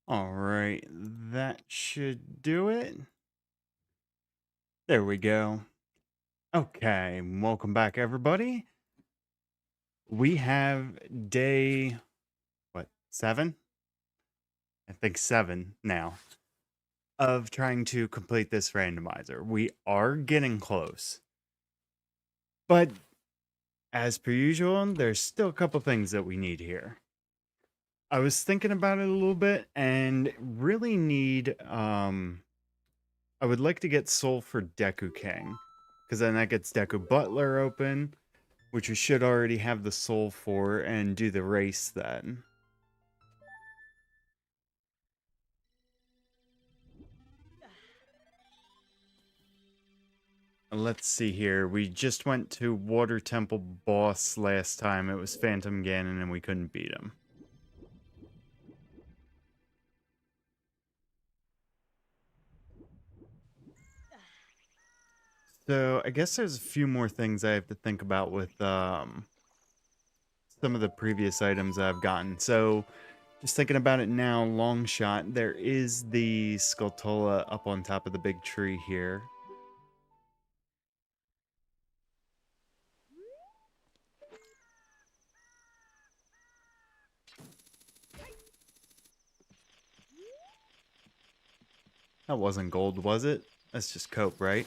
All right, that should do it. There we go. Okay, welcome back, everybody. We have day, what, 7? I think 7 now, of trying to complete this randomizer. We are getting close. But as per usual, there's still a couple things that we need here. I was thinking about it a little bit and really need I would like to get Soul for Deku King, because then that gets Deku Butler open, which we should already have the Soul for, and do the race then. Let's see here. We just went to Water Temple boss last time. It was Phantom Ganon, and we couldn't beat him. So I guess there's a few more things I have to think about with some of the previous items I've gotten. So just thinking about it now, long shot, there is the Skulltula up on top of the big tree here. That wasn't gold, was it? That's just cope, right?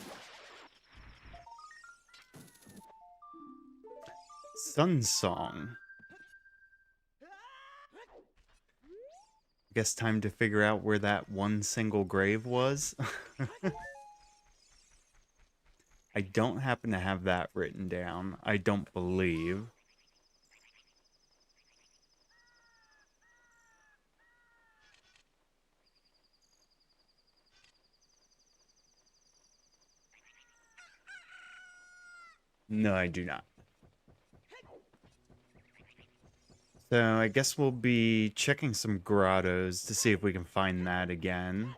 Sun Song. Guess time to figure out where that one single grave was. I don't happen to have that written down. I don't believe. No, I do not. So I guess we'll be checking some grottos to see if we can find that again.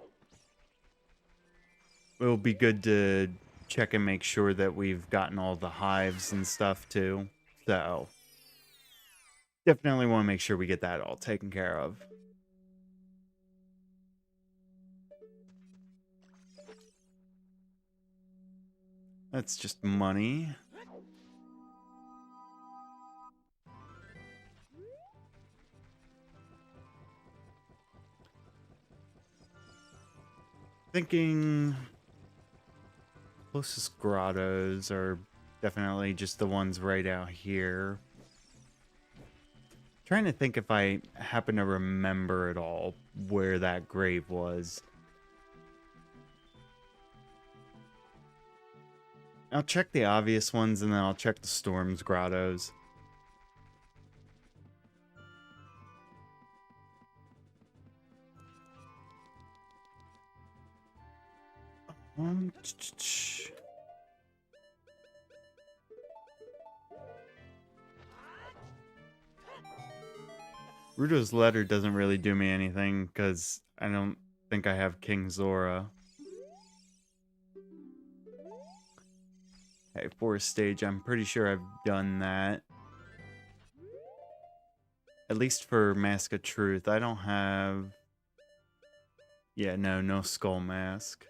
It'll be good to check and make sure that we've gotten all the hives and stuff too. So definitely want to make sure we get that all taken care of. That's just money. Thinking closest grottos are definitely just the ones right out here. Trying to think if I happen to remember at all where that grave was. I'll check the obvious ones and then I'll check the Storm's grottos. Um, Ruto's letter doesn't really do me anything because I don't think I have King Zora. Okay, forest stage, I'm pretty sure I've done that. At least for Mask of Truth, I don't have... Yeah, no Skull Mask.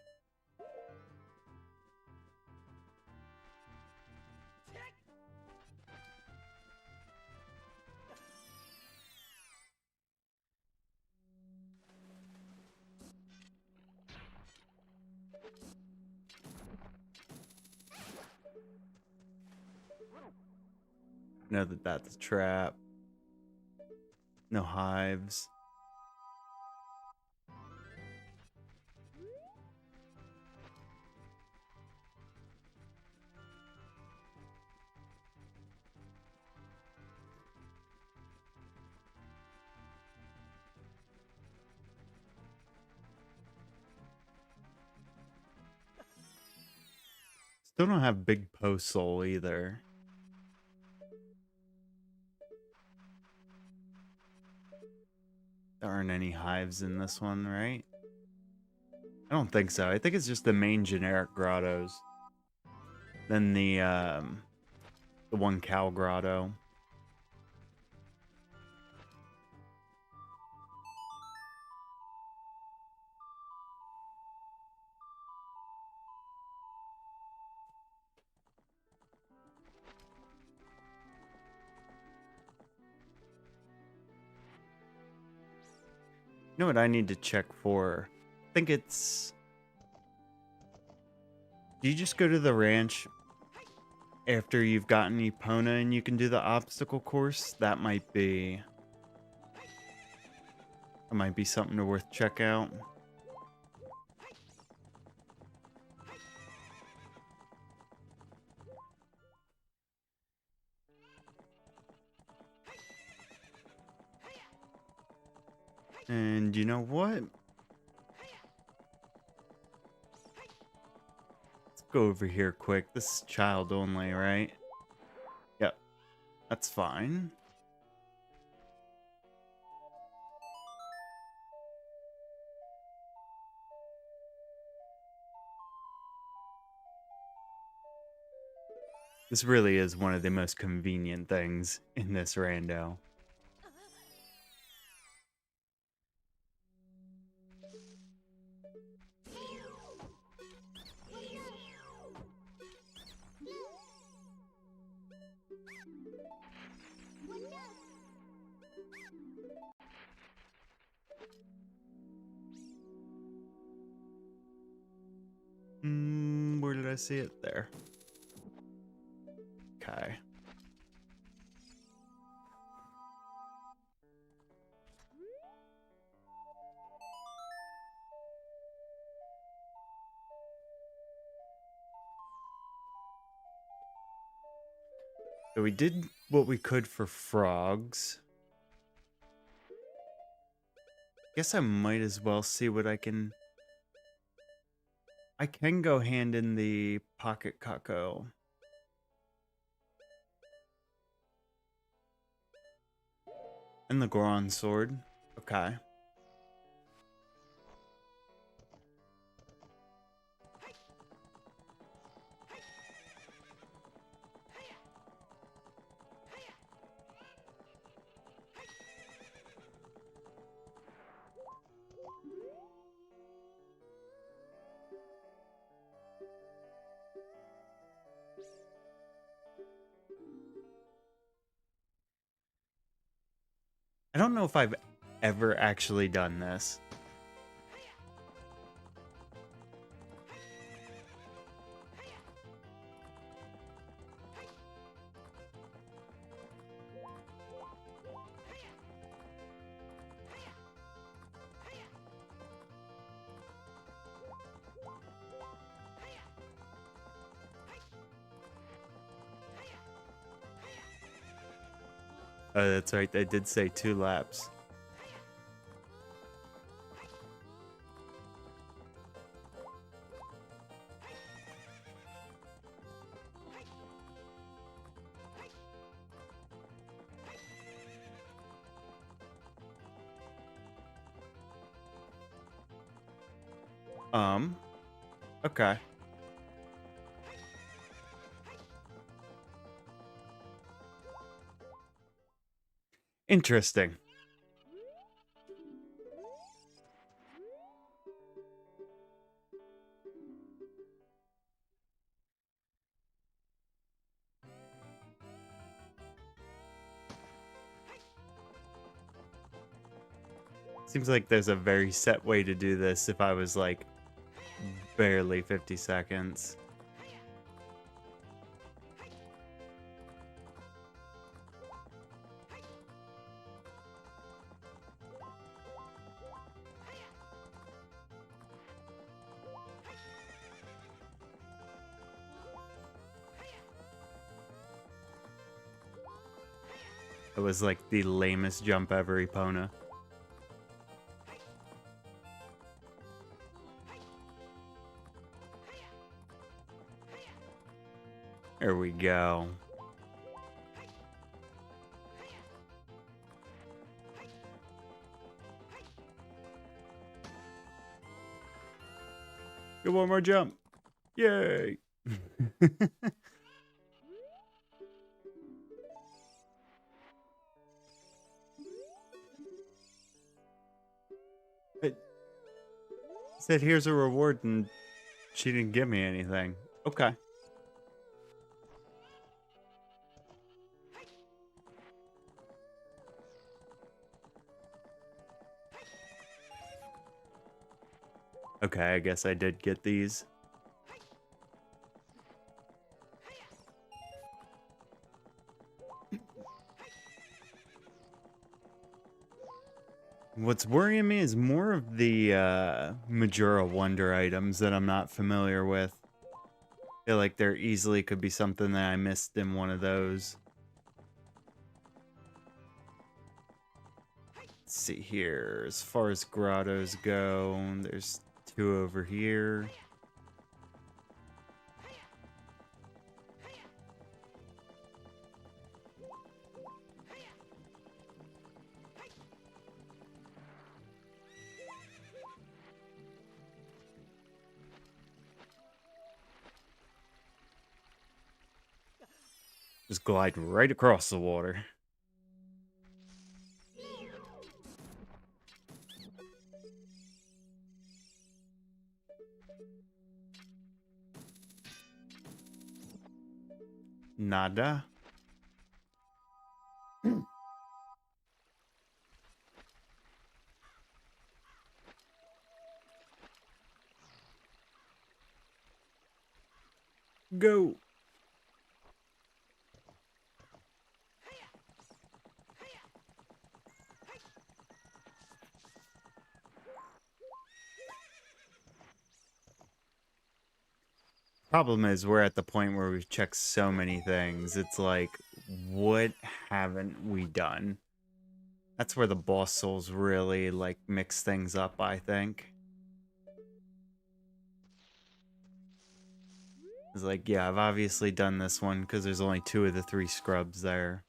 Know that that's a trap. No hives. Still don't have Big Post Soul either. There aren't any hives in this one, right? I don't think so. I think it's just the main generic grottos. Then the one cow grotto. You know what I need to check for? I think it's... Do you just go to the ranch after you've gotten Epona and you can do the obstacle course? That might be... That might be something to worth check out. And you know what? Let's go over here quick. This is child only, right? Yep. That's fine. This really is one of the most convenient things in this rando. Where did I see it? There. Okay. So we did what we could for frogs. Guess I might as well see what I can... I can go hand in the pocket Kako. And the Goron sword. Okay. I don't know if I've ever actually done this. Oh, that's right. They did say 2 laps. Okay. Interesting. Seems like there's a very set way to do this if I was like barely 50 seconds. It was like the lamest jump ever, Epona. There we go. Get one more jump. Yay. It said here's a reward and she didn't give me anything. Okay. Okay, I guess I did get these. What's worrying me is more of the Majora Wonder items that I'm not familiar with. I feel like there easily could be something that I missed in one of those. Let's see here. As far as grottos go, there's 2 over here. Just glide right across the water. Nada. Go. Problem is, we're at the point where we've checked so many things. It's like, what haven't we done? That's where the boss souls really, like, mix things up, I think. It's like, yeah, I've obviously done this one because there's only 2 of the 3 scrubs there.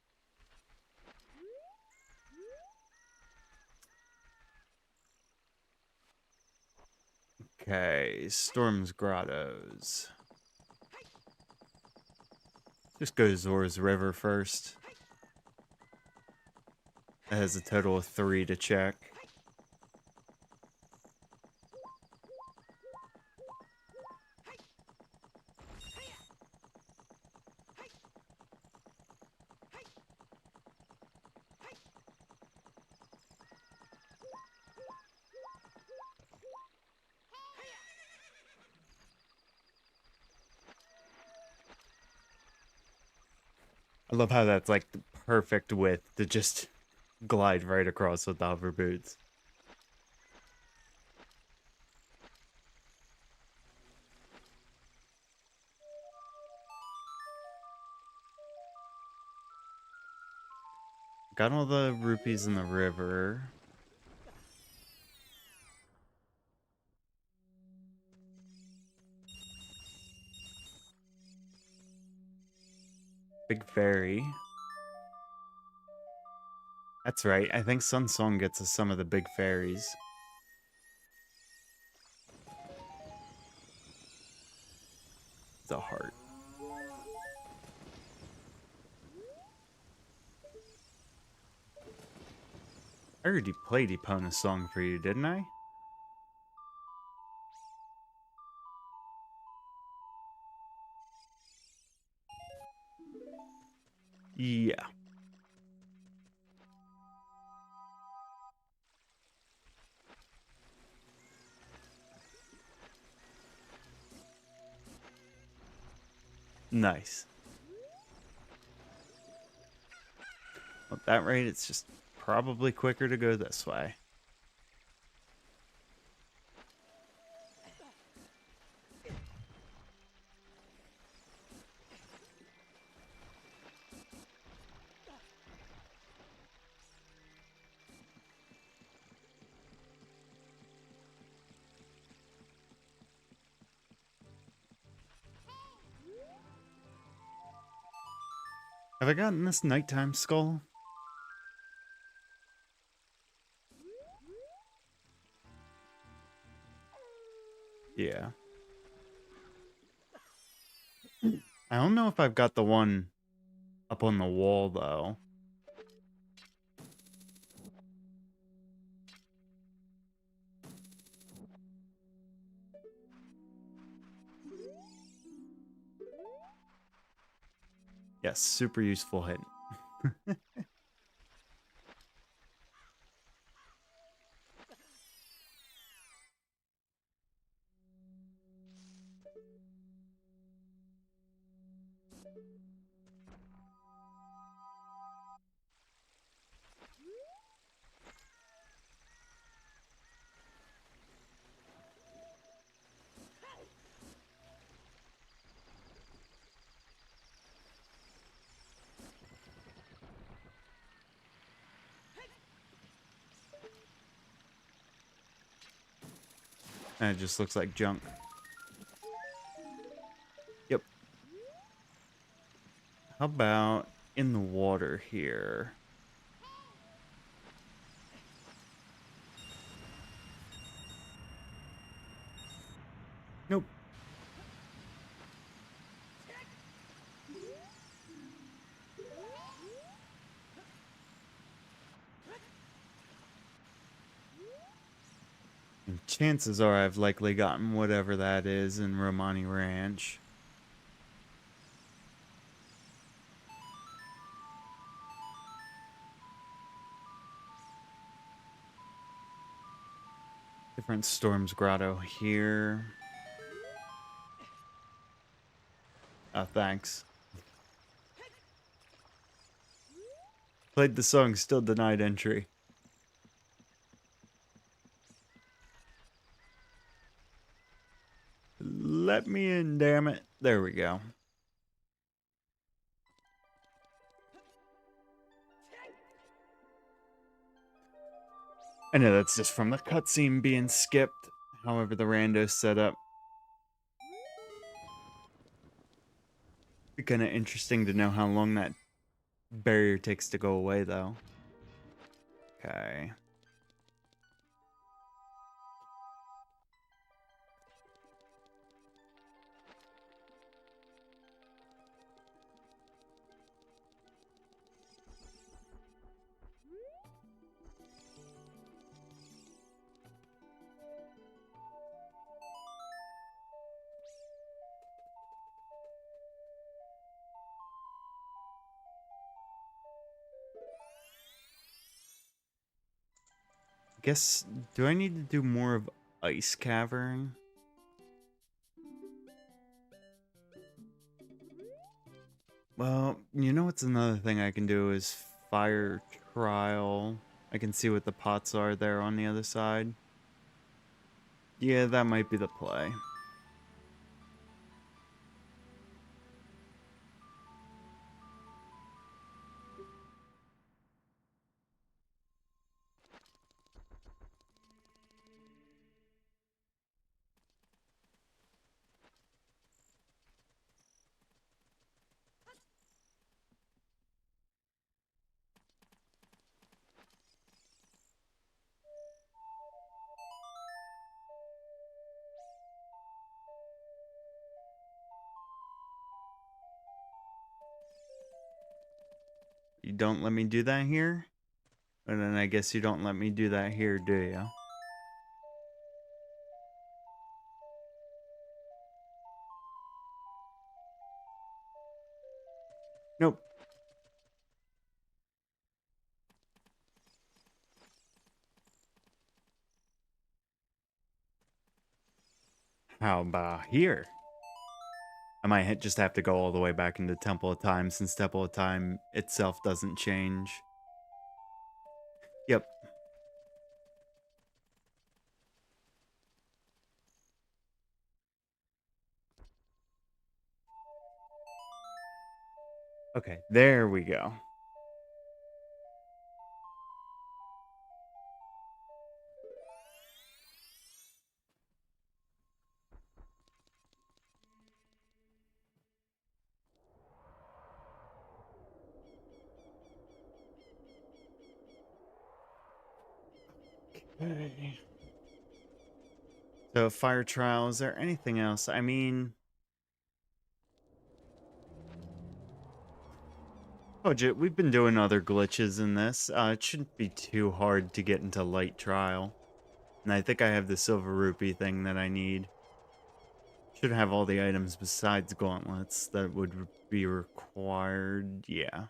Okay, Storm's Grottos. Just go to Zora's River first. It has a total of 3 to check. I love how that's like the perfect width to just glide right across with the hover boots. Got all the rupees in the river. Big fairy. That's right. I think Sun Song gets us some of the big fairies. It's a heart. I already played Epona's song for you, didn't I? Yeah. Nice. At that rate, it's just probably quicker to go this way. Have I gotten this nighttime skull? Yeah. I don't know if I've got the one up on the wall, though. Yes, super useful hit. And it just looks like junk. Yep. How about in the water here? Nope. And chances are I've likely gotten whatever that is in Romani Ranch. Different Storms Grotto here. Oh, thanks. Played the song, still denied entry. Let me in, damn it. There we go. I know that's just from the cutscene being skipped. However, the rando's set up. Be kind of interesting to know how long that barrier takes to go away, though. Okay. Guess, do I need to do more of Ice Cavern? Well, you know what's another thing I can do is Fire Trial. I can see what the pots are there on the other side. Yeah, that might be the play. You don't let me do that here? And then I guess you don't let me do that here, do you? Nope. How about here? I might just have to go all the way back into Temple of Time since Temple of Time itself doesn't change. Yep. Okay, there we go. Okay. So, fire trial, is there anything else? I mean, we've been doing other glitches in this. It shouldn't be too hard to get into light trial. And I think I have the silver rupee thing that I need. Should have all the items besides gauntlets that would be required. Yeah.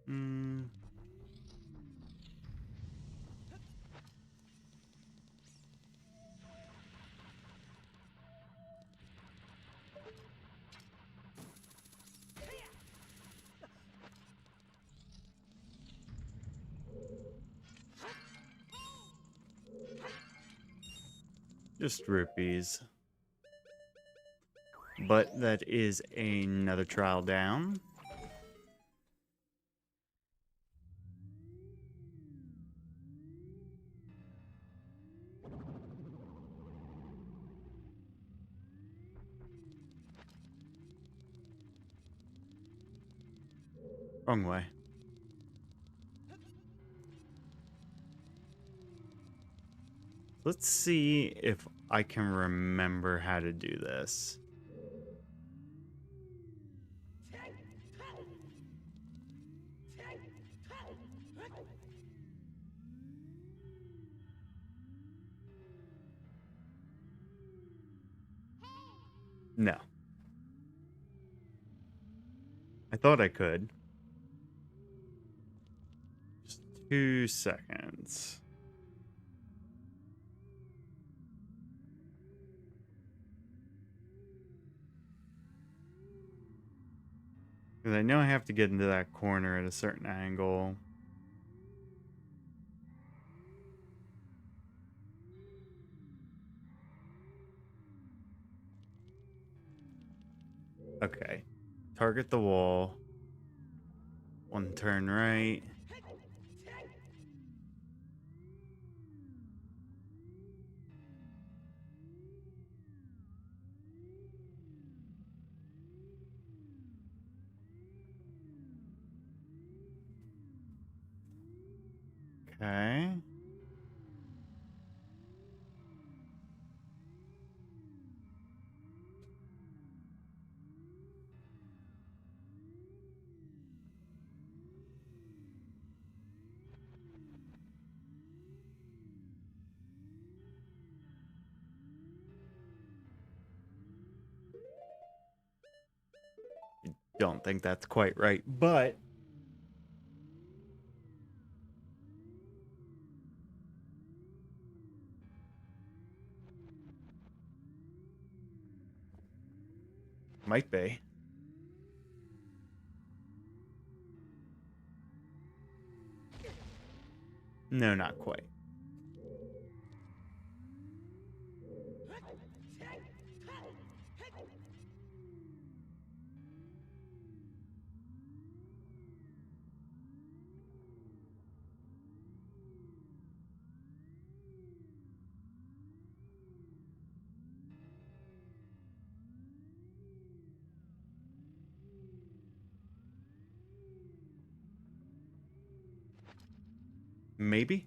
Hmm. Just rupees. But that is another trial down. Wrong way. Let's see if I can remember how to do this. No. I thought I could. Just 2 seconds. Because I know I have to get into that corner at a certain angle. Okay. Target the wall. 1 turn right. Okay. Don't think that's quite right, but might be. No, not quite. Maybe?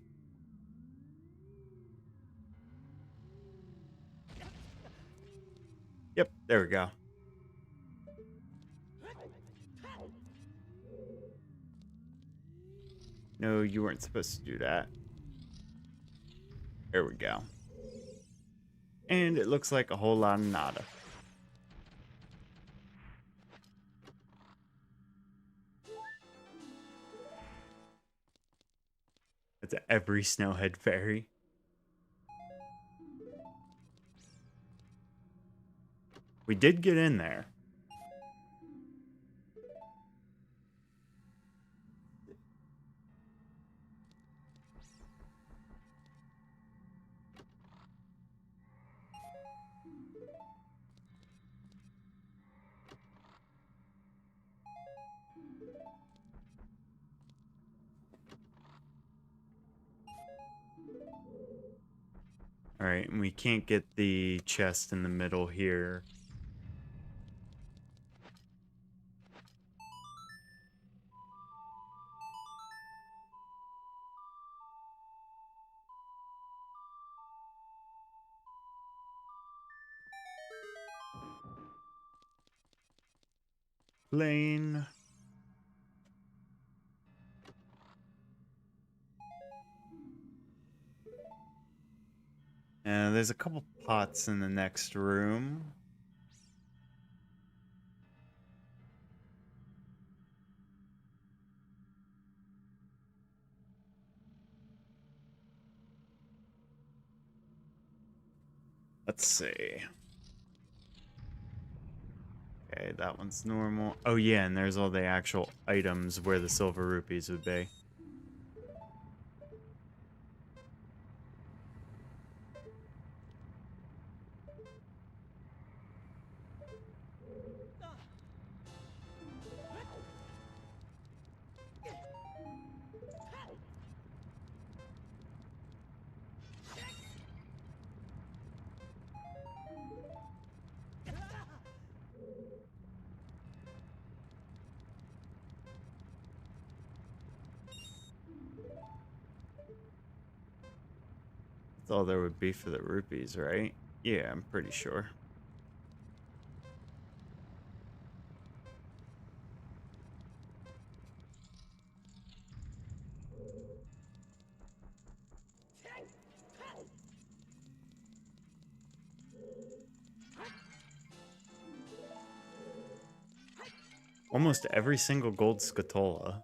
Yep, there we go. No, you weren't supposed to do that. There we go. And it looks like a whole lot of nada. It's every Snowhead Fairy. We did get in there. Alright, and we can't get the chest in the middle here. Lane. And there's a couple pots in the next room. Let's see. Okay, that one's normal. Oh yeah, and there's all the actual items where the silver rupees would be. That's all there would be for the rupees, right? Yeah, I'm pretty sure. Almost every single gold scatola.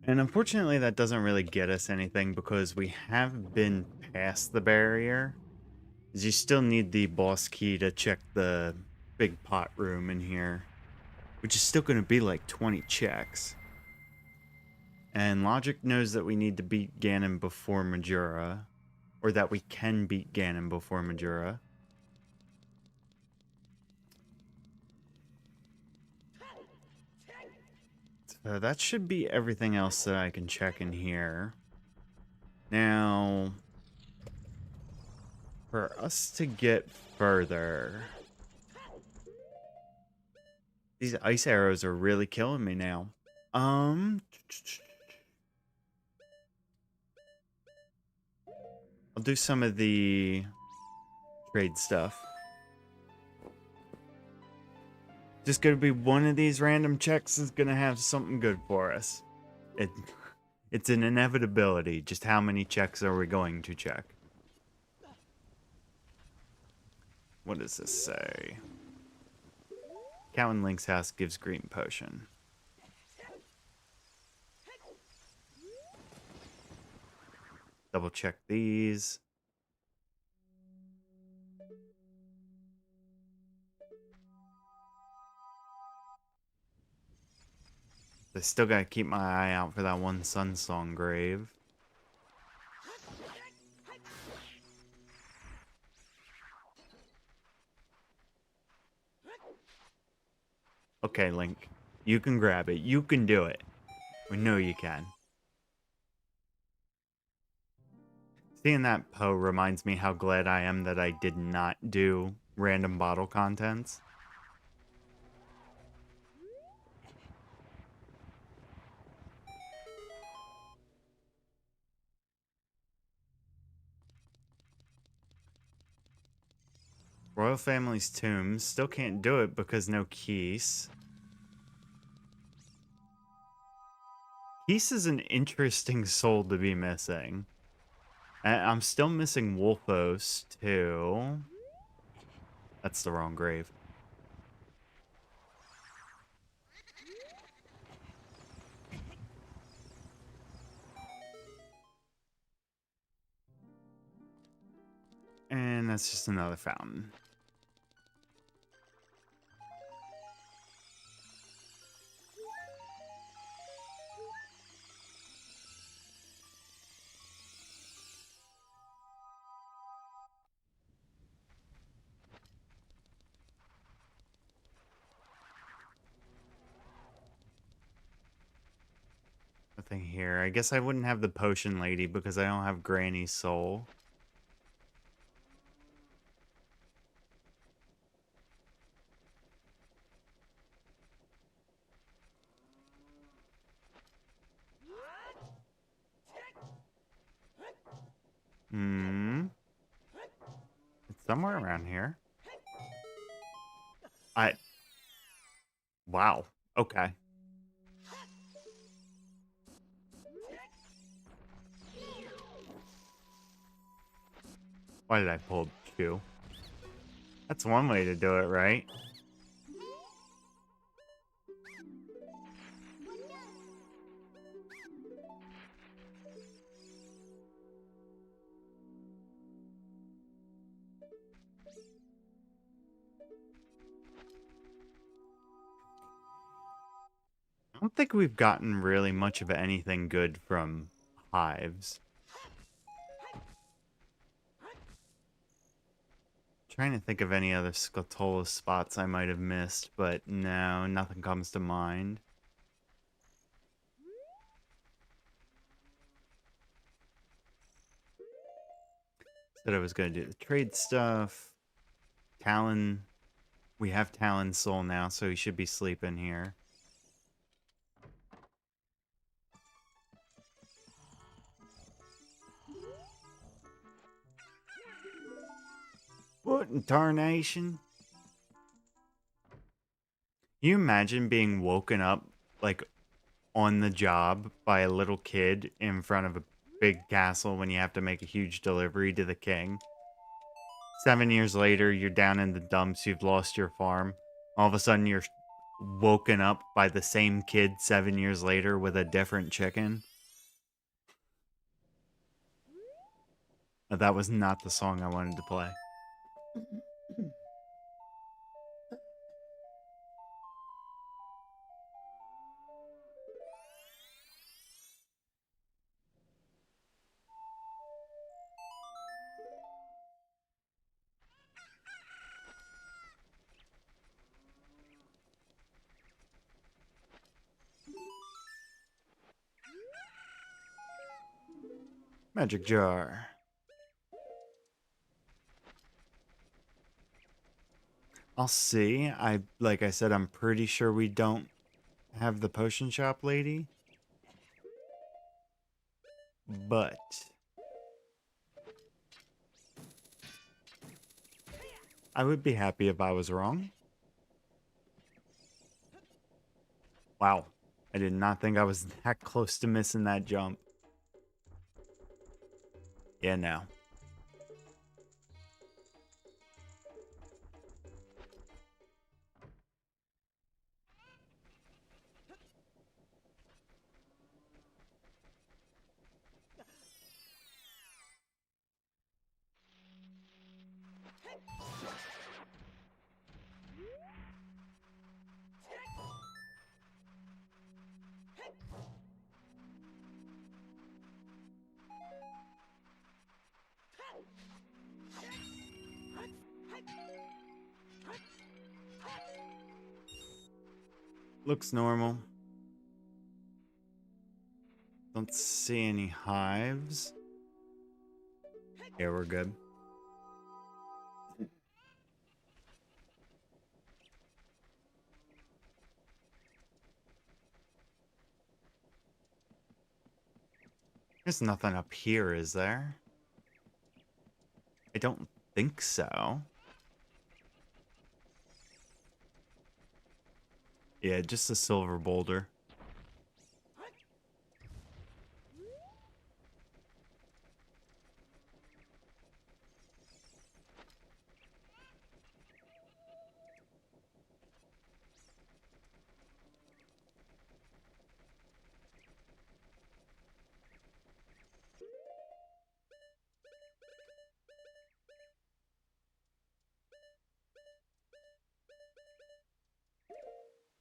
And unfortunately, that doesn't really get us anything because we have been past the barrier. You still need the boss key to check the big pot room in here, which is still going to be like 20 checks. And logic knows that we need to beat Ganon before Majora, or that we can beat Ganon before Majora. So that should be everything else that I can check in here. Now, for us to get further, these ice arrows are really killing me now. I'll do some of the trade stuff. Just gonna be one of these random checks is gonna have something good for us. It's an inevitability. Just how many checks are we going to check? What does this say? Cow in Link's house gives green potion. Double check these. I still gotta keep my eye out for that one Sun Song grave. Okay, Link. You can grab it. You can do it. We know you can. Seeing that Poe reminds me how glad I am that I did not do random bottle contents. Royal Family's tombs. Still can't do it because no keys. Keys is an interesting soul to be missing. I'm still missing Wolfos too. That's the wrong grave. And that's just another fountain. Nothing here. I guess I wouldn't have the potion lady because I don't have Granny's soul. It's somewhere around here. Wow. Okay. Why did I pull Q? That's one way to do it, right? I don't think we've gotten really much of anything good from hives. Trying to think of any other Scatola spots I might have missed, but no, nothing comes to mind. Said I was going to do the trade stuff. Talon. We have Talon's soul now, so he should be sleeping here. What in tarnation? Can you imagine being woken up, like, on the job by a little kid in front of a big castle when you have to make a huge delivery to the king? 7 years later, you're down in the dumps, you've lost your farm. All of a sudden, you're woken up by the same kid 7 years later with a different chicken. That was not the song I wanted to play. Magic jar. I'll see. Like I said, I'm pretty sure we don't have the potion shop lady. But I would be happy if I was wrong. Wow. I did not think I was that close to missing that jump. Yeah, no. Looks normal. Don't see any hives. Yeah, we're good. There's nothing up here, is there? I don't think so. Yeah, just a silver boulder.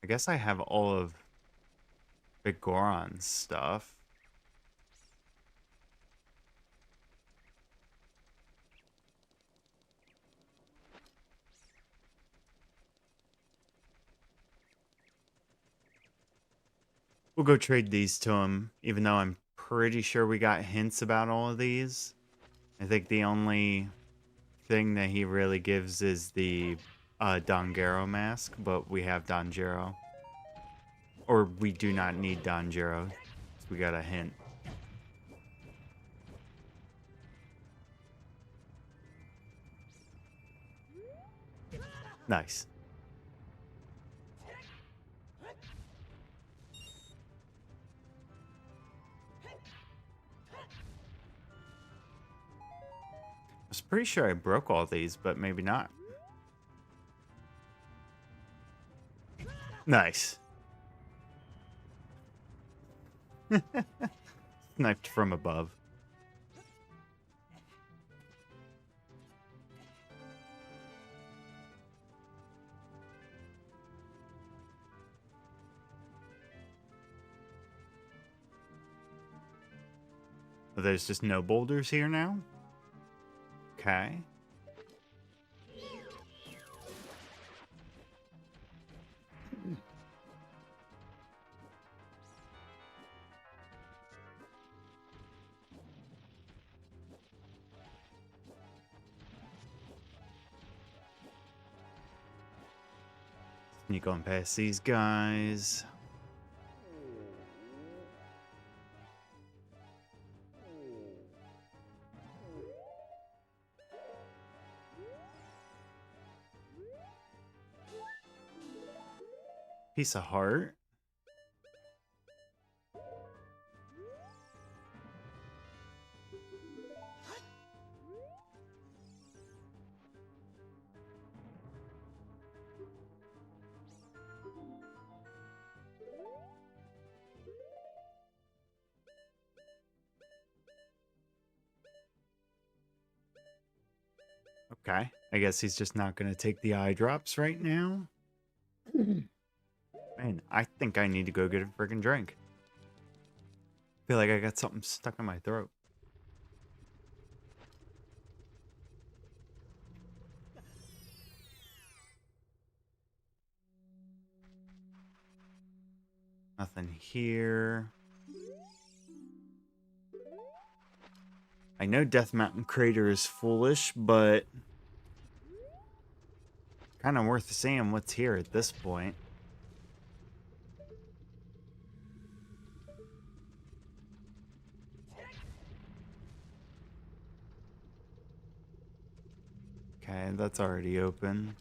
I guess I have all of Big Goron's stuff. We'll go trade these to him, even though I'm pretty sure we got hints about all of these. I think the only thing that he really gives is the Dongero mask, but we have Donjero. Or we do not need Donjero. We got a hint. Nice. I was pretty sure I broke all these, but maybe not. Nice. Sniped from above. Oh, there's just no boulders here now? Okay. Sneak on past these guys. Piece of heart. Okay. I guess he's just not going to take the eye drops right now. Man, I think I need to go get a freaking drink. Feel like I got something stuck in my throat. Nothing here. I know Death Mountain Crater is foolish, but kind of worth seeing what's here at this point. Okay, that's already open.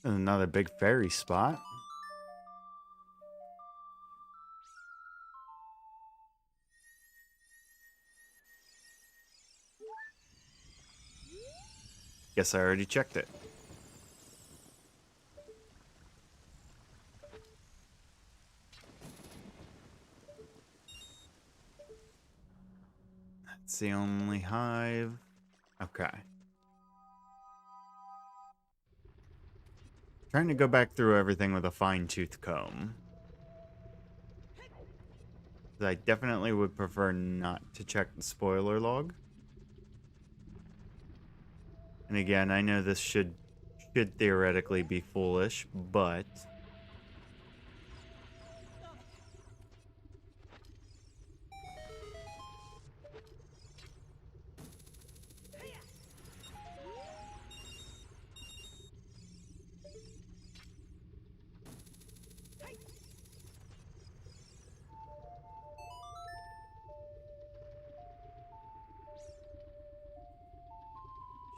And another big fairy spot. Guess I already checked it. That's the only hive. Okay. Trying to go back through everything with a fine-tooth comb. I definitely would prefer not to check the spoiler log. And again, I know this should theoretically be foolish, but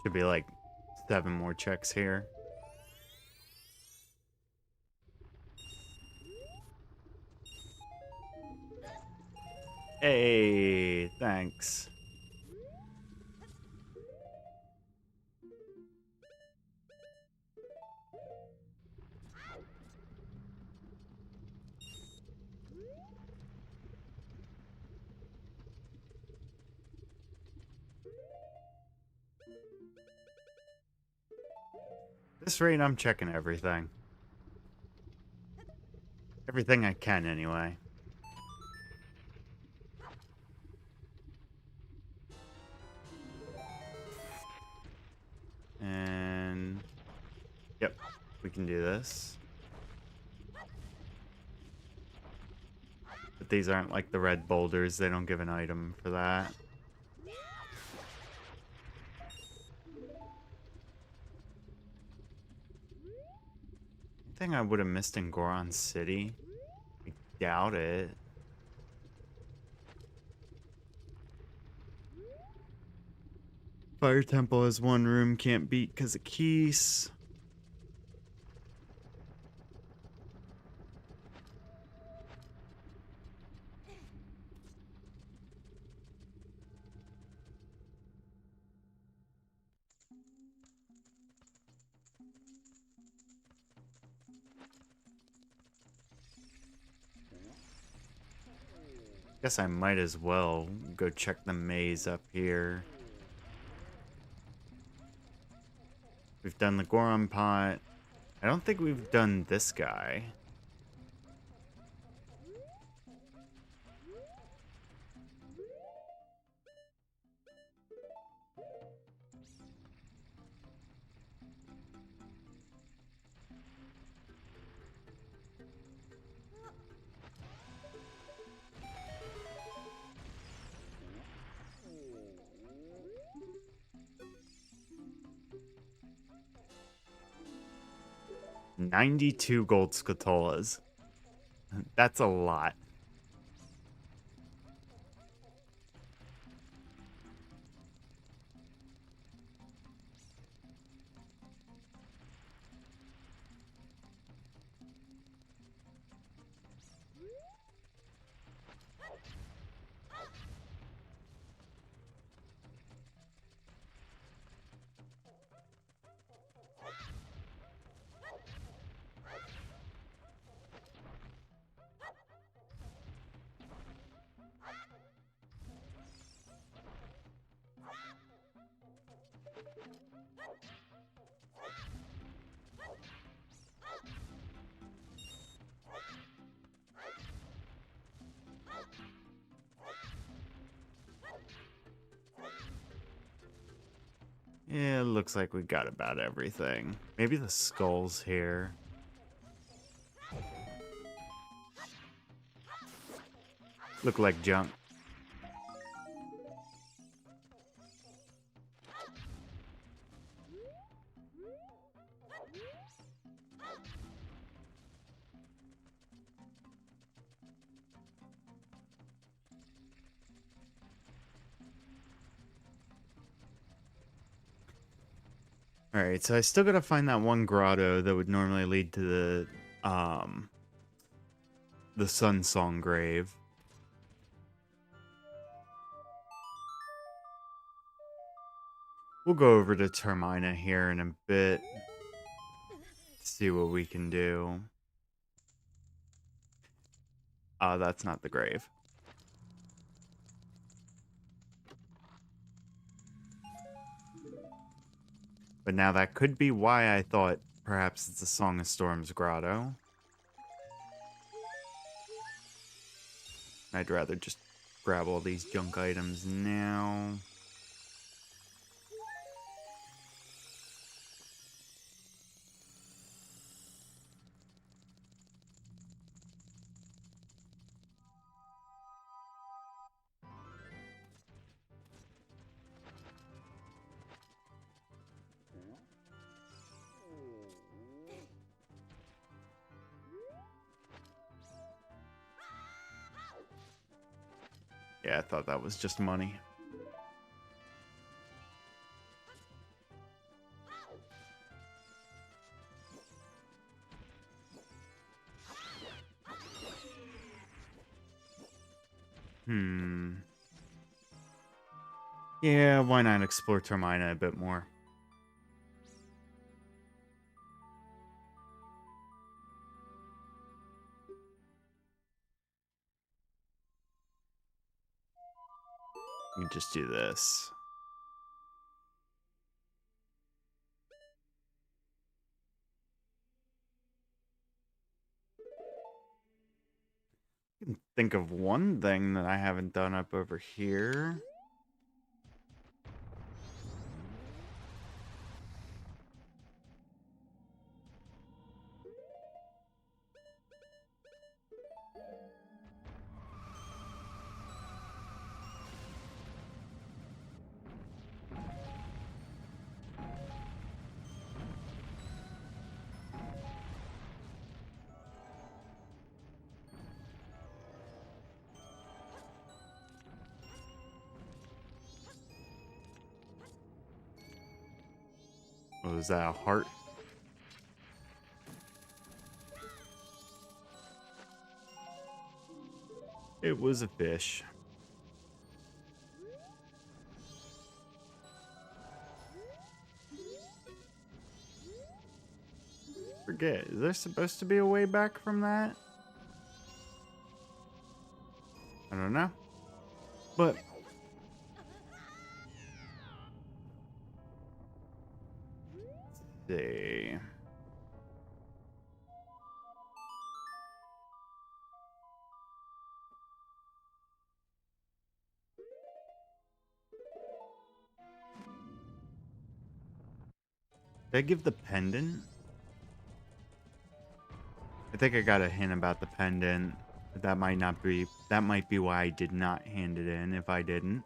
should be like 7 more checks here. Hey, thanks. At this rate, I'm checking everything. Everything I can, anyway. And yep, we can do this. But these aren't like the red boulders. They don't give an item for that. Anything I would have missed in Goron City? I doubt it. Fire Temple has one room, can't beat because of keys. Guess I might as well go check the maze up here. We've done the Goron pot. I don't think we've done this guy. $92 gold scatolas. That's a lot. Yeah, it looks like we got about everything. Maybe the skulls here. Look like junk. Alright, so I still gotta find that one grotto that would normally lead to the Sun Song grave. We'll go over to Termina here in a bit. See what we can do. That's not the grave. But now that could be why I thought perhaps it's a Song of Storms grotto. I'd rather just grab all these junk items now. Yeah, I thought that was just money. Yeah, why not explore Termina a bit more? Let me just do this. I can think of one thing that I haven't done up over here. What was that, a heart? It was a fish. Forget, is there supposed to be a way back from that? I don't know. But let's see. Did I give the pendant? I think I got a hint about the pendant. But that might not be. That might be why I did not hand it in if I didn't.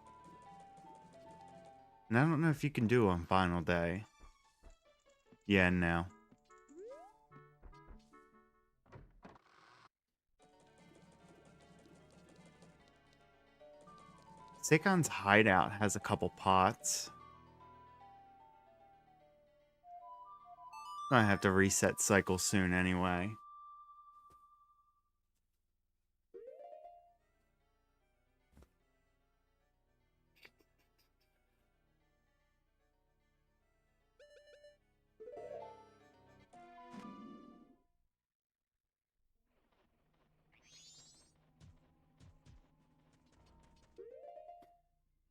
And I don't know if you can do it on final day. Yeah, no. Sakon's hideout has a couple pots. I have to reset cycle soon anyway.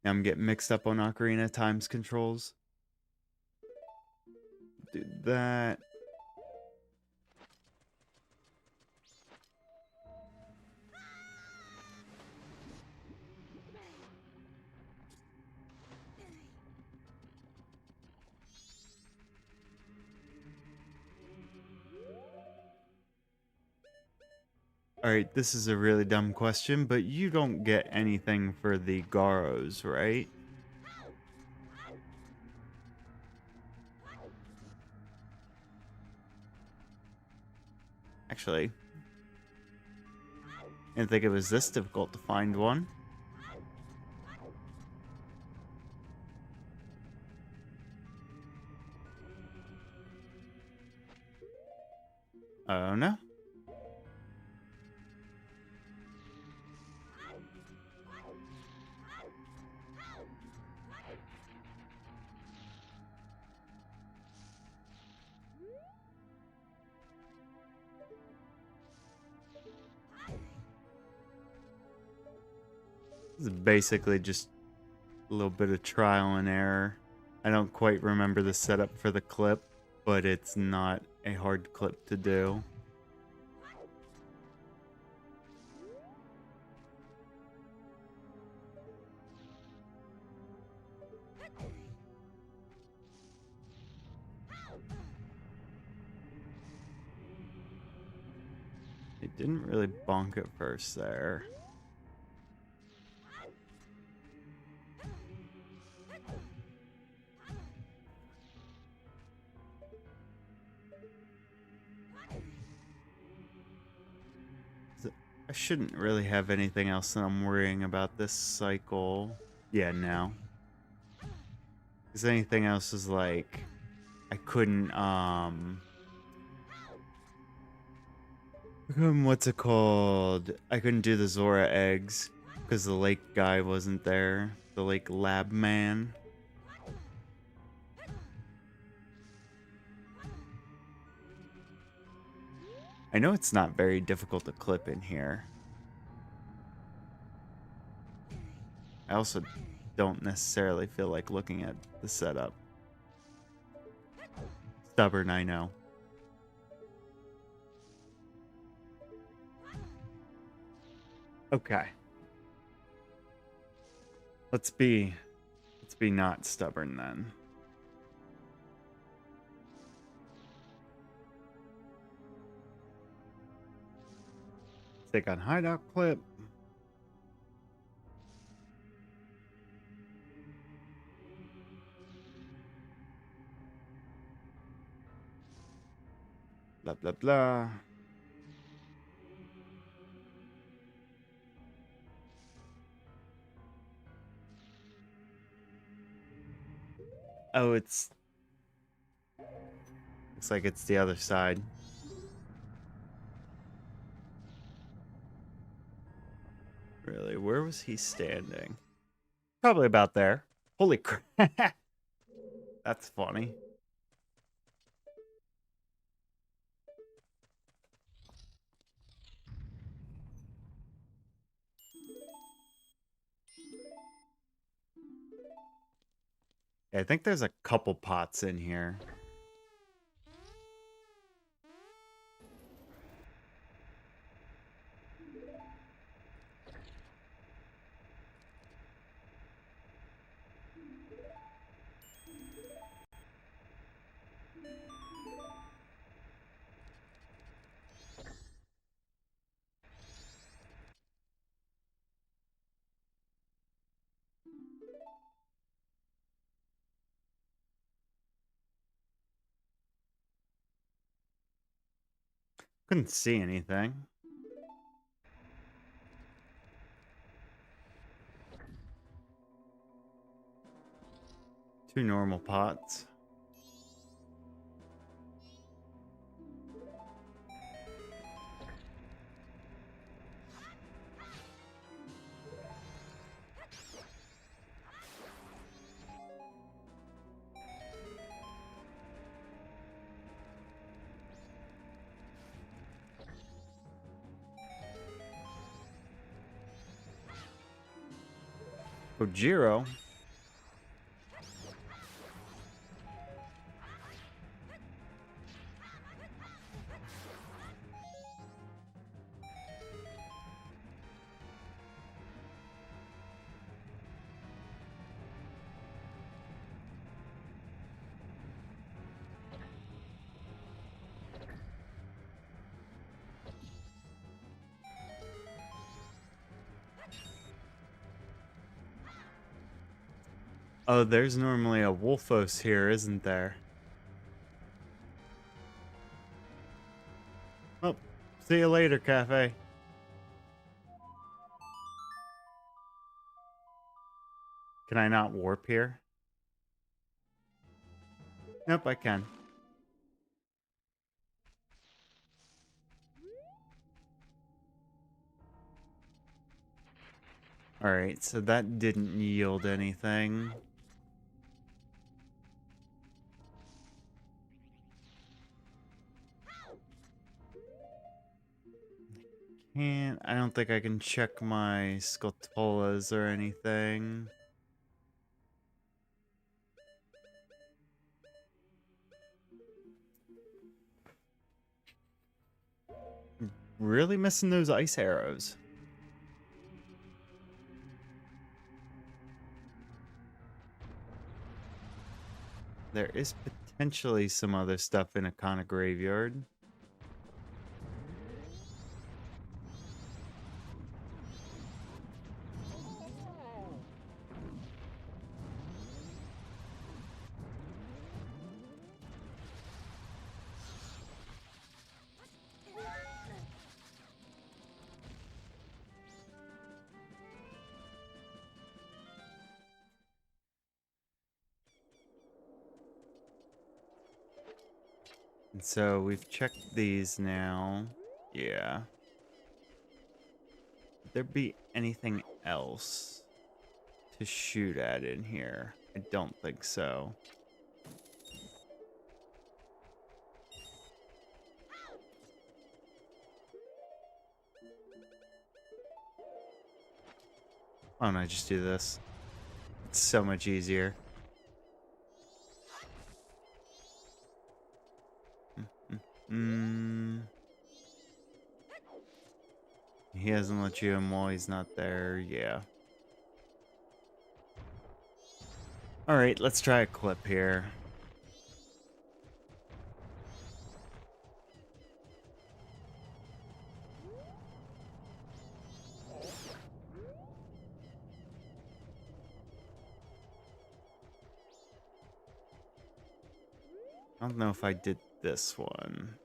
I'm getting mixed up on Ocarina times controls. Do that. Alright, this is a really dumb question, but you don't get anything for the Garos, right? Actually, I didn't think it was this difficult to find one. Oh no. This is basically just a little bit of trial and error. I don't quite remember the setup for the clip, but it's not a hard clip to do. It didn't really bonk at first there. I shouldn't really have anything else that I'm worrying about this cycle. Yeah, no. Because anything else is like, I couldn't, what's it called? I couldn't do the Zora eggs because the lake guy wasn't there. The lake lab man. I know it's not very difficult to clip in here. I also don't necessarily feel like looking at the setup. Stubborn, I know. Okay. Let's be not stubborn then. Take on hideout clip. Blah blah blah. Oh, it's looks like it's the other side. Really, where was he standing? Probably about there. Holy crap. That's funny. I think there's a couple pots in here. Couldn't see anything. Two normal pots. Ojiro. Oh, there's normally a Wolfos here, isn't there? Oh, see you later, cafe. Can I not warp here? Nope, I can. Alright, so that didn't yield anything. I don't think I can check my Skulltulas or anything. Really missing those ice arrows. There is potentially some other stuff in a Kana graveyard. And so we've checked these now. Yeah. Would there be anything else to shoot at in here? I don't think so. Why don't I just do this? It's so much easier. He hasn't let you in while he's not there. Yeah. Alright, let's try a clip here. I don't know if I did this one.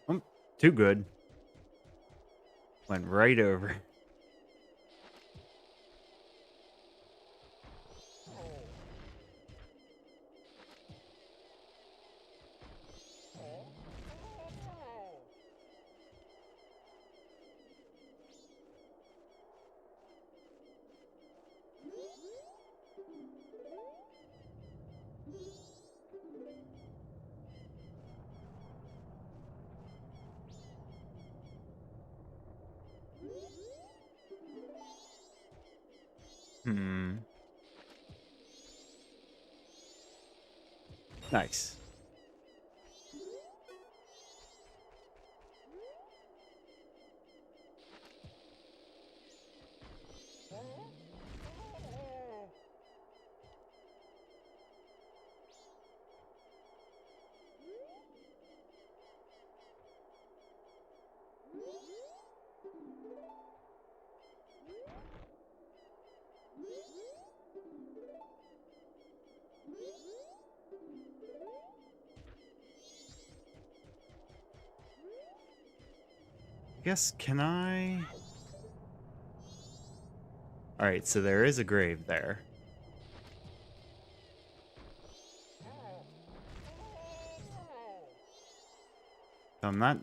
Oh, too good. Went right over. Hmm. Nice. I guess, can I? Alright, so there is a grave there. So I'm not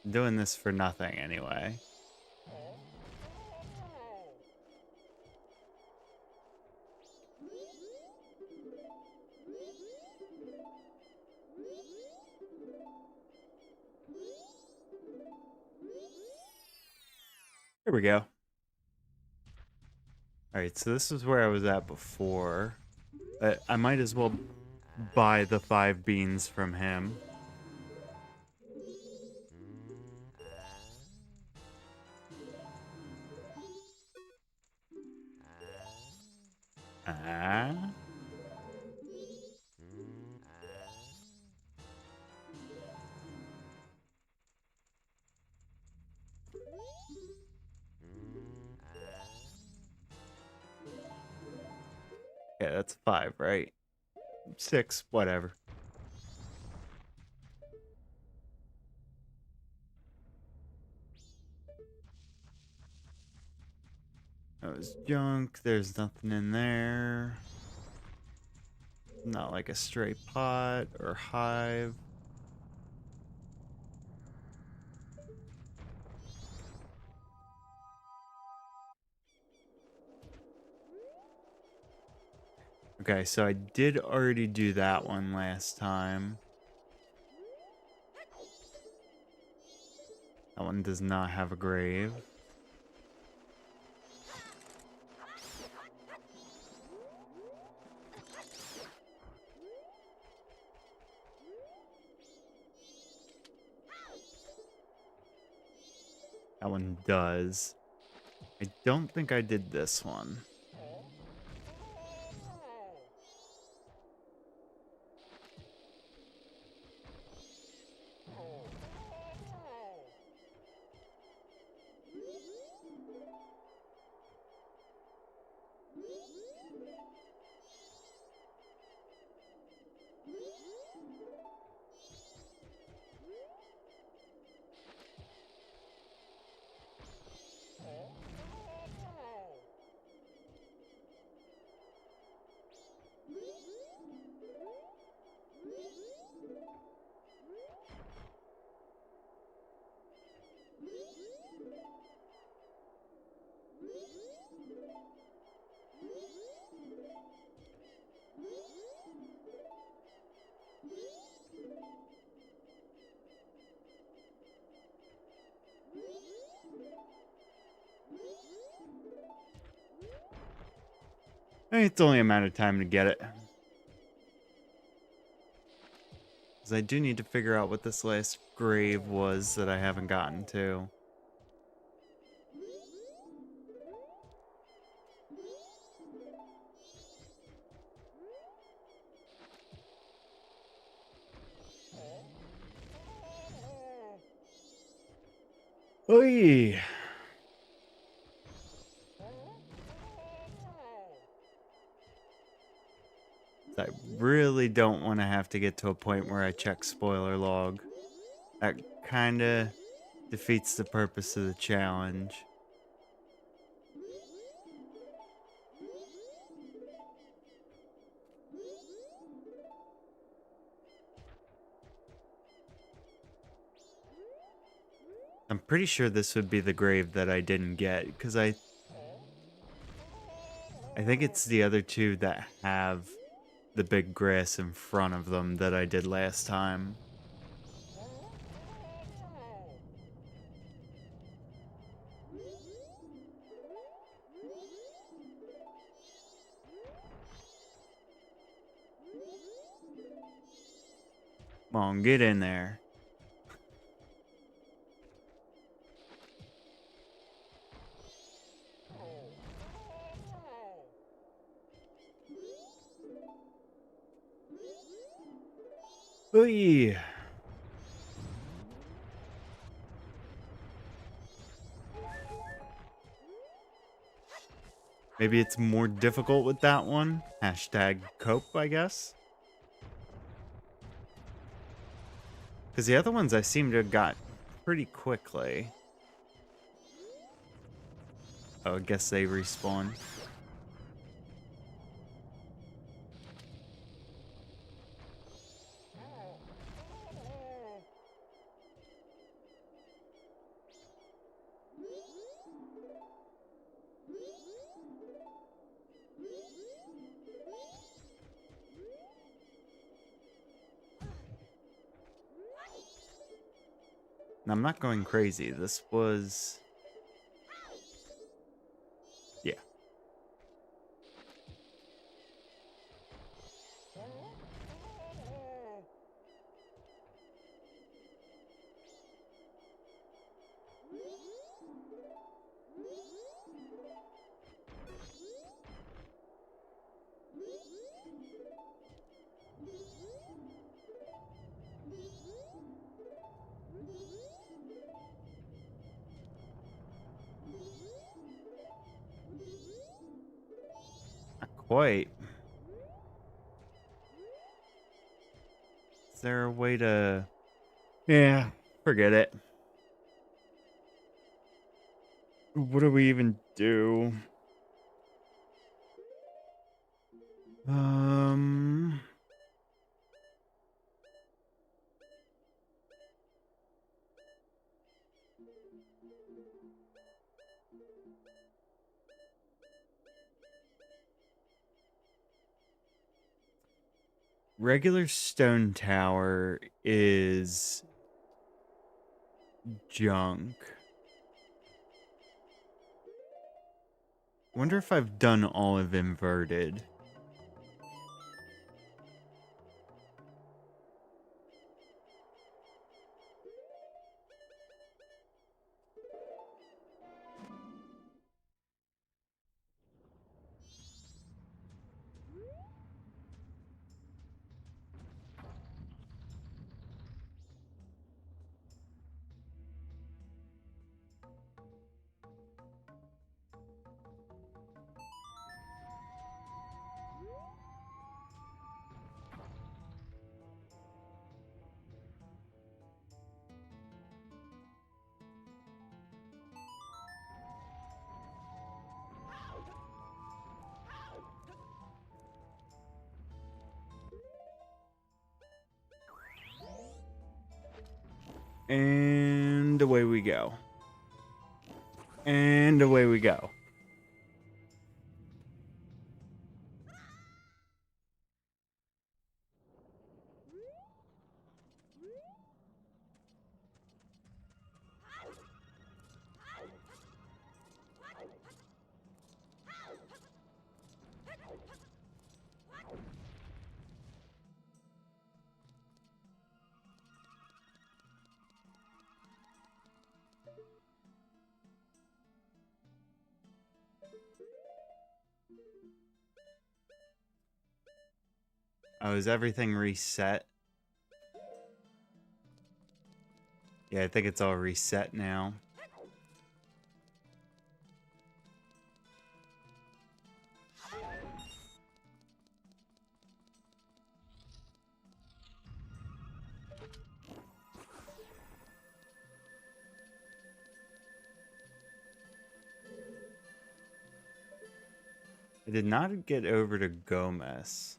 doing this for nothing anyway. Here we go. Alright, so this is where I was at before. I might as well buy the 5 beans from him. Ah. Yeah, that's 5, right? 6, whatever. That was junk. There's nothing in there. Not like a stray pot or hive. Okay, so I did already do that one last time. That one does not have a grave. That one does. I don't think I did this one. It's only a matter of time to get it. Because I do need to figure out what this last grave was that I haven't gotten to. Oy! I really don't want to have to get to a point where I check spoiler log. That kind of defeats the purpose of the challenge. I'm pretty sure this would be the grave that I didn't get, because I think it's the other two that have the big grass in front of them that I did last time. Come on, get in there. Ooh. Maybe it's more difficult with that one. Hashtag cope, I guess. Because the other ones I seem to have got pretty quickly. Oh, I guess they respawn. Now, I'm not going crazy. This was... Yeah. Not quite. Is there a way to... Yeah, forget it. What do we even do? Regular stone tower is junk. Wonder if I've done all of inverted. And away we go. And away we go. Oh, is everything reset? Yeah, I think it's all reset now. I did not get over to Gomez.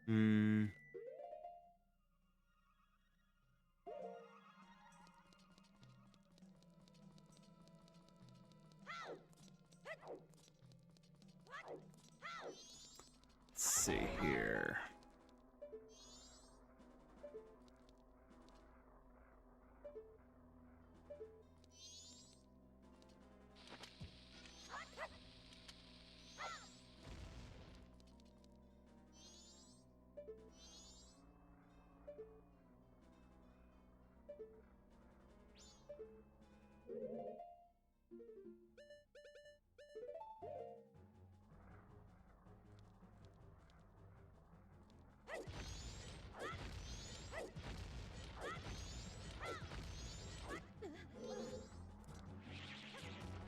Hmm. see here.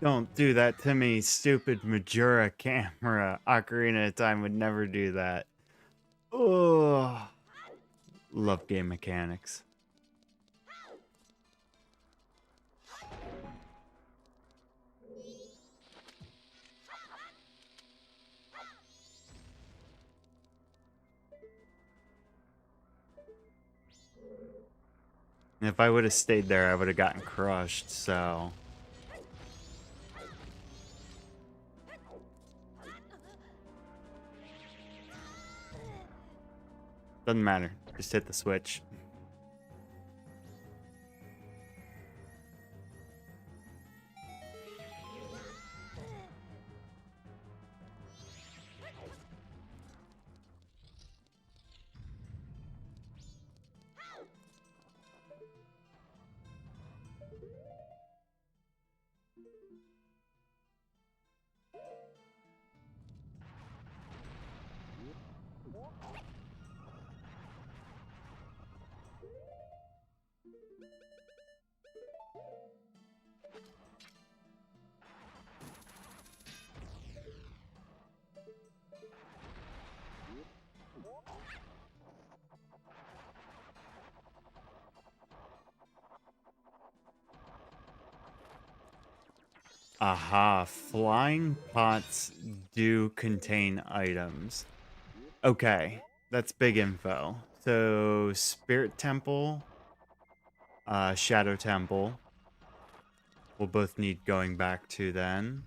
Don't do that to me, stupid Majora camera. Ocarina of Time would never do that. Oh, love game mechanics. And if I would have stayed there, I would have gotten crushed, so... Doesn't matter. Just hit the switch. Aha, flying pots do contain items. Okay, that's big info. So, Spirit Temple, Shadow Temple, we'll both need going back to then.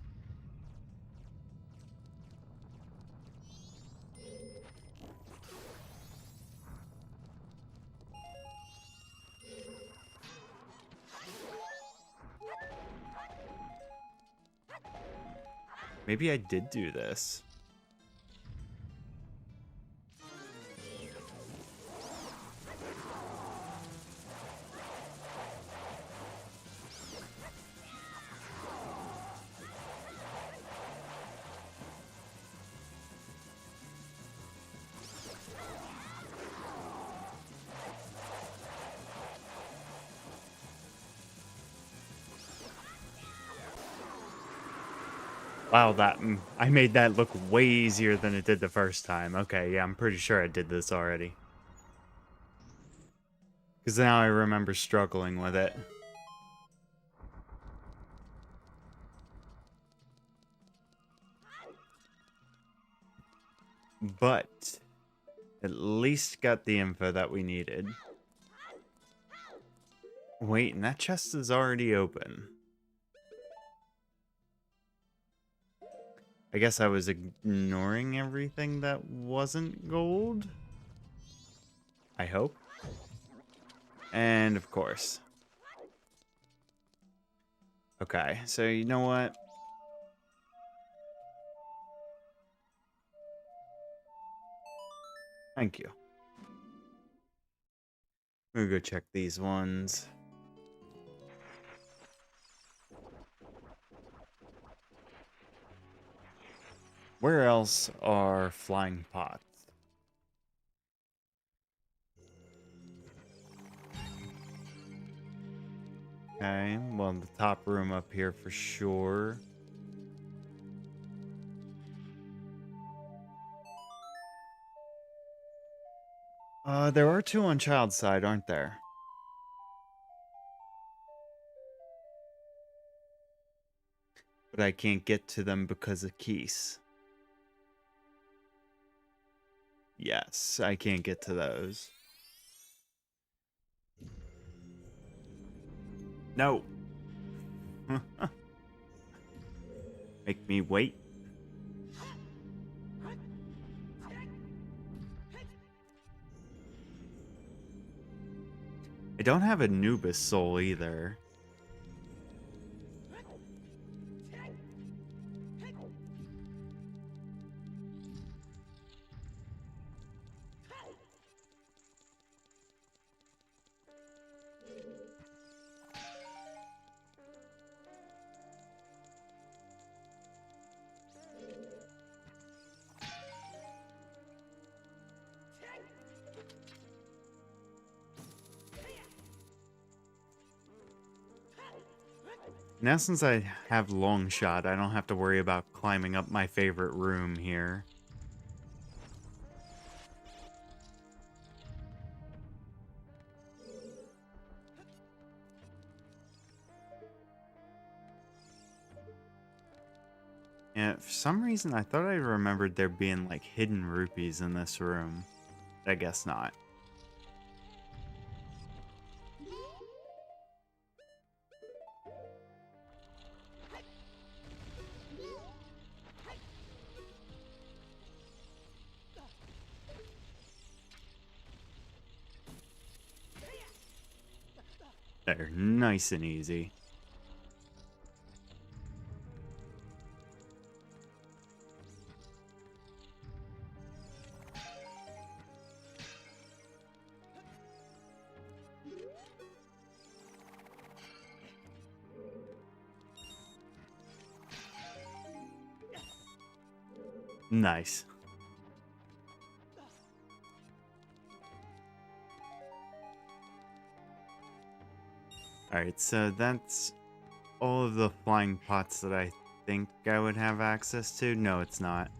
Maybe I did do this. Wow, I made that look way easier than it did the first time. Okay, yeah, I'm pretty sure I did this already. Because now I remember struggling with it. But at least got the info that we needed. Wait, and that chest is already open. I guess I was ignoring everything that wasn't gold. I hope. And of course. Okay, so you know what? Thank you. I'm gonna go check these ones. Where else are flying pots? Okay, well, the top room up here for sure. There are two on Child's side, aren't there? But I can't get to them because of keys. Yes, I can't get to those. No. Make me wait. don't have Anubis soul either. Now since I have long shot, I don't have to worry about climbing up my favorite room here. Yeah, for some reason I thought I remembered there being like hidden rupees in this room. I guess not. There, nice and easy. Nice. Alright, so that's all of the flying pots that I think I would have access to. No, it's not.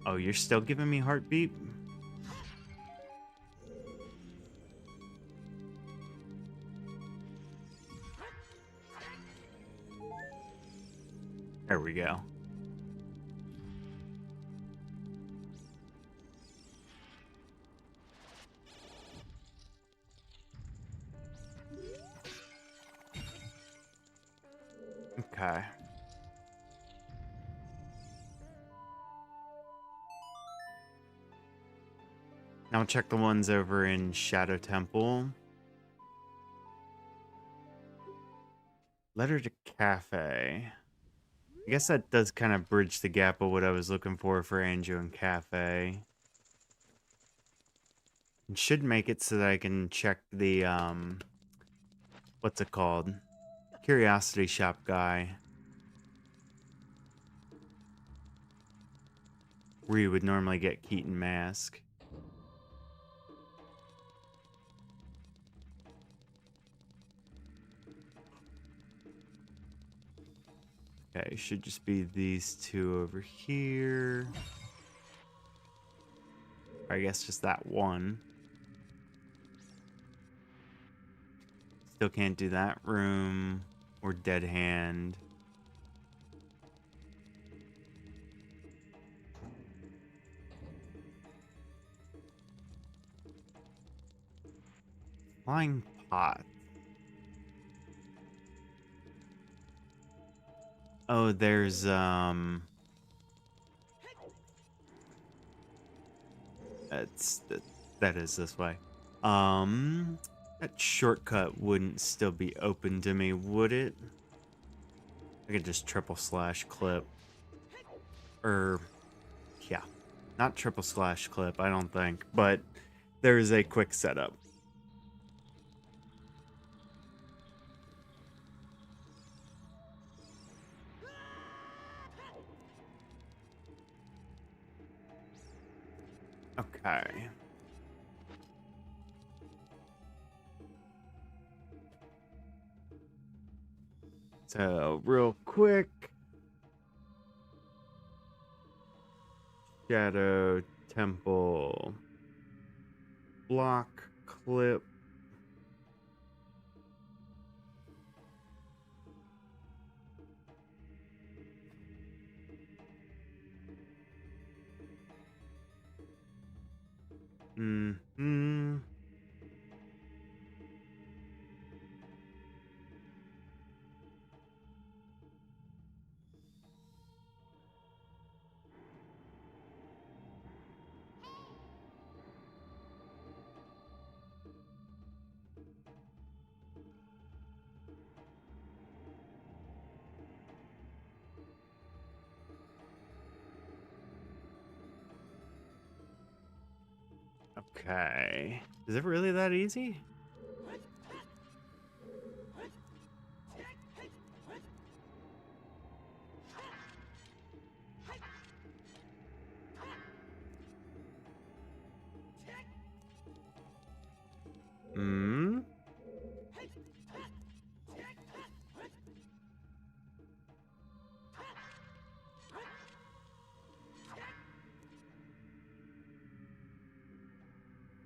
Oh, you're still giving me heartbeat? There we go. Okay. Now check the ones over in Shadow Temple. Letter to Cafe. I guess that does kind of bridge the gap of what I was looking for Anjo and Cafe. It should make it so that I can check the, what's it called? Curiosity Shop guy. Where you would normally get Keaton Mask. Okay, should just be these two over here. Or I guess just that one. Still can't do that room or Dead Hand. Flying pot. Oh, there's that is this way. That shortcut wouldn't still be open to me, would it? I could just triple slash clip. Yeah. Not triple slash clip, I don't think, but there is a quick setup. Okay. So, real quick. Shadow Temple. Block clip. Okay. Is it really that easy? Hmm?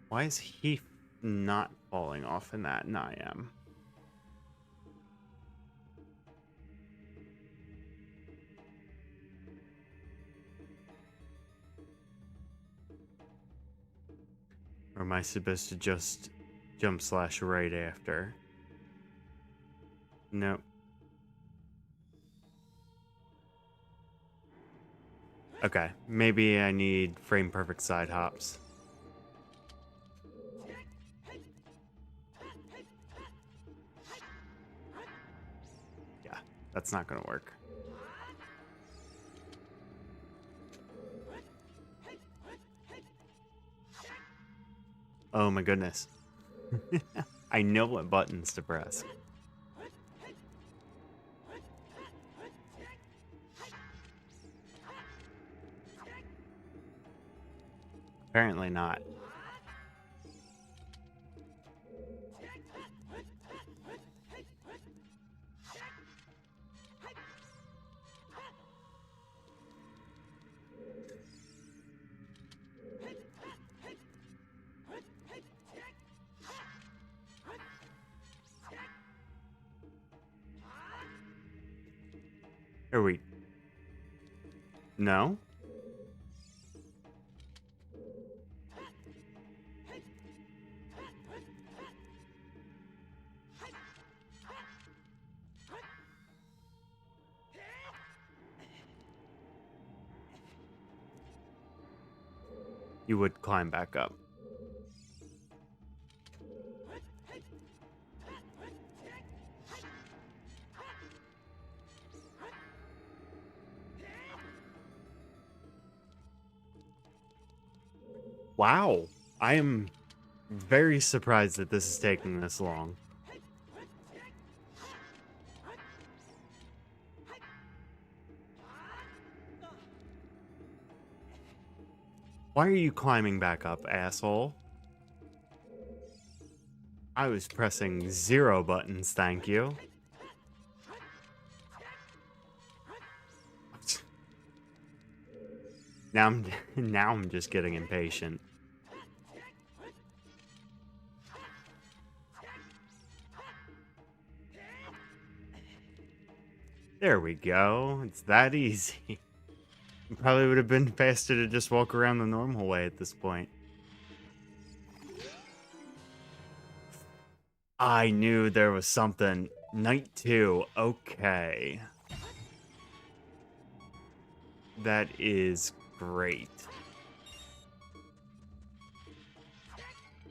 Why is he not falling off in that and I am? Or am I supposed to just jump slash right after? Nope. Okay, maybe I need frame perfect side hops. Yeah, that's not gonna work. Oh my goodness. I know what buttons to press. Apparently not. Are we? No? You would climb back up. Wow. I am very surprised that this is taking this long. Why are you climbing back up, asshole? I was pressing 0 buttons, thank you. Now I'm just getting impatient. There we go. It's that easy. It probably would have been faster to just walk around the normal way at this point. I knew there was something. Night 2. Okay. That is great.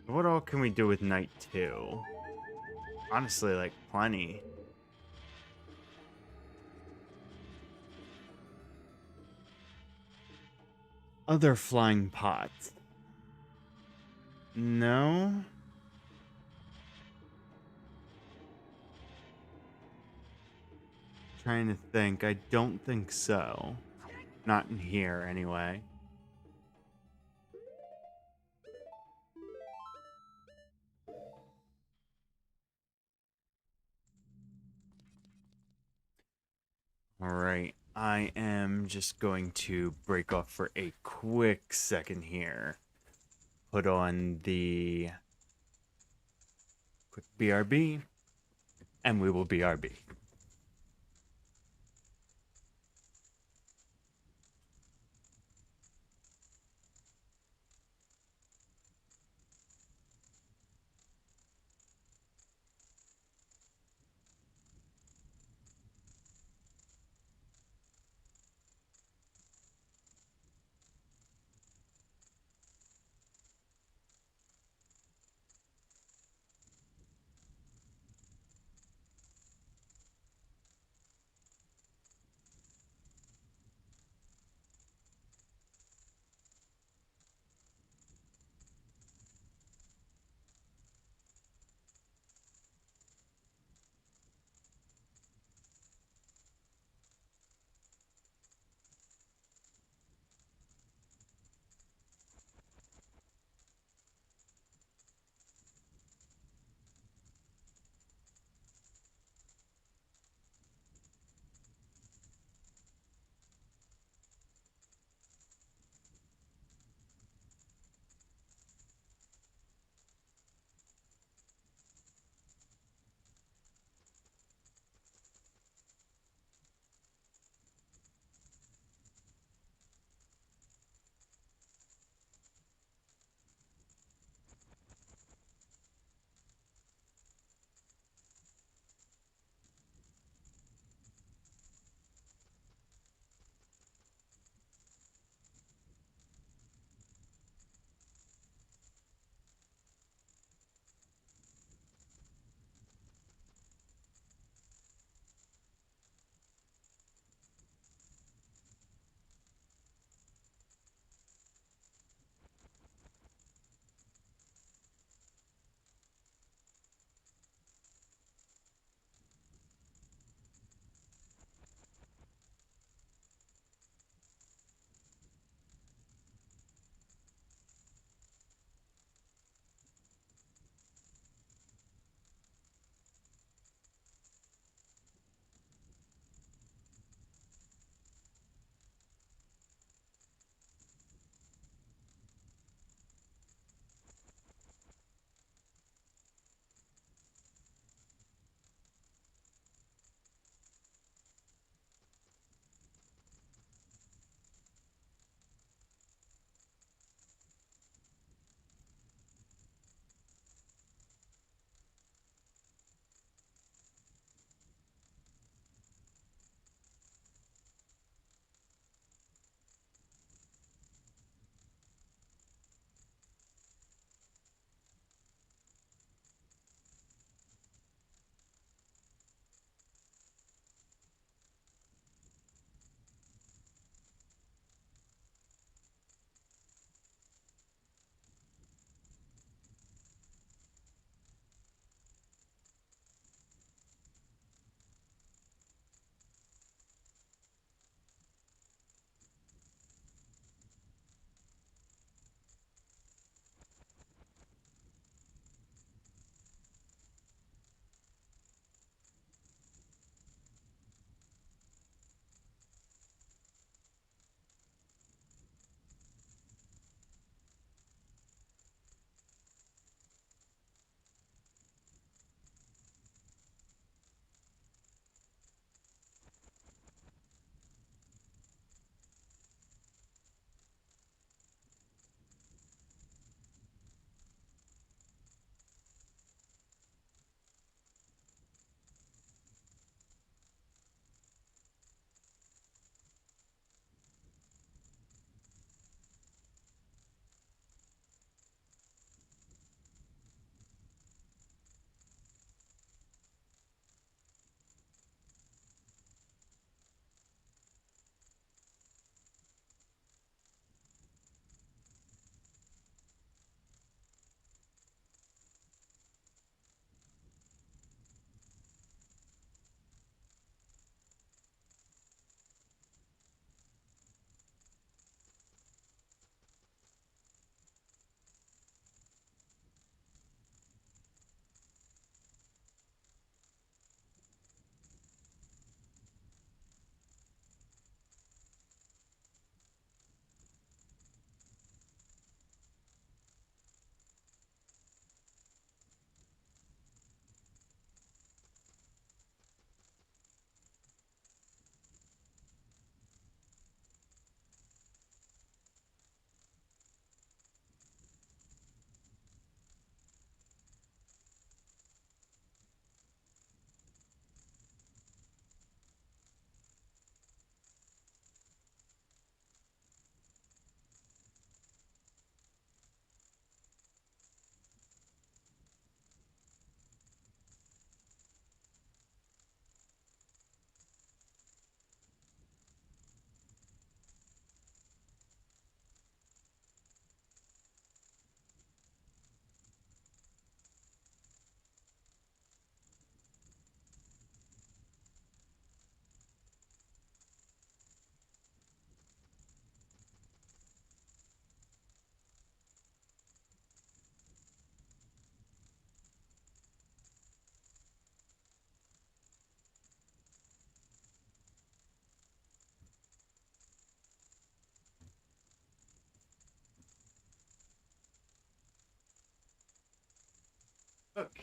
What all can we do with Night 2? Honestly, like, plenty. Other flying pots. No? Trying to think. I don't think so. Not in here, anyway. Alright. I am just going to break off for a quick second here. Put on the quick BRB. And we will BRB.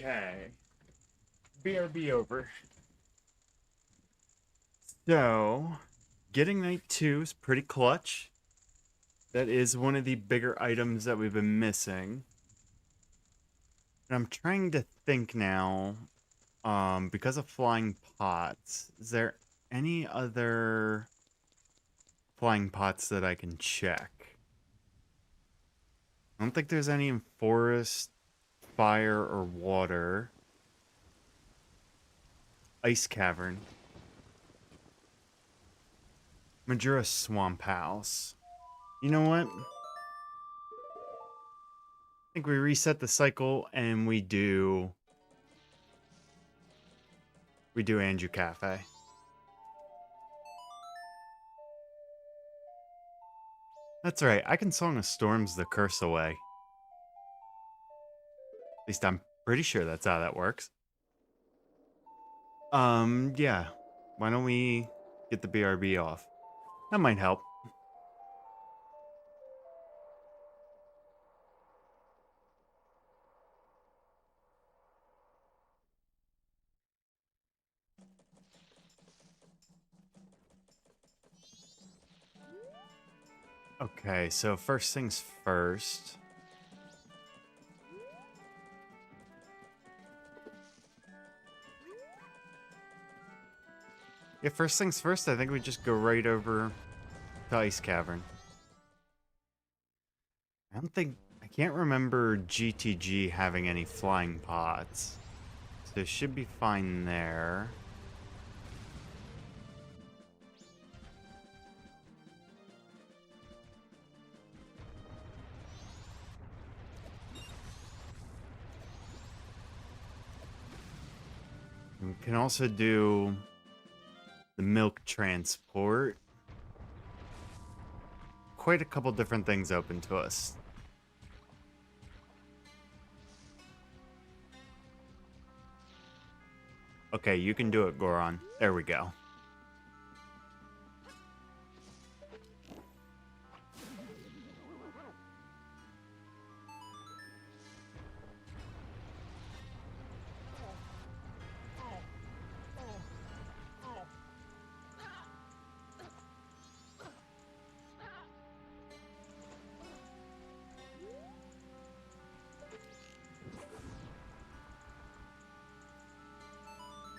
Okay. BRB over. So, getting night 2 is pretty clutch. That is one of the bigger items that we've been missing. And I'm trying to think now, because of flying pots, is there any other flying pots that I can check? I don't think there's any in forest, fire, or water. Ice cavern. Majora swamp house. You know what? I think we reset the cycle and we do Anju Cafe. That's right. I can Song of Storms the curse away. At least I'm pretty sure that's how that works. Yeah. Why don't we get the BRB off? That might help. Okay, so first things first. Yeah, first things first, I think we just go right over to Ice Cavern. I can't remember GTG having any flying pots. So it should be fine there. We can also do the milk transport. Quite a couple different things open to us. Okay, you can do it, Goron. There we go.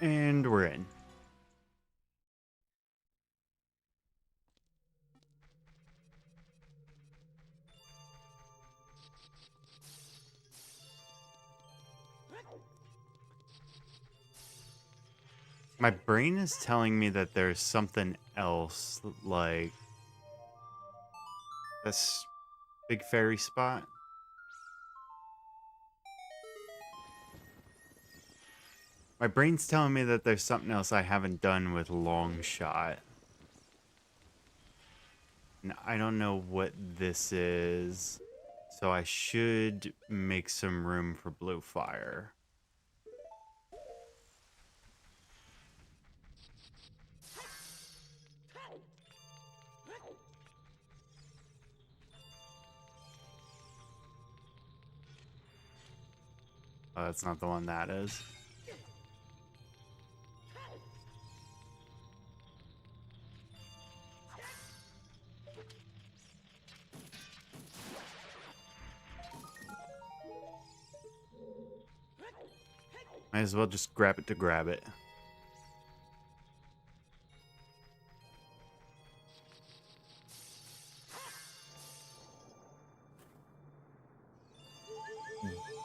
And we're in. My brain is telling me that there's something else, like this big fairy spot. My brain's telling me that there's something else I haven't done with long shot. And I don't know what this is. So I should make some room for blue fire. Oh, that's not the one that is. Might as well just grab it to grab it.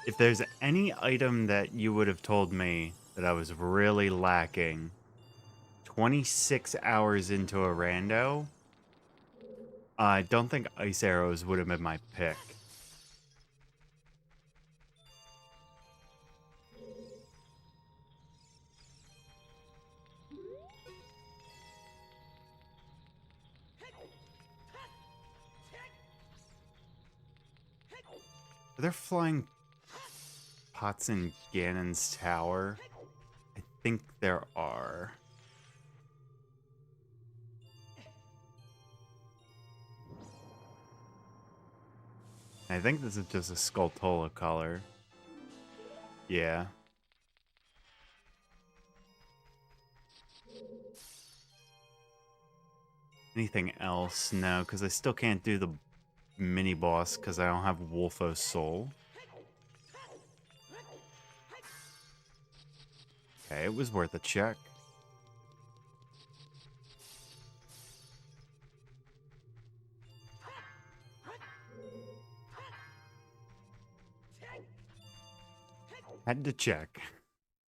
If there's any item that you would have told me that I was really lacking 26 hours into a rando, I don't think ice arrows would have been my pick. Are there flying pots in Ganon's tower? I think there are. I think this is just a Skulltula color. Yeah. Anything else? No, because I still can't do the mini boss because I don't have Wolfo's soul. Okay, it was worth a check. Had to check.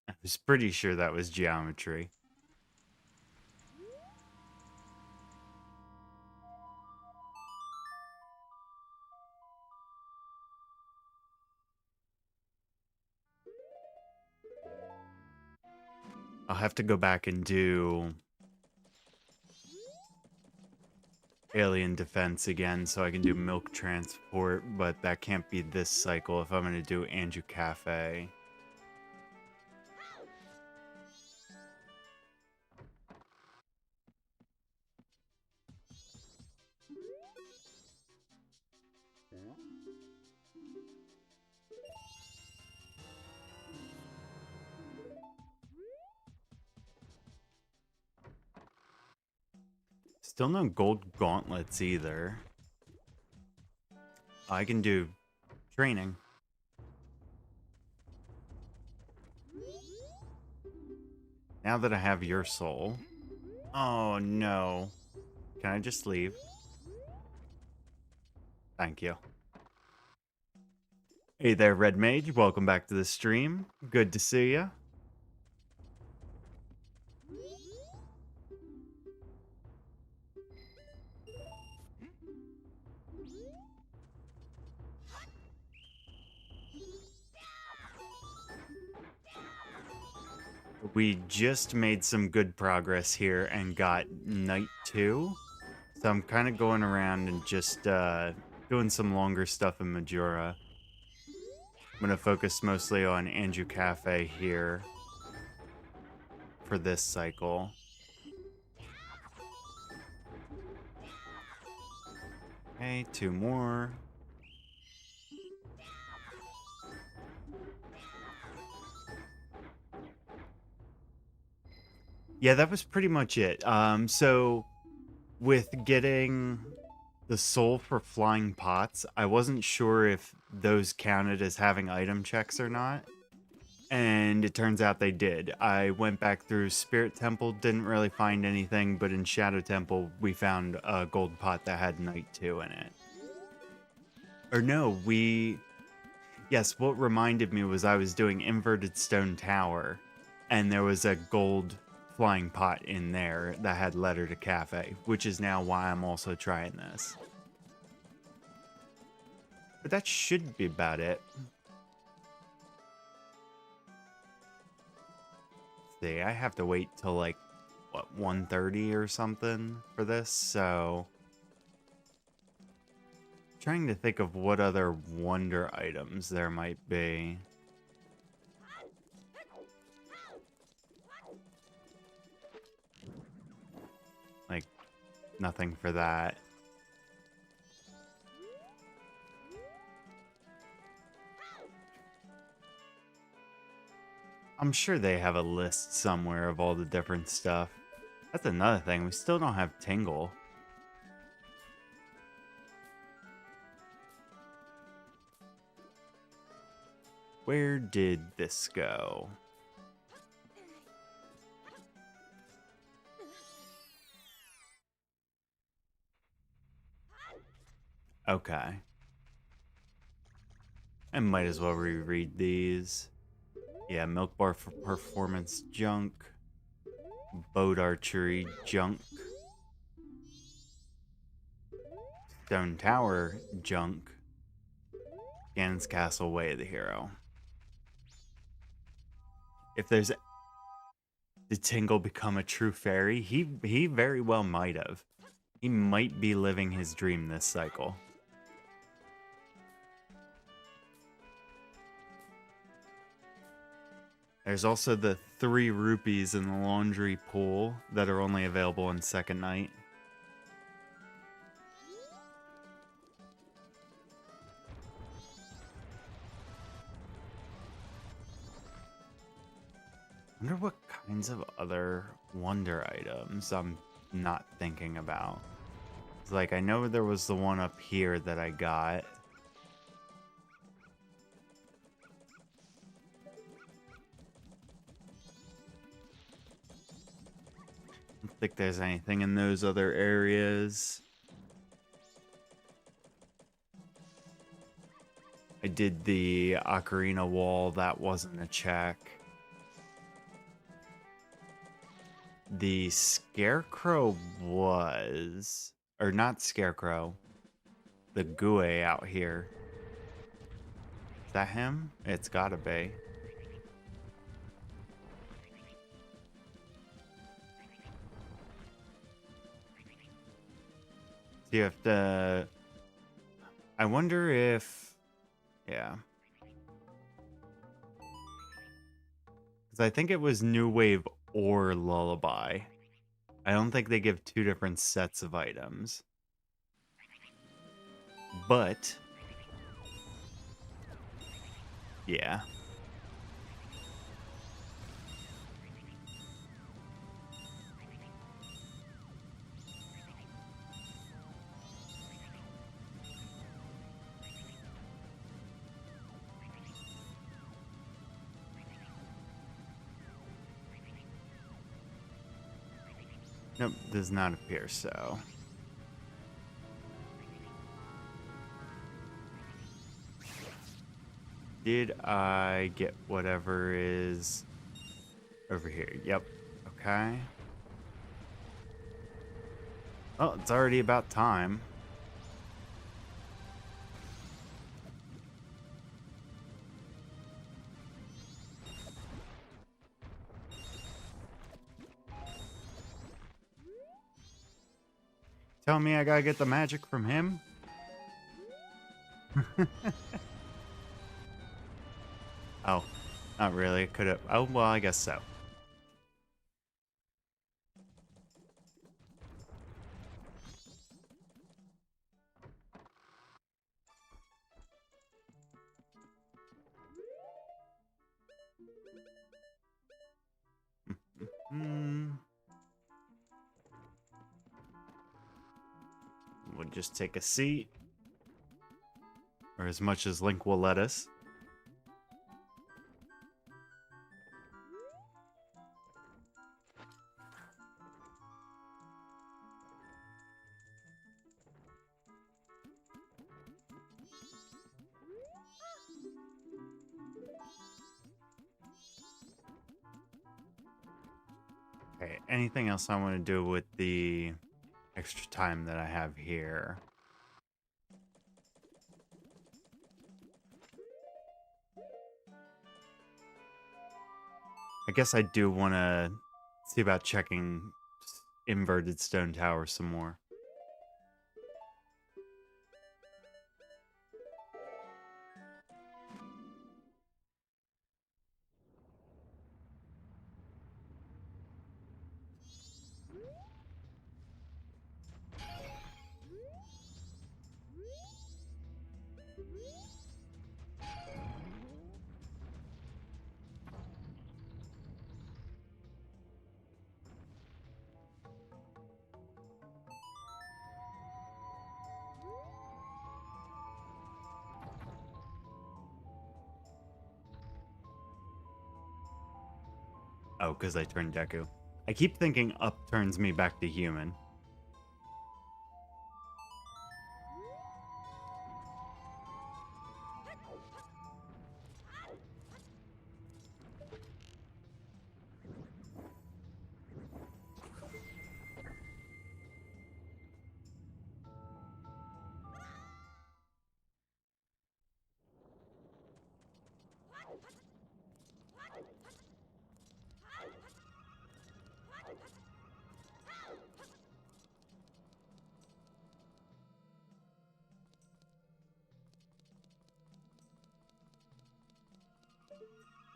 I was pretty sure that was geometry. I'll have to go back and do alien defense again so I can do milk transport, but that can't be this cycle if I'm going to do Anju Cafe. Still no gold gauntlets either. I can do training. Now that I have your soul. Oh no. Can I just leave? Thank you. Hey there, Red Mage. Welcome back to the stream. Good to see ya. We just made some good progress here and got Night 2. So I'm kind of going around and just doing some longer stuff in Majora. I'm going to focus mostly on Anju Cafe here for this cycle. Okay, 2 more. Yeah, that was pretty much it. So with getting the soul for flying pots, I wasn't sure if those counted as having item checks or not. And it turns out they did. I went back through Spirit Temple, didn't really find anything, but in Shadow Temple, we found a gold pot that had Night 2 in it. Or no, yes, what reminded me was I was doing Inverted Stone Tower, and there was a gold flying pot in there that had Letter to Cafe, which is now why I'm also trying this. But that should be about it. See, I have to wait till like, what, 1:30 or something for this, so... Trying to think of what other wonder items there might be. Like, nothing for that. I'm sure they have a list somewhere of all the different stuff. That's another thing, we still don't have Tingle. Where did this go? Okay. I might as well reread these. Yeah, Milk Bar for performance junk. Boat archery junk. Stone Tower junk. Ganon's Castle Way of the Hero. If there's... Did Tingle become a true fairy? He very well might have. He might be living his dream this cycle. There's also the 3 rupees in the laundry pool that are only available on second night. I wonder what kinds of other wonder items I'm not thinking about. Like, I know there was the one up here that I got. I don't think there's anything in those other areas. I did the Ocarina wall. That wasn't a check. The Scarecrow was... Or not Scarecrow. The Gue out here. Is that him? It's gotta be. So you have to... I wonder if... Yeah. Because I think it was New Wave or Lullaby. I don't think they give two different sets of items. But... Yeah. Nope, does not appear so. Did I get whatever is over here? Yep. Okay. Oh, it's already about time. Tell me I gotta get the magic from him? Oh, not really. Could have. Oh, well, I guess so. We'll just take a seat. Or as much as Link will let us. Okay, anything else I want to do with the extra time that I have here? I guess I do want to see about checking Inverted Stone Tower some more. Oh, because I turned Deku. I keep thinking up turns me back to human.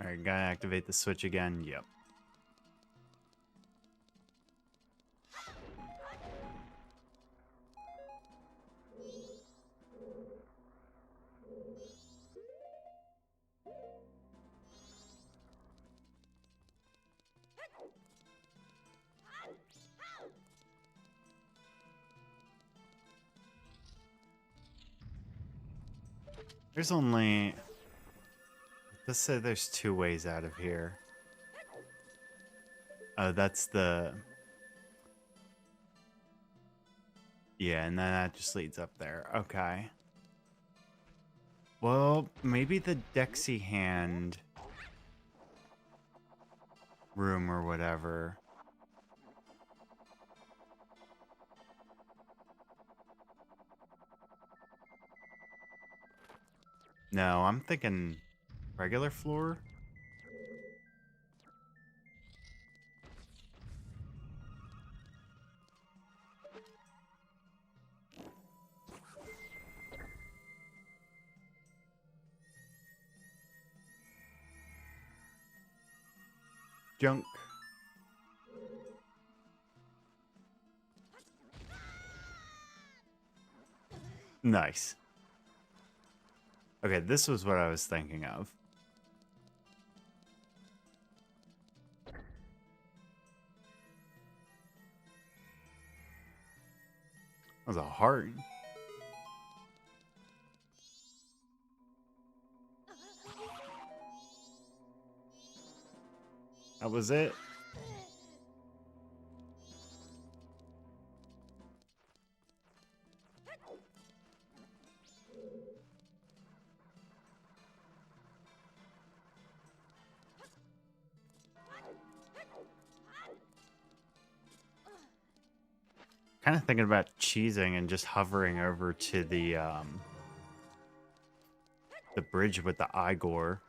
Alright, gotta activate the switch again. Yep. There's only... Let's say there's 2 ways out of here. Oh, that's the... Yeah, and then that just leads up there. Okay. Well, maybe the Dexy Hand room or whatever. No, I'm thinking regular floor. Junk. Nice. Okay, this was what I was thinking of. That was a heart. That was it. Kind of thinking about cheesing and just hovering over to the bridge with the Igor.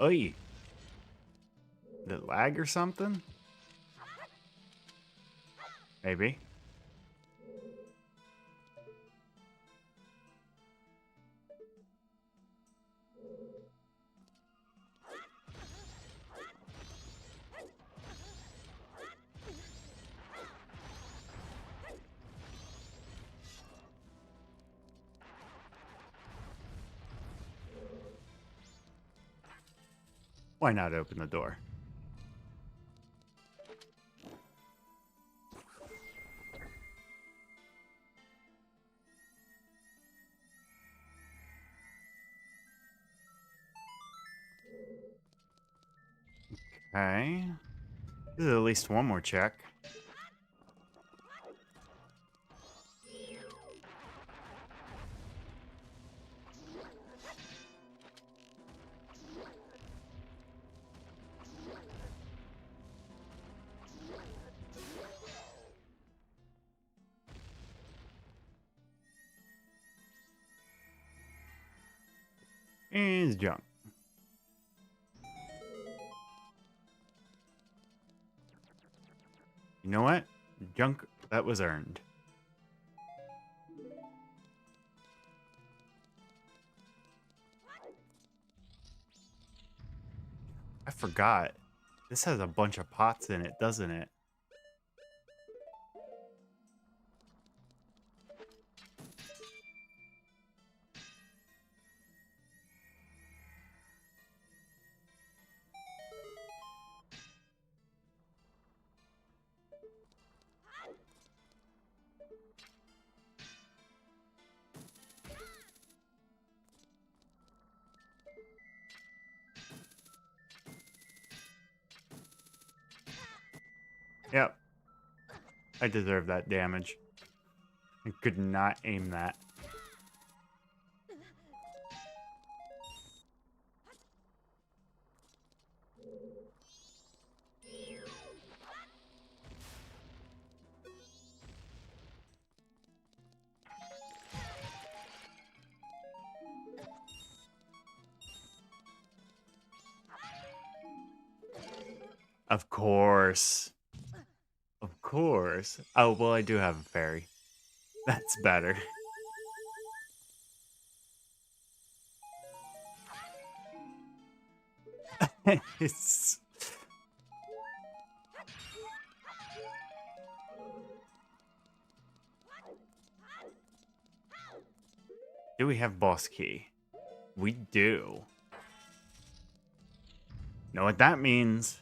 Oy. Did it lag or something? Maybe. Why not open the door? Okay. This is at least one more check. And junk. You know what? Junk that was earned. I forgot. This has a bunch of pots in it, doesn't it? Yep. I deserve that damage. I could not aim that. Of course. Of course. Oh, well, I do have a fairy. That's better. It's... Do we have Boss Key? We do. Know what that means?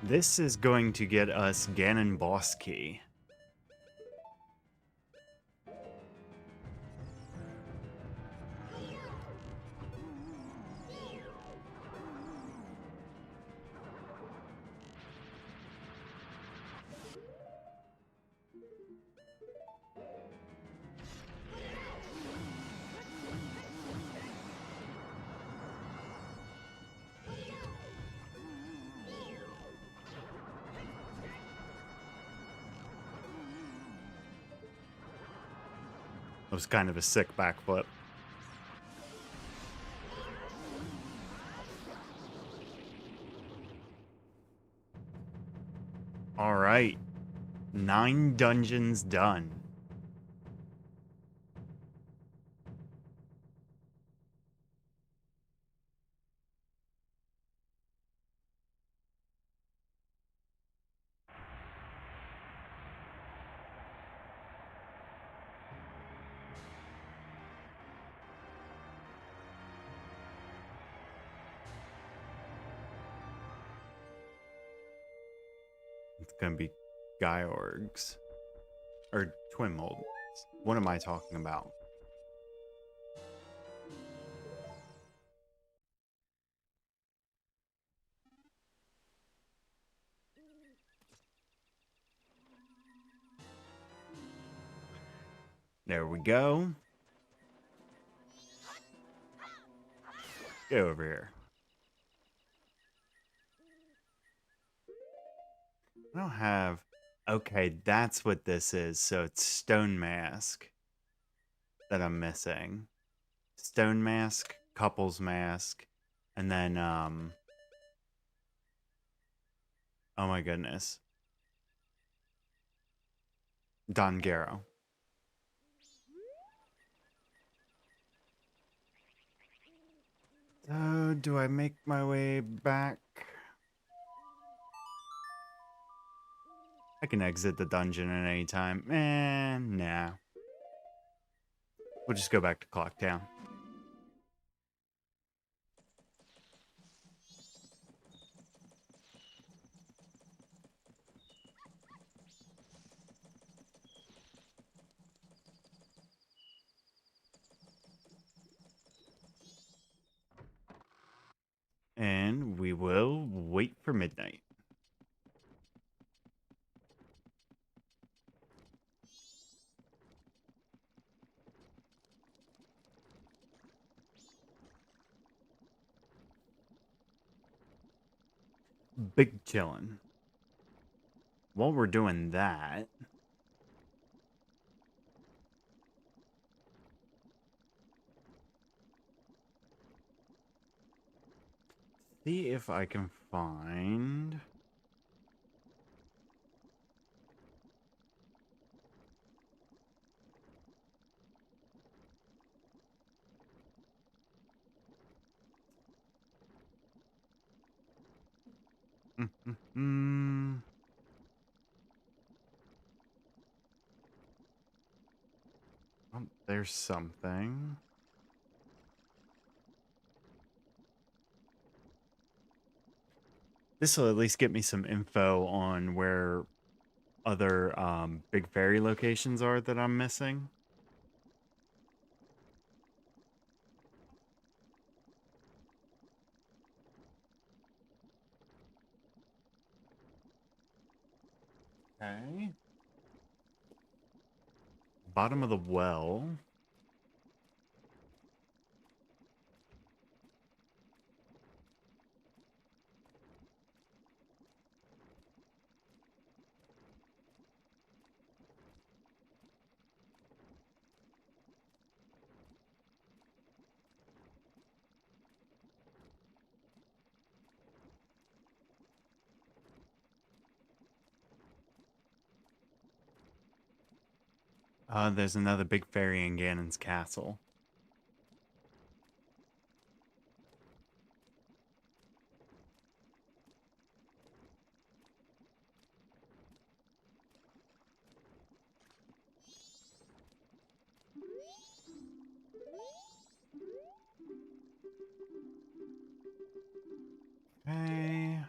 This is going to get us Ganon Boss Key. That was kind of a sick backflip. All right. 9 dungeons done. It's gonna be Gyorgs. Or Twin Molds. What am I talking about? There we go. Get over here. I don't have... Okay, that's what this is. So it's Stone Mask that I'm missing. Stone Mask, Couples Mask, and then, oh my goodness. Don Garo. So, do I make my way back? I can exit the dungeon at any time. Nah. We'll just go back to Clock Town. And we will wait for midnight. Big chillin'. While we're doing that... See if I can find... Oh, there's something. This will at least get me some info on where other big fairy locations are that I'm missing. Okay. Bottom of the well. There's another big fairy in Ganon's castle. Okay.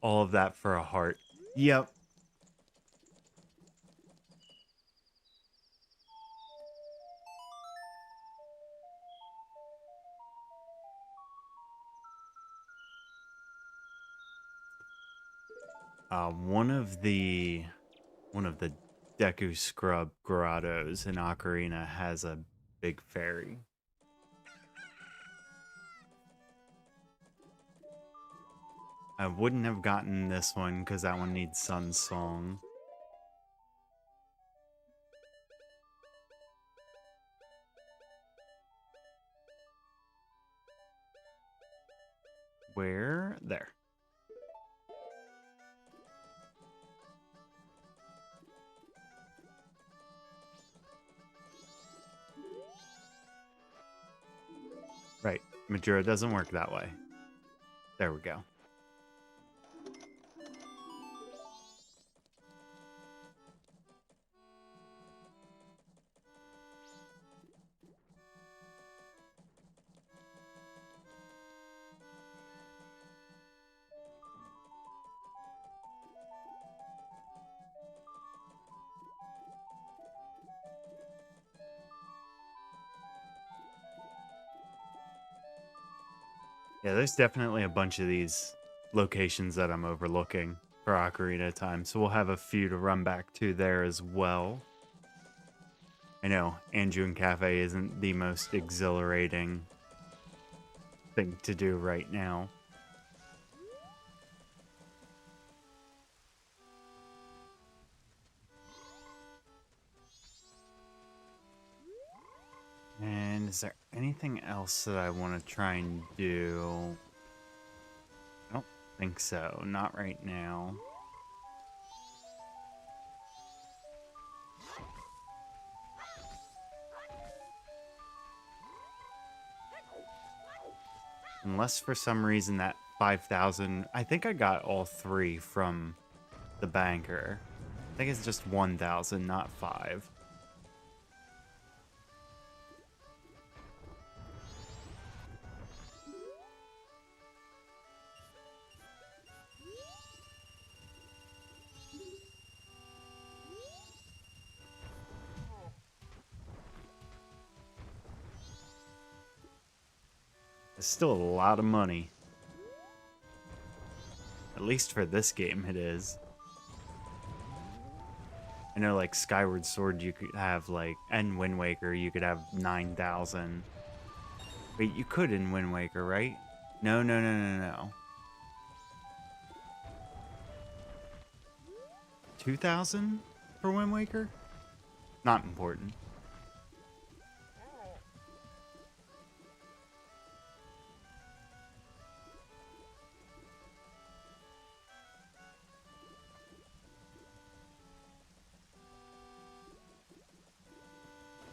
All of that for a heart. Yep. One of the Deku Scrub grottos in Ocarina has a big fairy. I wouldn't have gotten this one because that one needs Sun Song. Where? There. Right. Majora doesn't work that way. There we go. Yeah, there's definitely a bunch of these locations that I'm overlooking for Ocarina of Time, so we'll have a few to run back to there as well. I know Anjun Cafe isn't the most exhilarating thing to do right now. And is there anything else that I want to try and do? I don't think so. Not right now. Unless for some reason that 5,000... I think I got all three from the banker. I think it's just 1,000, not 5. It's still a lot of money. At least for this game it is. I know like Skyward Sword you could have like, and Wind Waker you could have 9,000. Wait, you could in Wind Waker, right? No, no, no, no, no. 2,000 for Wind Waker? Not important.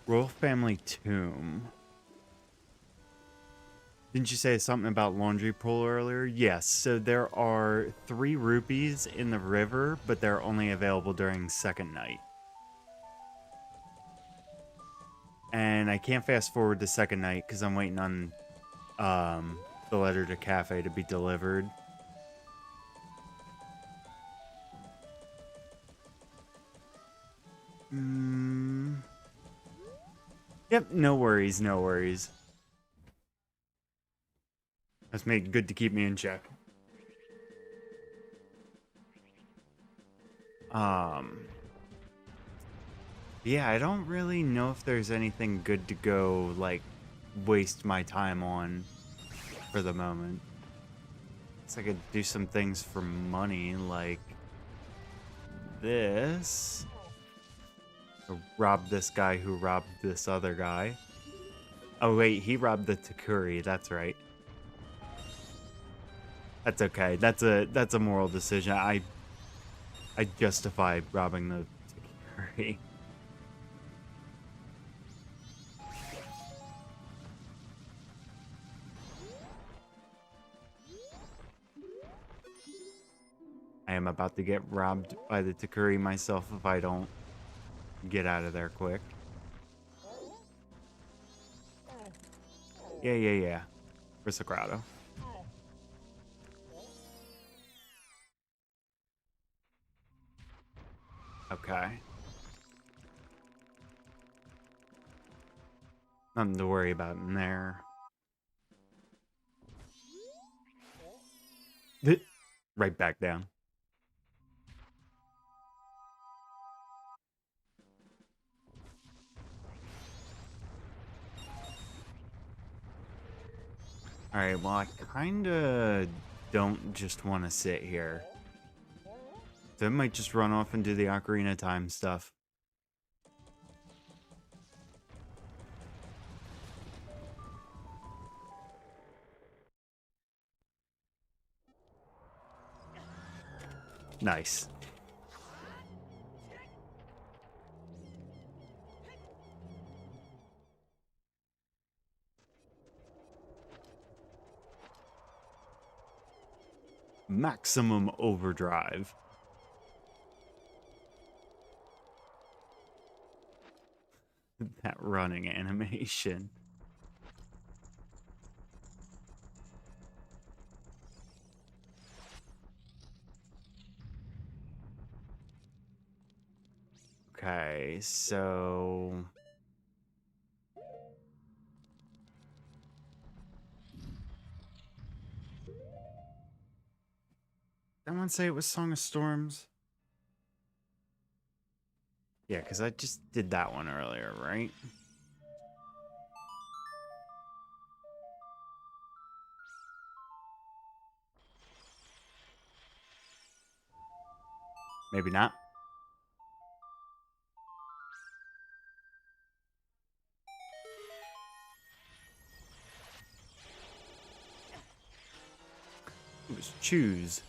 Royal Family Tomb. Didn't you say something about laundry pool earlier? Yes, so there are 3 rupees in the river, but they're only available during second night. And I can't fast forward to second night because I'm waiting on the letter to Cafe to be delivered. Yep, no worries, no worries. That's made good to keep me in check. Yeah, I don't really know if there's anything good to go, like, waste my time on for the moment. Guess I could do some things for money, like this. Or rob this guy who robbed this other guy. Oh wait, he robbed the Takuri, that's right. That's okay. That's a moral decision. I justify robbing the Takuri. I am about to get robbed by the Takuri myself if I don't get out of there quick. Yeah. Risocrato. Okay. Nothing to worry about in there. Right back down. Alright, well, I kinda don't just want to sit here. So I might just run off and do the Ocarina time stuff. Nice. Maximum overdrive. That running animation. Okay, so... Did someone say it was Song of Storms? Yeah, because I just did that one earlier, right? Maybe not. It was choose.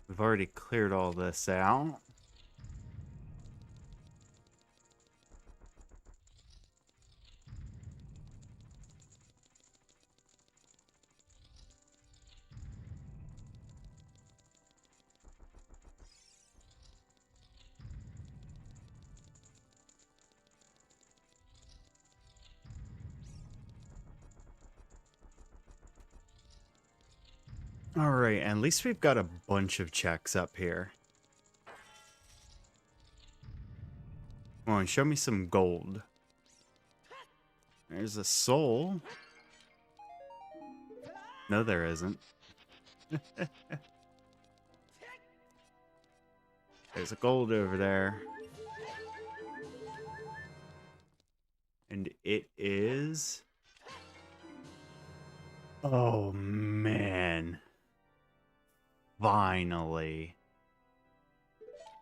We've already cleared all this out. Alright, at least we've got a bunch of checks up here. Come on, show me some gold. There's a soul. No, there isn't. There's a gold over there. And it is... Oh, man. Finally.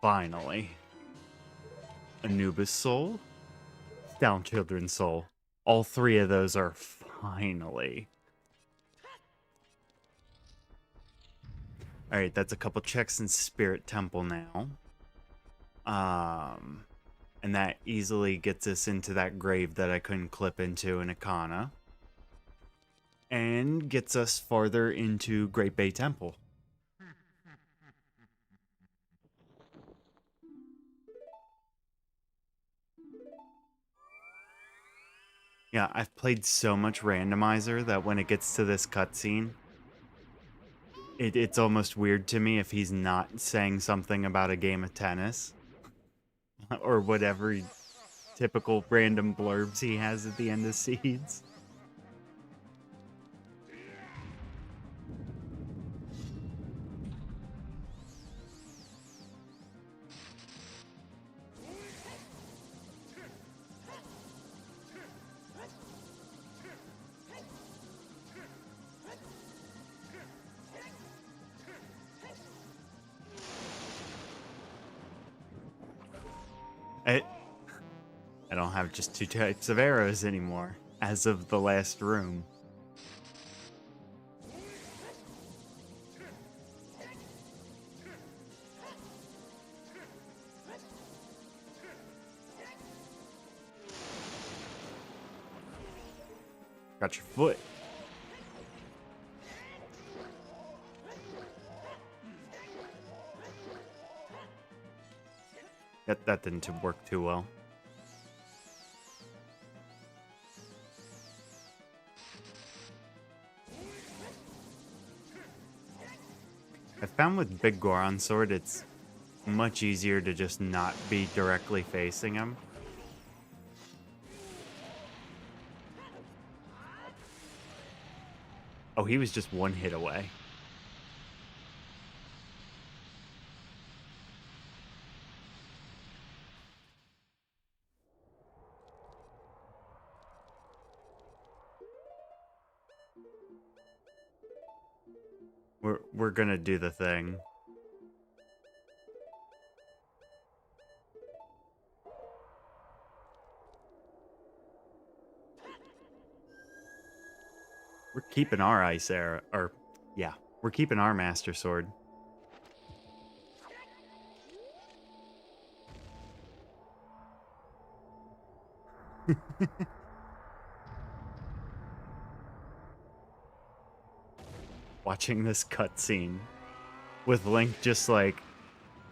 Finally. Anubis soul. Down Children's soul. All three of those are finally. Alright, that's a couple checks in Spirit Temple now. And that easily gets us into that grave that I couldn't clip into in Akana. And gets us farther into Great Bay Temple. Yeah, I've played so much Randomizer that when it gets to this cutscene, it's almost weird to me if he's not saying something about a game of tennis. Or whatever typical random blurbs he has at the end of Seeds. I don't have just 2 types of arrows anymore, as of the last room. Got your foot. That didn't work too well. I found with Big Goron Sword, it's much easier to just not be directly facing him. Oh, he was just 1 hit away. We're gonna do the thing. We're keeping our ice arrow, or yeah, we're keeping our Master Sword. Watching this cutscene with Link just like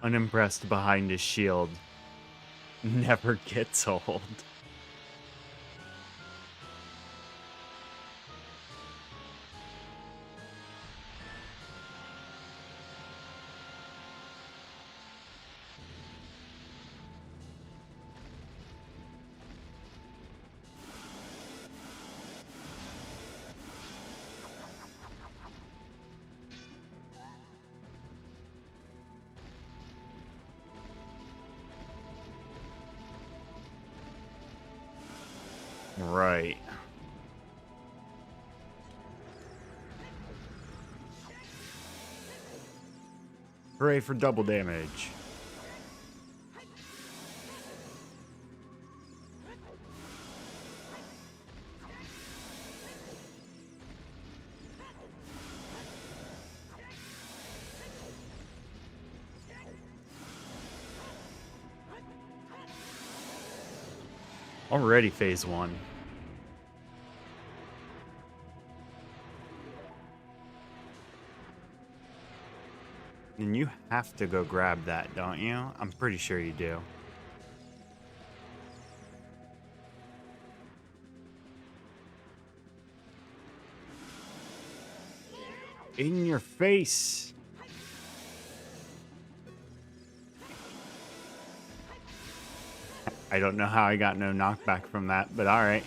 unimpressed behind his shield never gets old. Right. Hooray for double damage. Already phase 1. And you have to go grab that, don't you? I'm pretty sure you do. In your face. I don't know how I got no knockback from that, but alright.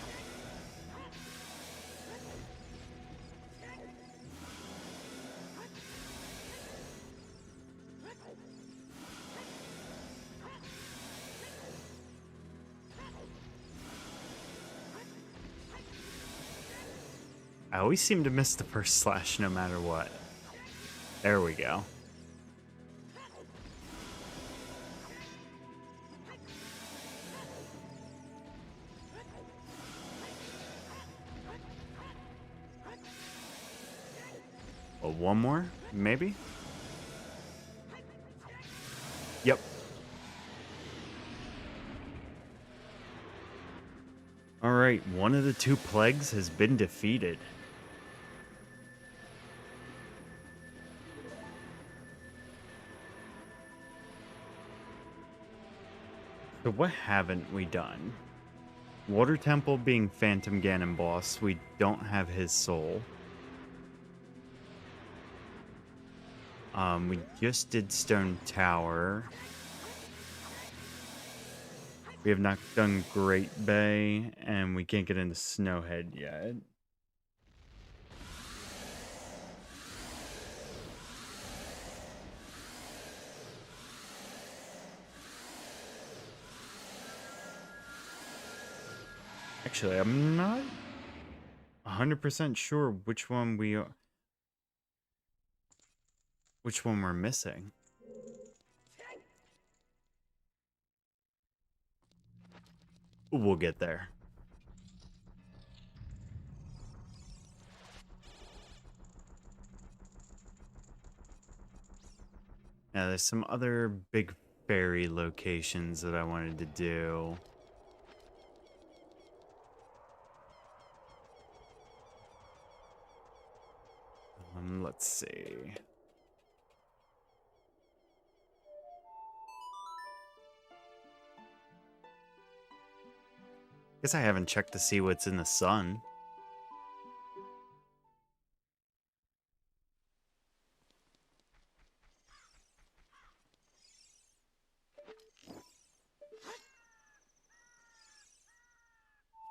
I always seem to miss the first slash no matter what. There we go. Oh, one more? Maybe? Yep. Alright, one of the 2 plagues has been defeated. So what haven't we done? Water Temple being Phantom Ganon Boss, we don't have his soul. We just did Stone Tower. We have not done Great Bay, and we can't get into Snowhead yet. Actually, I'm not 100% sure which one we're missing. We'll get there. Now, there's some other big fairy locations that I wanted to do. Let's see. Guess I haven't checked to see what's in the sun.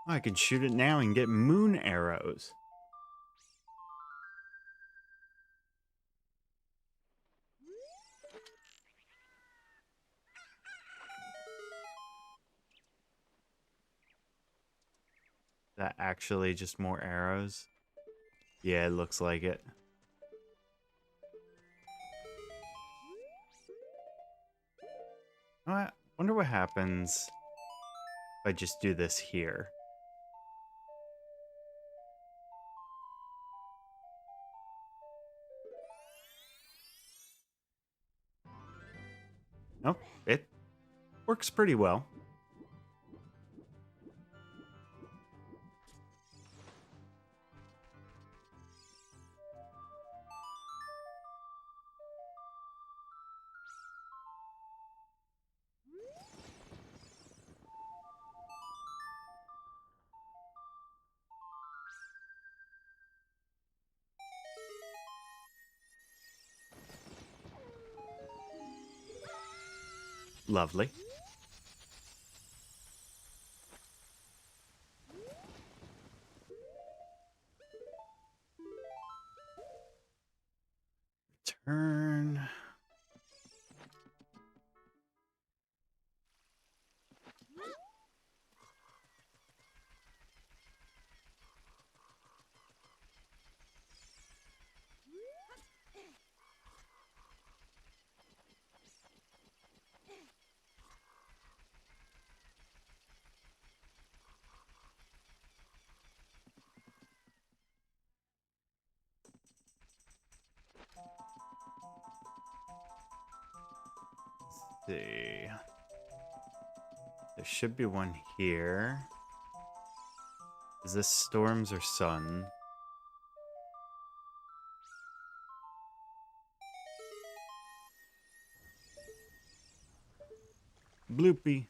Oh, I can shoot it now and get moon arrows. That actually just more arrows? Yeah, it looks like it. I wonder what happens if I just do this here. Nope, it works pretty well. Lovely. Turn. See. There should be one here. Is this storms or sun? Bloopy.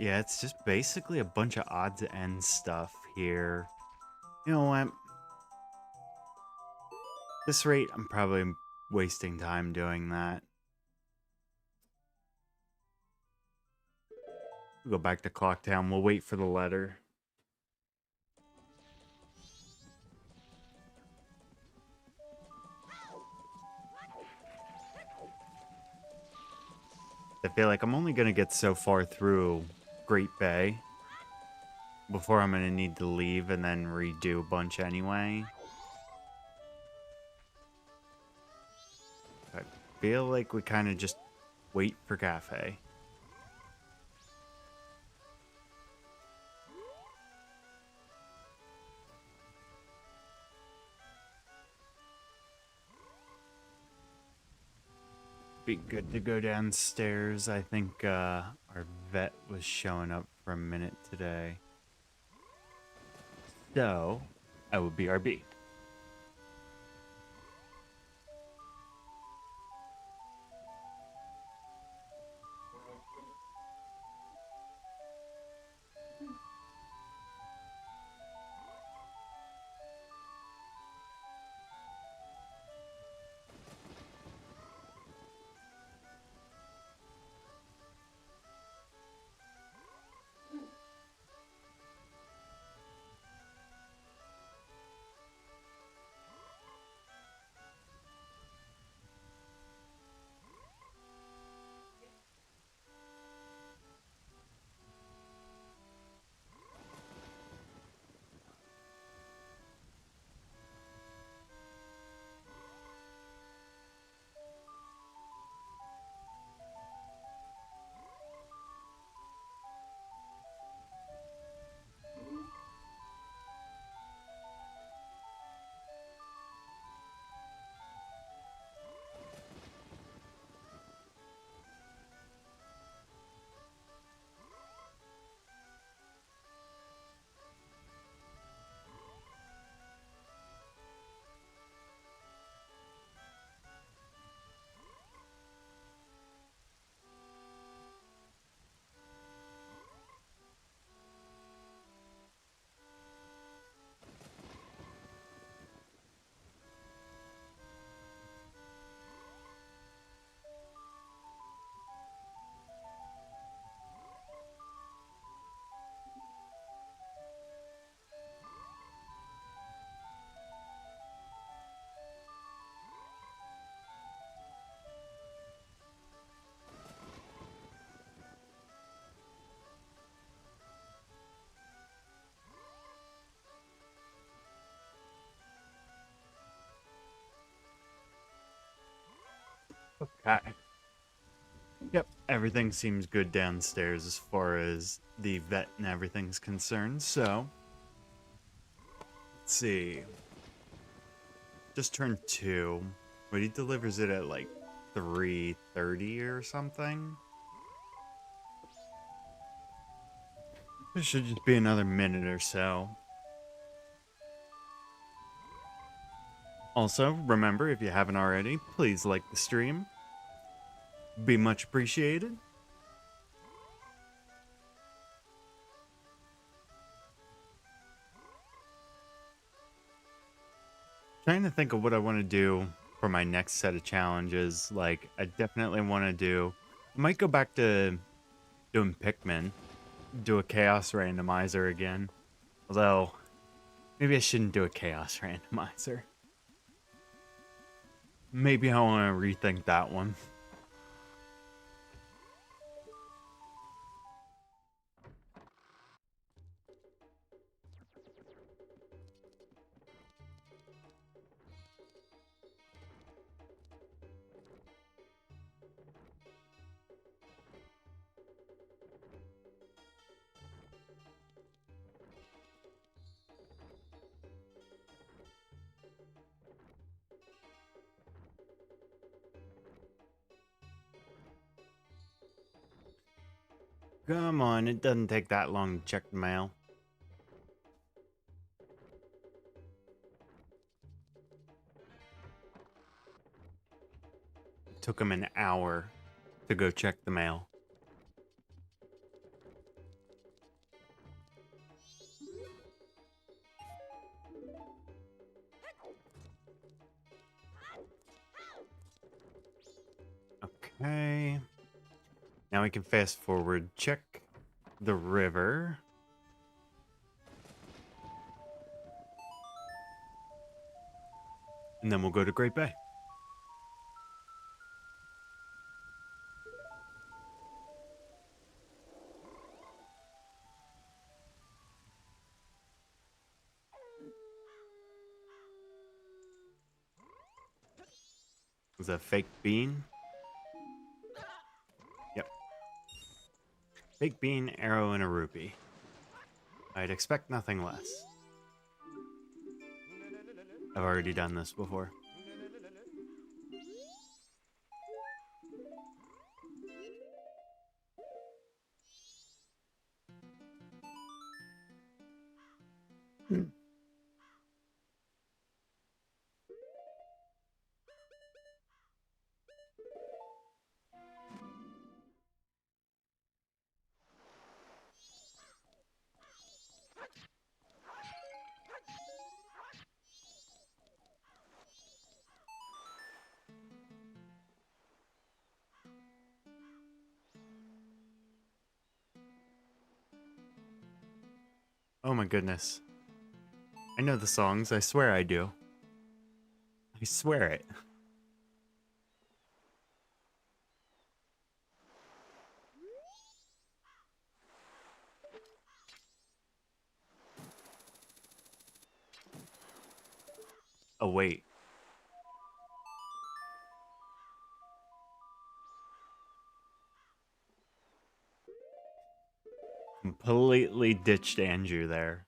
Yeah, it's just basically a bunch of odds and ends stuff here. You know what? This rate, I'm probably wasting time doing that. We'll go back to Clocktown. We'll wait for the letter. I feel like I'm only going to get so far through Great Bay before I'm going to need to leave and then redo a bunch anyway. I feel like we kind of just wait for Cafe. Be good to go downstairs. I think our vet was showing up for a minute today. So, I will BRB. Okay. Yep, everything seems good downstairs as far as the vet and everything's concerned. So, let's see. Just turned 2, but he delivers it at like 3:30 or something. It should just be another minute or so. Also, remember, if you haven't already, please like the stream. Be much appreciated. Trying to think of what I want to do for my next set of challenges. Like, I definitely want to do... I might go back to doing Pikmin. Do a Chaos Randomizer again. Although, maybe I shouldn't do a Chaos Randomizer. Maybe I want to rethink that one. Come on, it doesn't take that long to check the mail. It took him an hour to go check the mail. Okay. Now we can fast forward, check the river. And then we'll go to Great Bay. Was that a fake bean? Yep. Fake bean, arrow, and a rupee. I'd expect nothing less. I've already done this before. Oh my goodness. I know the songs, I swear I do. I swear it. Oh wait. Completely ditched Andrew there.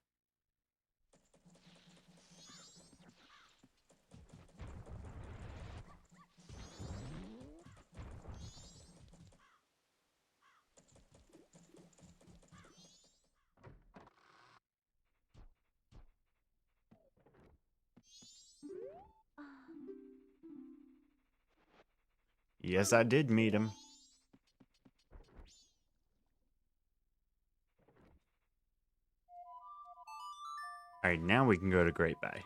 Yes, I did meet him. Alright, now we can go to Great Bay.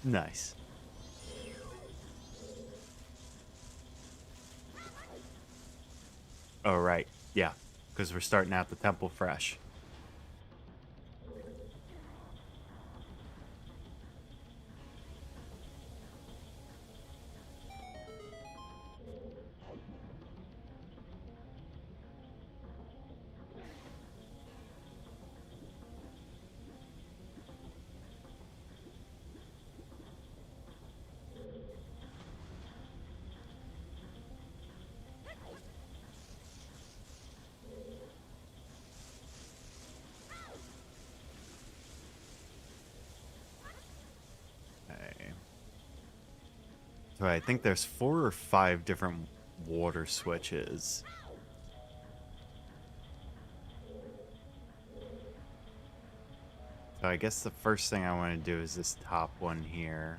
Nice. Oh, right. Yeah, because we're starting out the temple fresh. Okay. So I think there's 4 or 5 different water switches. So I guess the first thing I want to do is this top one here.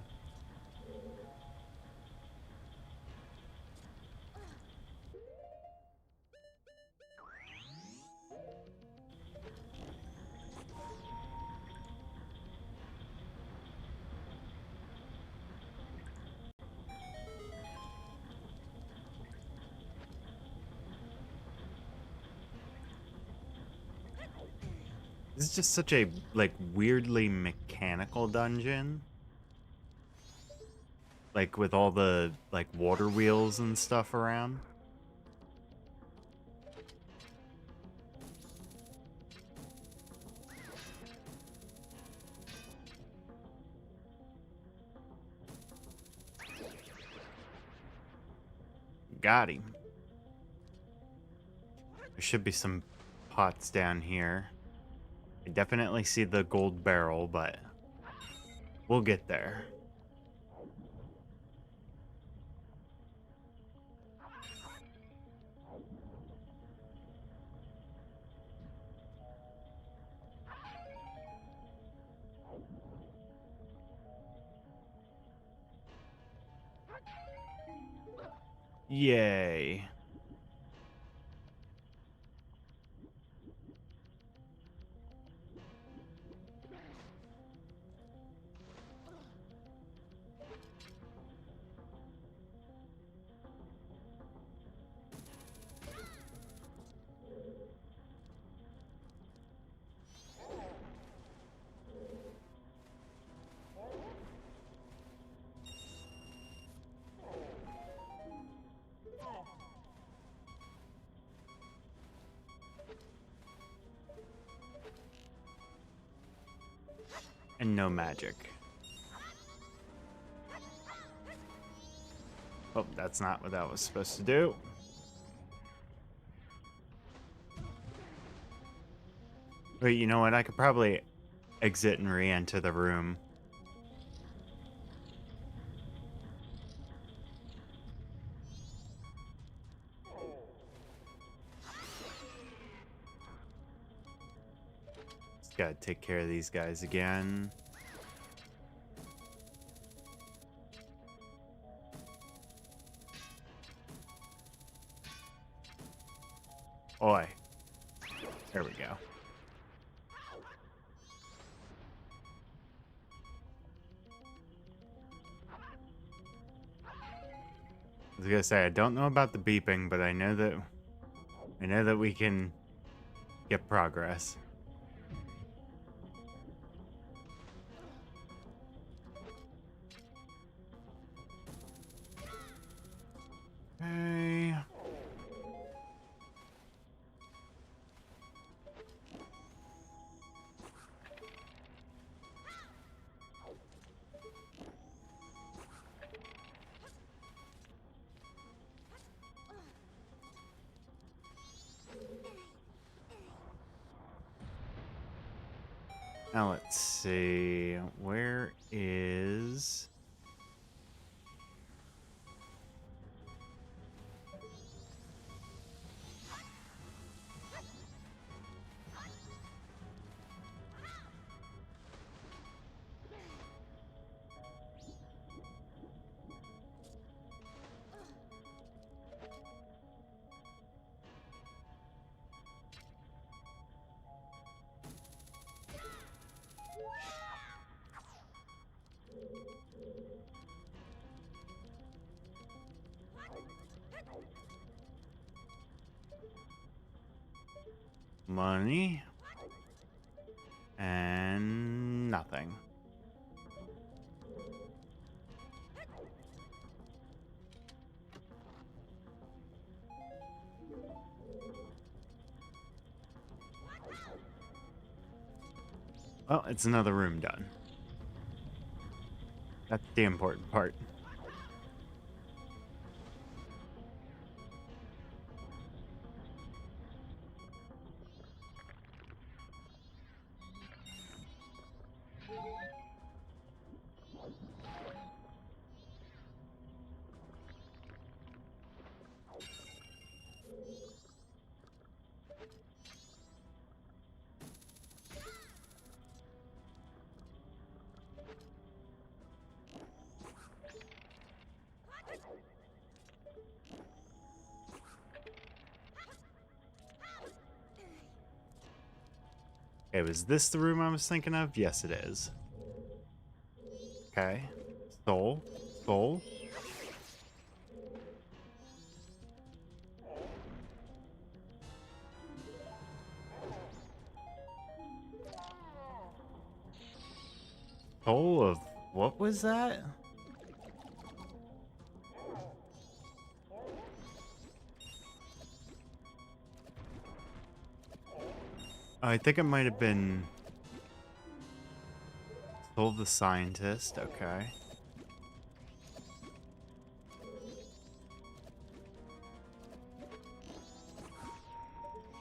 This is just such a, like, weirdly mechanical dungeon. Like, with all the, like, water wheels and stuff around. Got him. There should be some pots down here. I definitely see the gold barrel, but we'll get there. Yay. And no magic. Oh, that's not what that was supposed to do. Wait, you know what? I could probably exit and re-enter the room. Just gotta take care of these guys again. Oi. There we go. I was gonna say, I don't know about the beeping, but I know that we can get progress. Okay. Now let's see. Where is... Money. And nothing. Well, it's another room done. That's the important part. Okay, was this the room I was thinking of? Yes, it is. Okay. Soul. Soul. Soul of... What was that? I think it might have been... Soul of the Scientist. Okay.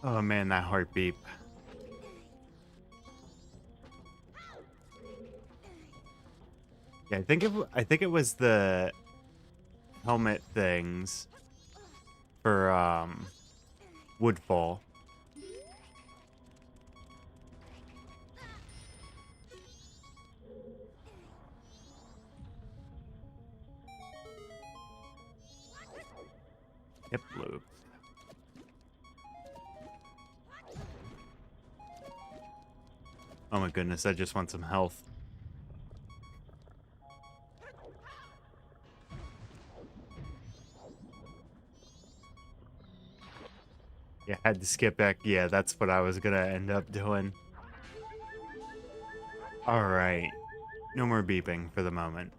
Oh man, that heart beep. Yeah, I think it was the helmet things for Woodfall. Hip loop. Oh my goodness, I just want some health. Yeah, had to skip back. Yeah, that's what I was gonna end up doing. Alright. No more beeping for the moment.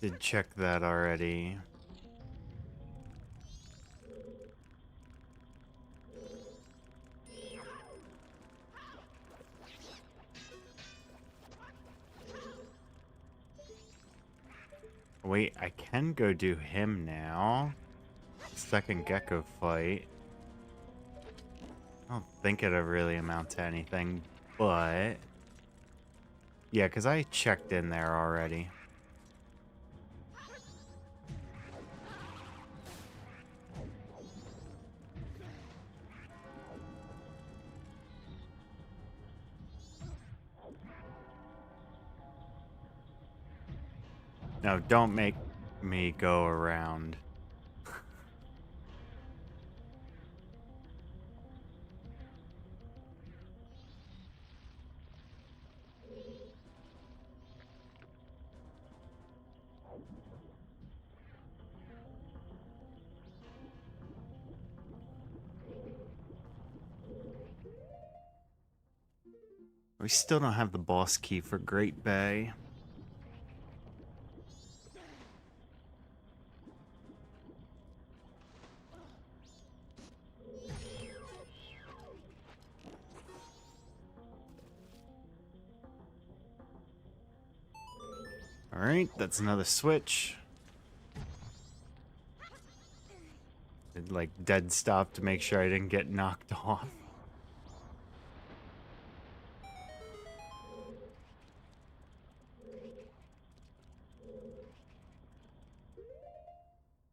Did check that already. Wait, I can go do him now. Second gecko fight. I don't think it'll really amount to anything, but... Yeah, because I checked in there already. No, don't make me go around. We still don't have the boss key for Great Bay. Alright, that's another switch. It like dead stop to make sure I didn't get knocked off.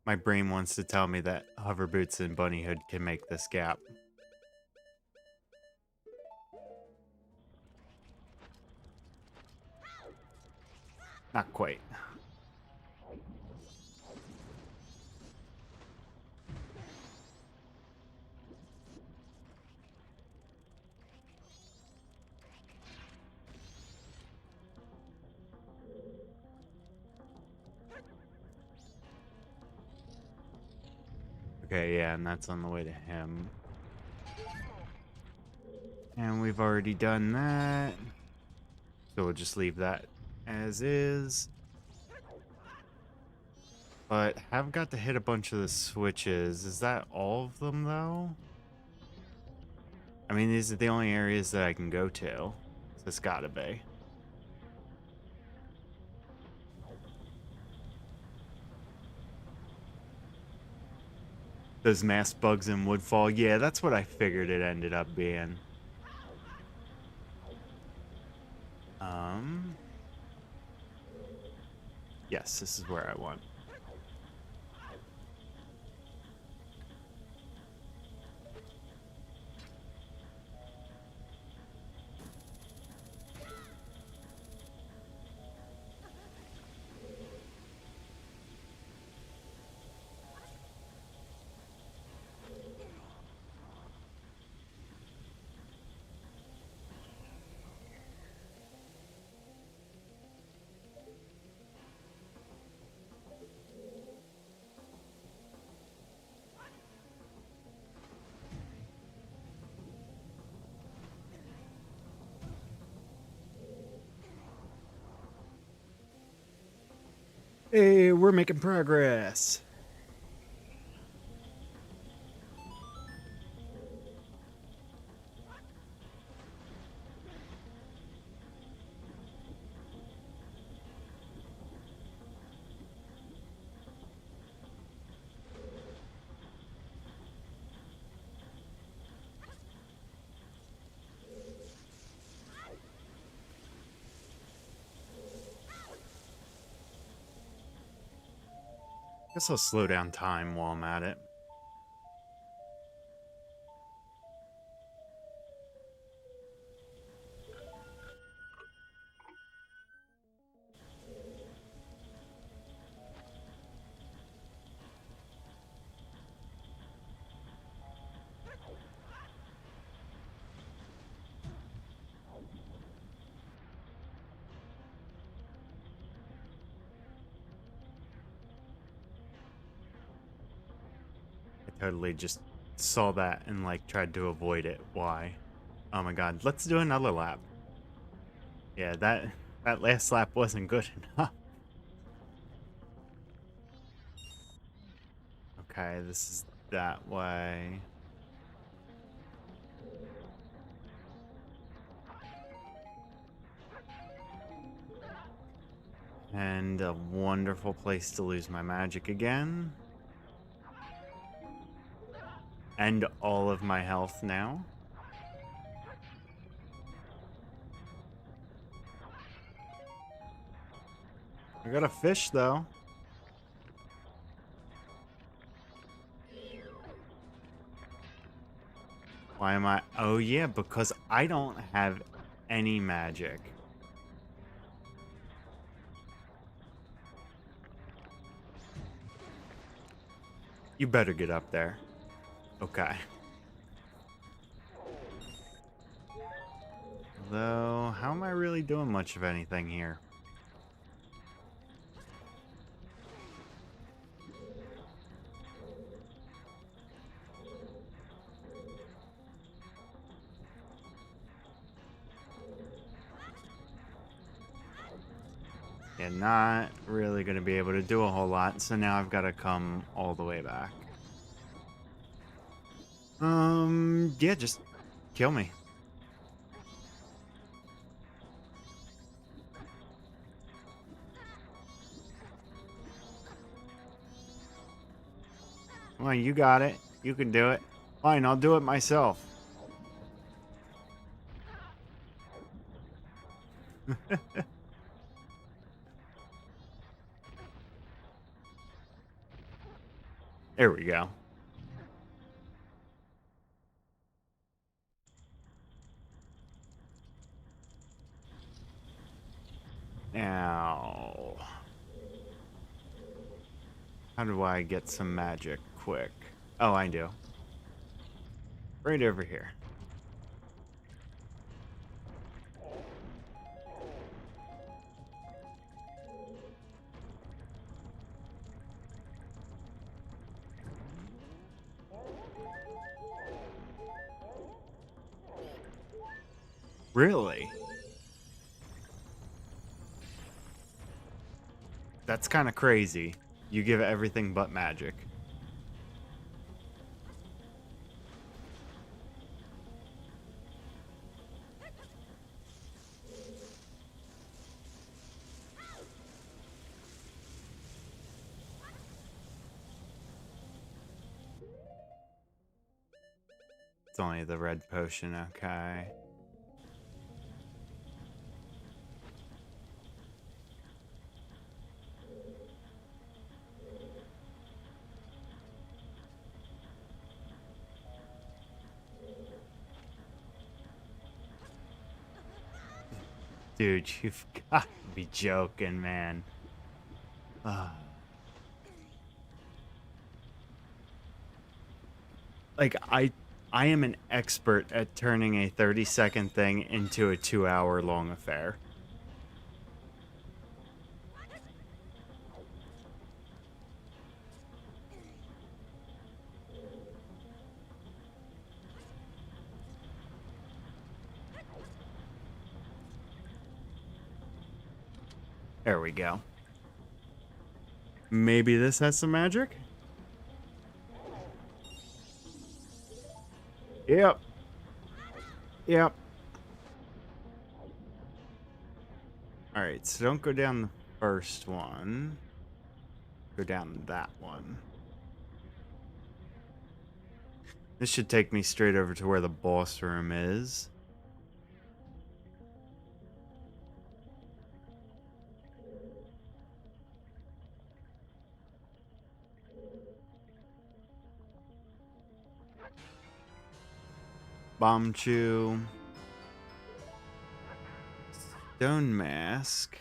My brain wants to tell me that hover boots and bunny hood can make this gap. Not quite. Okay, yeah, and that's on the way to him. And we've already done that. So we'll just leave that as is. But have got to hit a bunch of the switches. Is that all of them, though? I mean, these are the only areas that I can go to. So it's gotta be. Those mass bugs in Woodfall. Yeah, that's what I figured it ended up being. Yes, this is where I want. Hey, we're making progress. Guess I'll slow down time while I'm at it. I totally just saw that and like tried to avoid it. Why? Oh my god, let's do another lap. Yeah, that last lap wasn't good enough. Okay, this is that way. And a wonderful place to lose my magic again. And all of my health now. I got a fish though. Why am I? Oh yeah, because I don't have any magic. You better get up there. Okay. Though, how am I really doing much of anything here? Yeah, not really going to be able to do a whole lot, so now I've got to come all the way back. Yeah, just kill me. Come on, you got it. You can do it. Fine, I'll do it myself. There we go. Now, how do I get some magic quick? Oh, I do. Right over here. Really? That's kind of crazy. You give everything but magic. It's only the red potion, okay. Dude, you've got to be joking, man. Like, I am an expert at turning a 30-second thing into a 2-hour long affair. There we go. Maybe this has some magic? Yep. Yep. Alright, so don't go down the first one. Go down that one. This should take me straight over to where the boss room is. Bomb Chew. Stone Mask.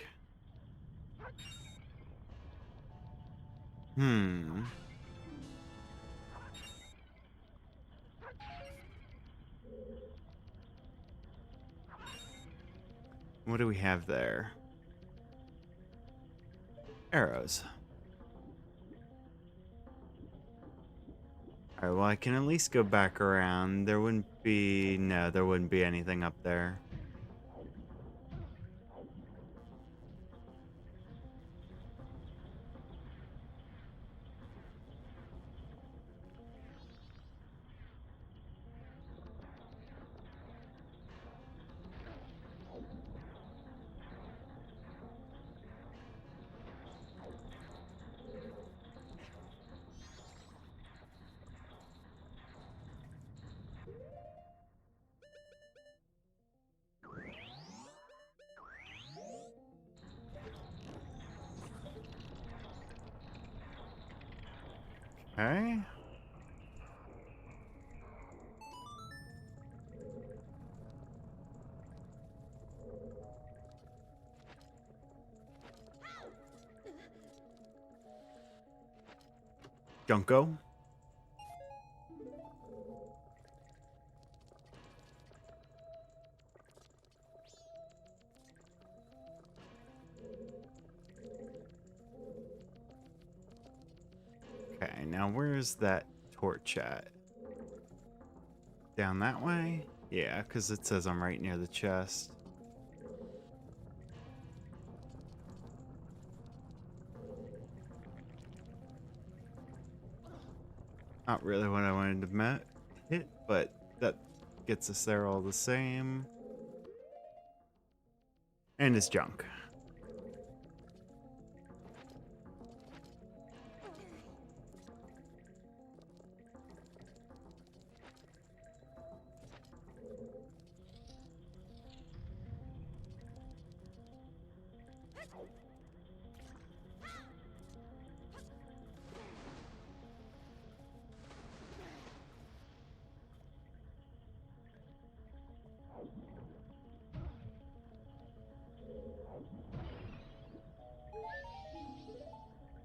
What do we have there? Arrows. Alright, well, I can at least go back around. There wouldn't be... No, there wouldn't be anything up there. Okay. Junko. Okay, now where's that torch at? Down that way? Yeah, because it says I'm right near the chest. Not really what I wanted to hit, but that gets us there all the same. And it's junk.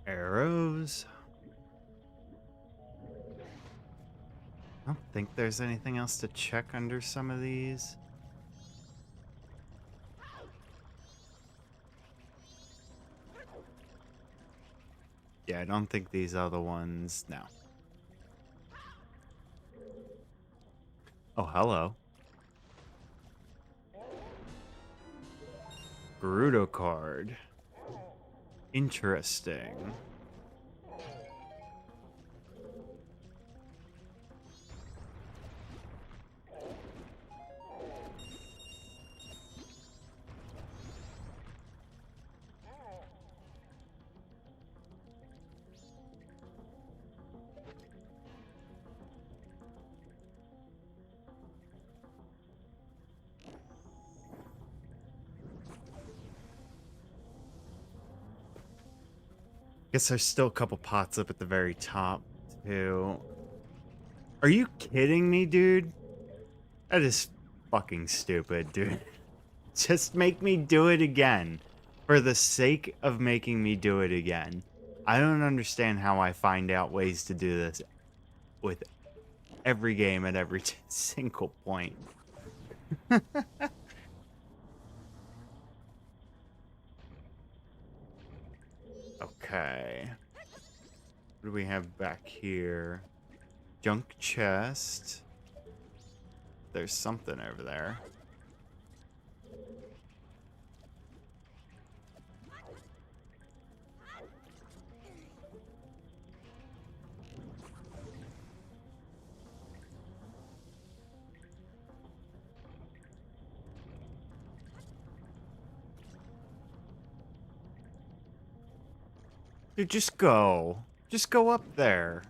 Arrows. I don't think there's anything else to check under some of these. Yeah, I don't think these are the ones. No. Oh, hello. Gerudo card. Interesting. Guess there's still a couple pots up at the very top, too. Are you kidding me, dude? That is fucking stupid, dude. Just make me do it again. For the sake of making me do it again. I don't understand how I find out ways to do this with every game at every single point. Okay. What do we have back here? Junk chest. There's something over there. Dude, just go. Just go up there.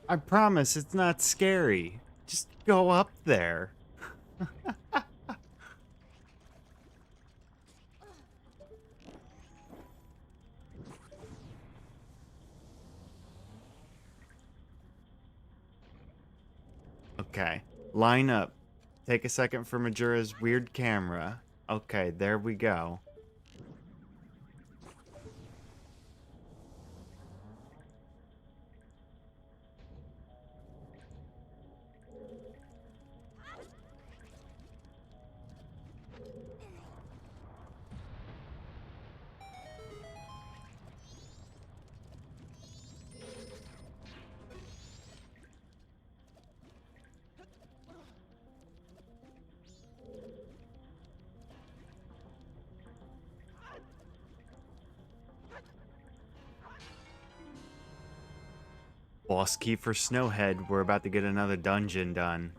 I promise it's not scary. Just go up there. Okay. Line up. Take a second for Majora's weird camera. Okay, there we go. Boss key for Snowhead. We're about to get another dungeon done.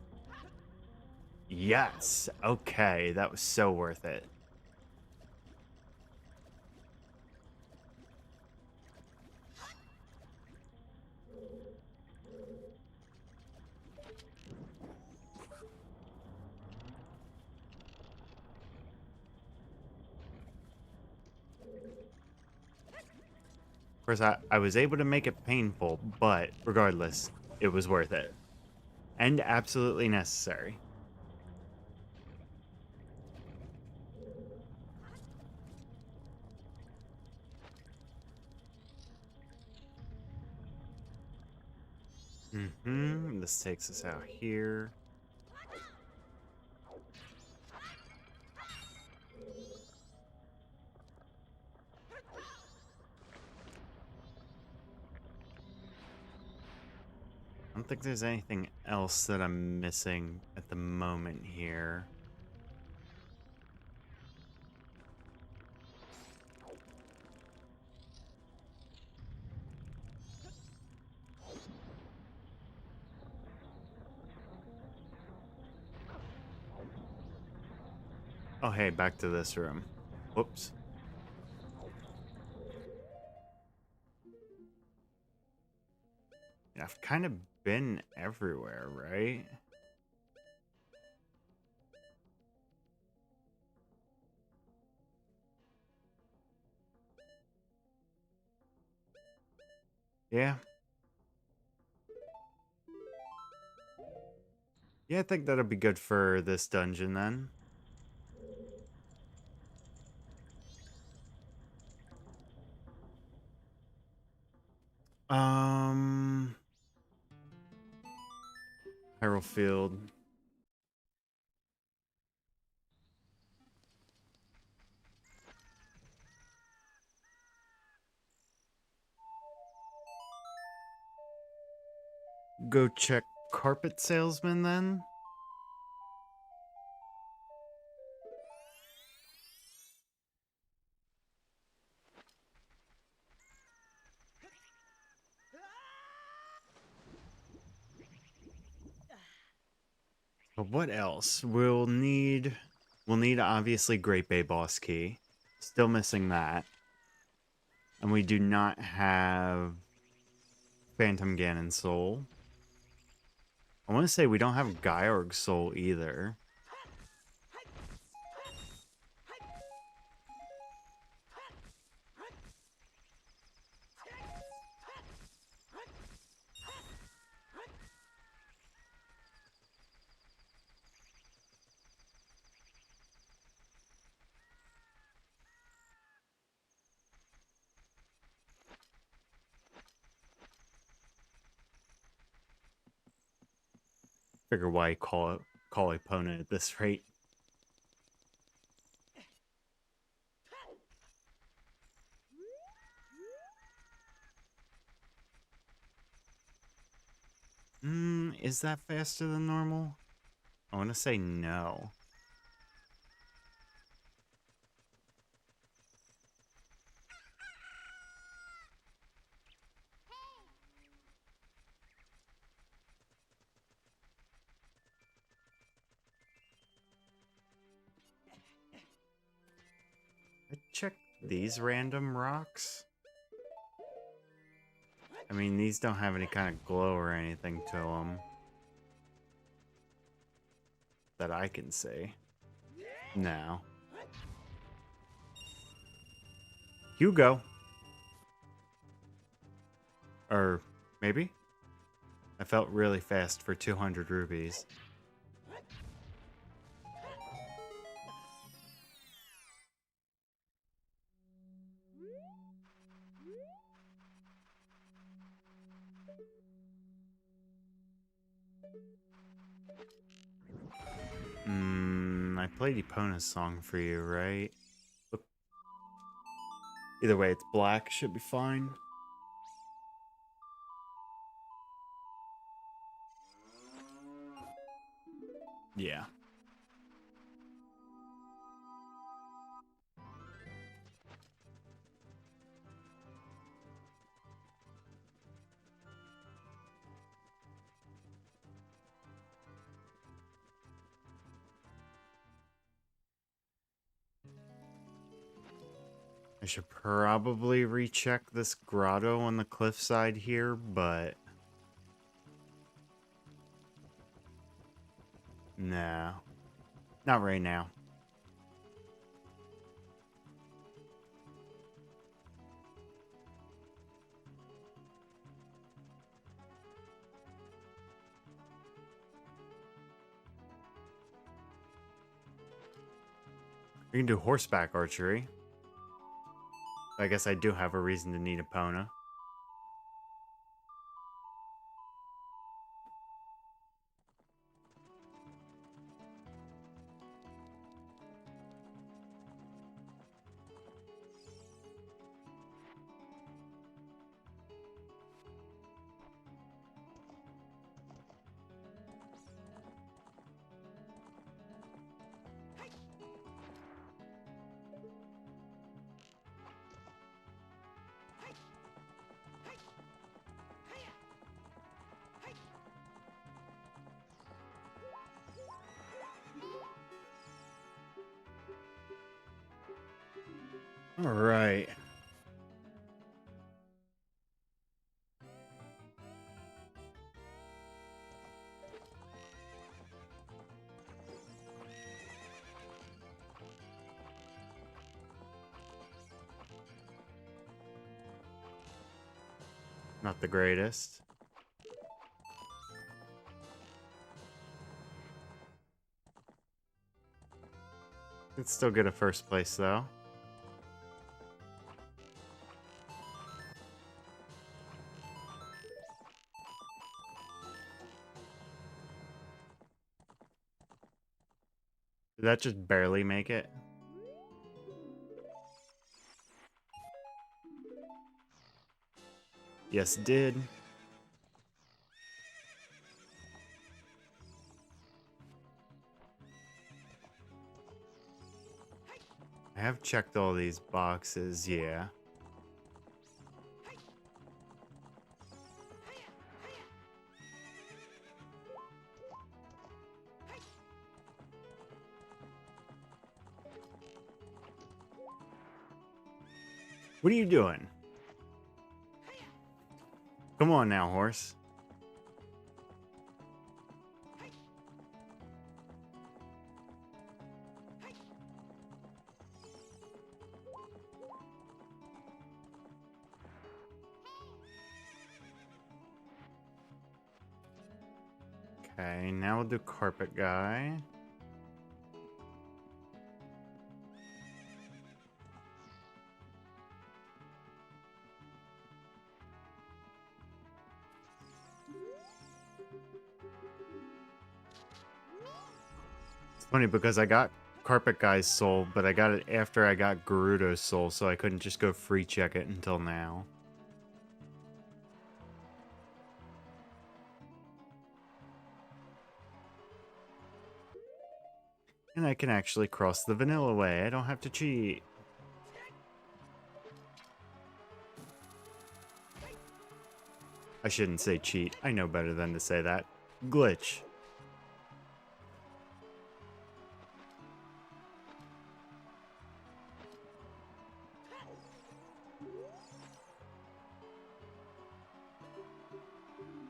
Yes. Okay, that was so worth it. Of course, I was able to make it painful, but regardless, it was worth it. And absolutely necessary. This takes us out here. I don't think there's anything else that I'm missing at the moment here. Oh, hey, back to this room. Whoops. Yeah, I've kind of been everywhere, right? Yeah. Yeah, I think that'll be good for this dungeon then. Hyrule Field. Go check Carpet Salesman then. But what else? We'll need obviously Great Bay Boss Key. Still missing that. And we do not have Phantom Ganon Soul. I want to say we don't have Gyorg Soul either. Figure why you call Epona at this rate. Is that faster than normal? I want to say no. I check these random rocks. I mean, these don't have any kind of glow or anything to them that I can see. No. Hugo. Or maybe? I felt really fast for 200 rubies. I played Epona's song for you, right? Look. Either way, it's black, should be fine. Yeah. I should probably recheck this grotto on the cliffside here, but no. Not right now. We can do horseback archery. I guess I do have a reason to need Epona. All right. Not the greatest. It's still get a first place though. Did that just barely make it? Yes, it did. I have checked all these boxes, yeah. What are you doing? Come on now, horse. Okay, now we'll do carpet guy. It's funny because I got carpet guy's soul, but I got it after I got Gerudo's soul, so I couldn't just go free check it until now. And I can actually cross the vanilla way. I don't have to cheat. I shouldn't say cheat. I know better than to say that. Glitch.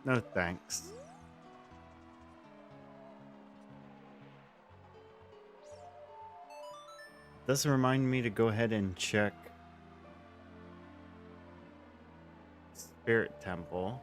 No thanks. Does remind me to go ahead and check Spirit Temple.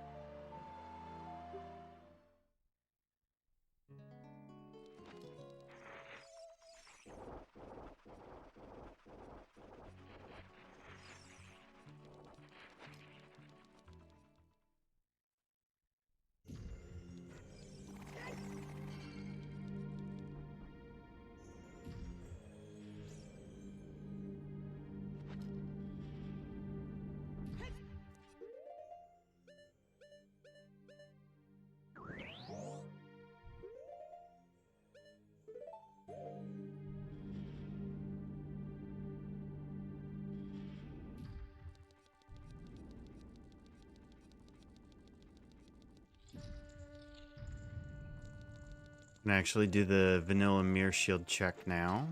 Can actually do the vanilla mirror shield check now.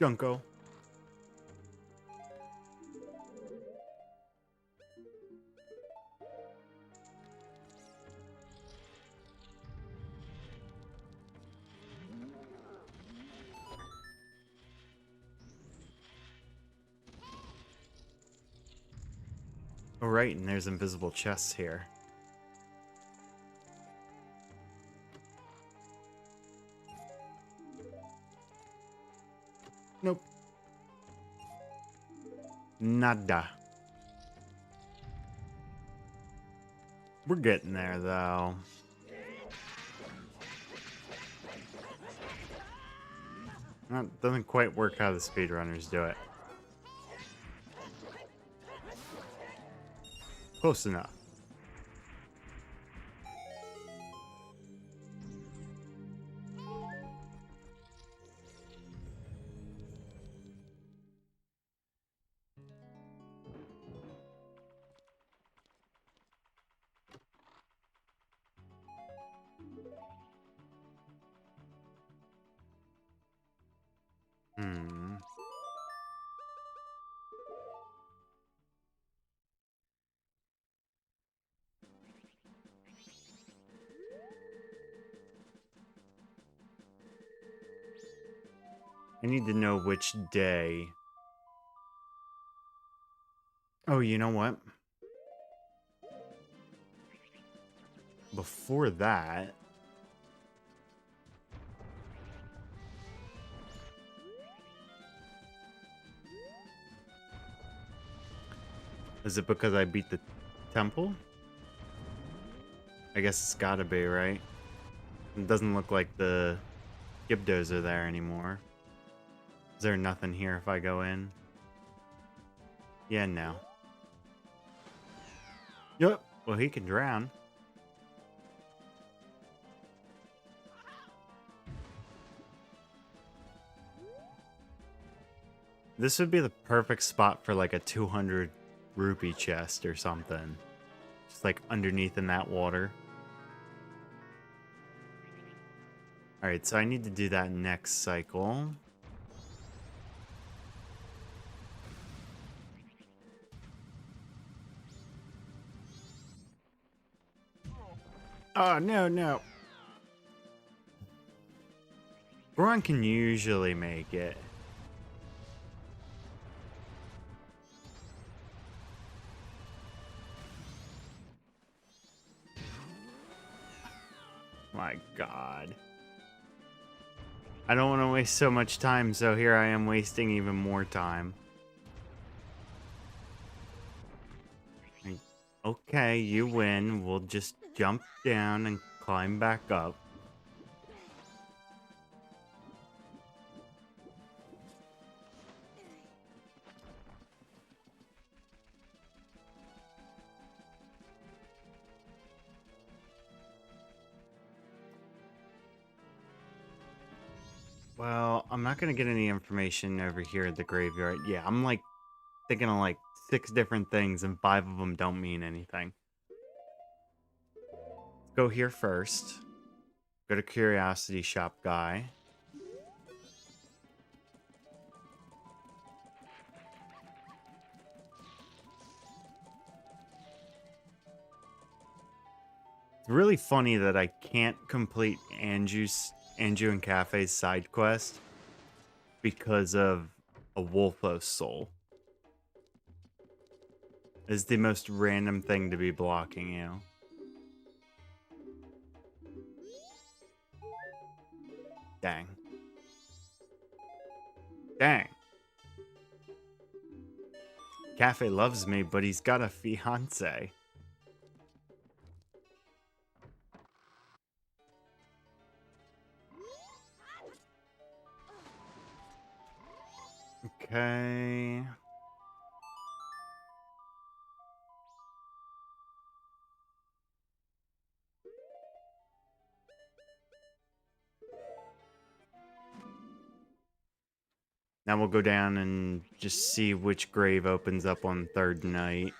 Junko. Oh, right, and there's invisible chests here. Nope. Nada. We're getting there, though. That doesn't quite work how the speedrunners do it. Close enough. Hmm. I need to know which day Oh, you know what? Before that... Is it because I beat the temple? I guess it's gotta be, right? It doesn't look like the Gibdos are there anymore. Is there nothing here if I go in? Yeah, no. Yep. Well, he can drown. This would be the perfect spot for like a 200 rupee chest or something. Just like underneath in that water. Alright, so I need to do that next cycle. Oh, no, no. Goron can usually make it. My God. I don't want to waste so much time, so here I am wasting even more time. Okay, you win. We'll just jump down and climb back up. Well, I'm not going to get any information over here at the graveyard. Yeah, I'm like thinking of like 6 different things and 5 of them don't mean anything. Let's go here first. Go to Curiosity Shop guy. It's really funny that I can't complete Anju and Cafe's side quest because of a Wolfos soul. It's the most random thing to be blocking you. Dang. Dang. Cafe loves me, but he's got a fiance. Okay. Now we'll go down and just see which grave opens up on 3rd night.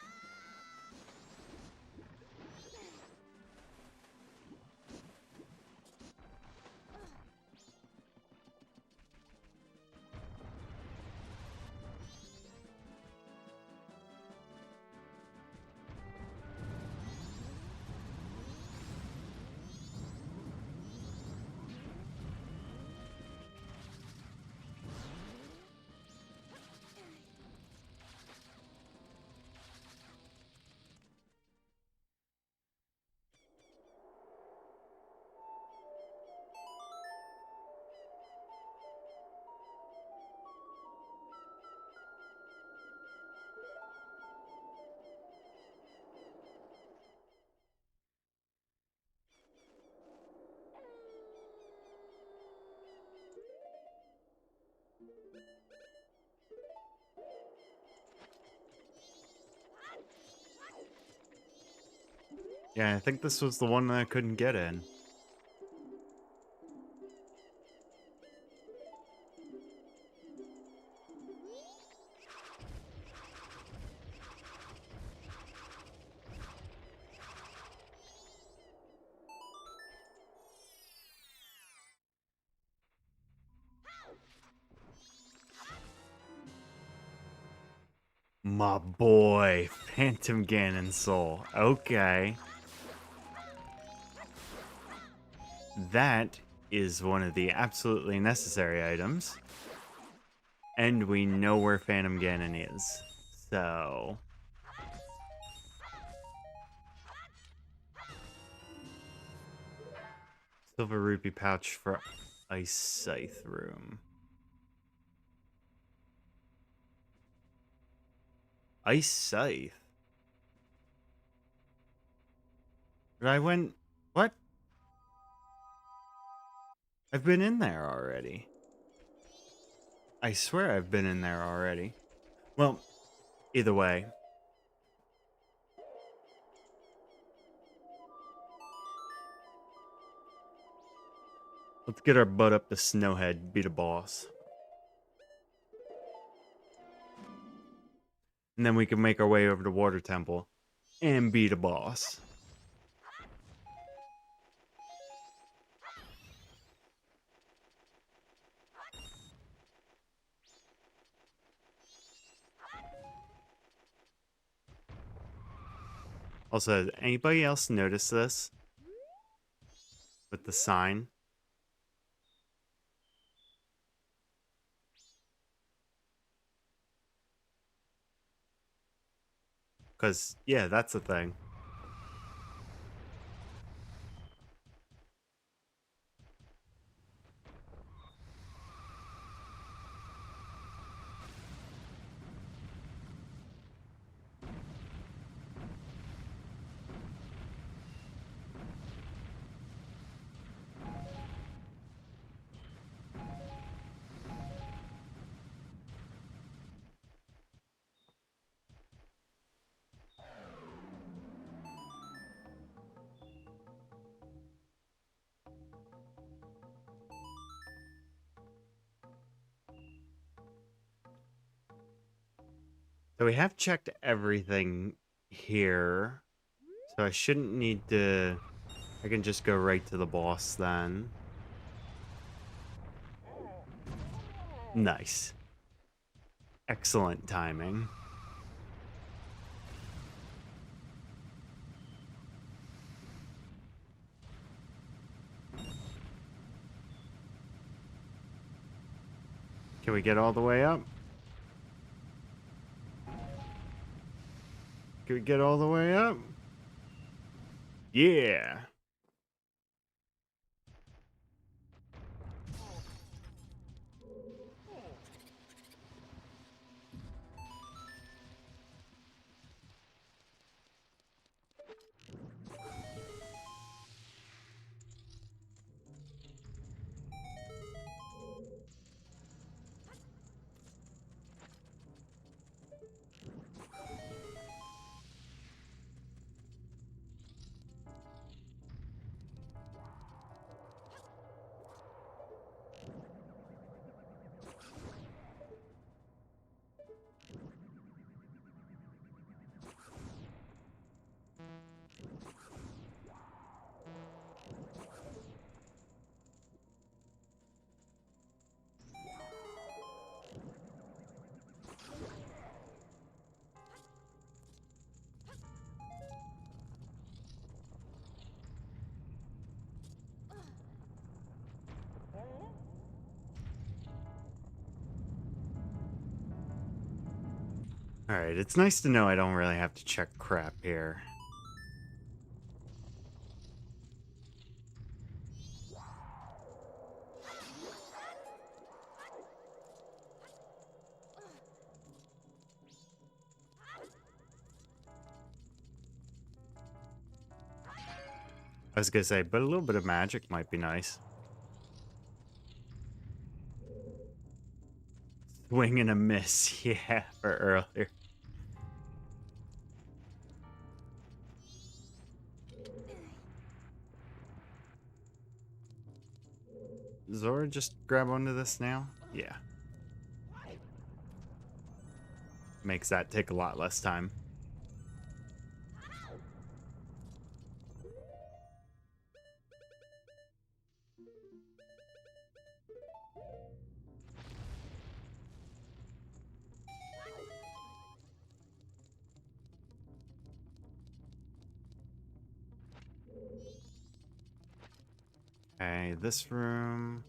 Yeah, I think this was the one that I couldn't get in. My boy, Phantom Ganon Soul. Okay. That is one of the absolutely necessary items. And we know where Phantom Ganon is. So... Silver rupee pouch for ice scythe room. Ice scythe? But I went... What? I've been in there already. I swear I've been in there already. Well, either way. Let's get our butt up to Snowhead, beat a boss. And then we can make our way over to Water Temple and beat a boss. Also, has anybody else notice this? With the sign? Because, yeah, that's the thing. So we have checked everything here. So I shouldn't need to... I can just go right to the boss then. Nice. Excellent timing. Can we get all the way up? Can we get all the way up? Yeah. Alright, it's nice to know I don't really have to check crap here. I was gonna say, but a little bit of magic might be nice. Swing and a miss, yeah, for earlier. Zora just grab onto this now? Yeah. Makes that take a lot less time. Okay, this room.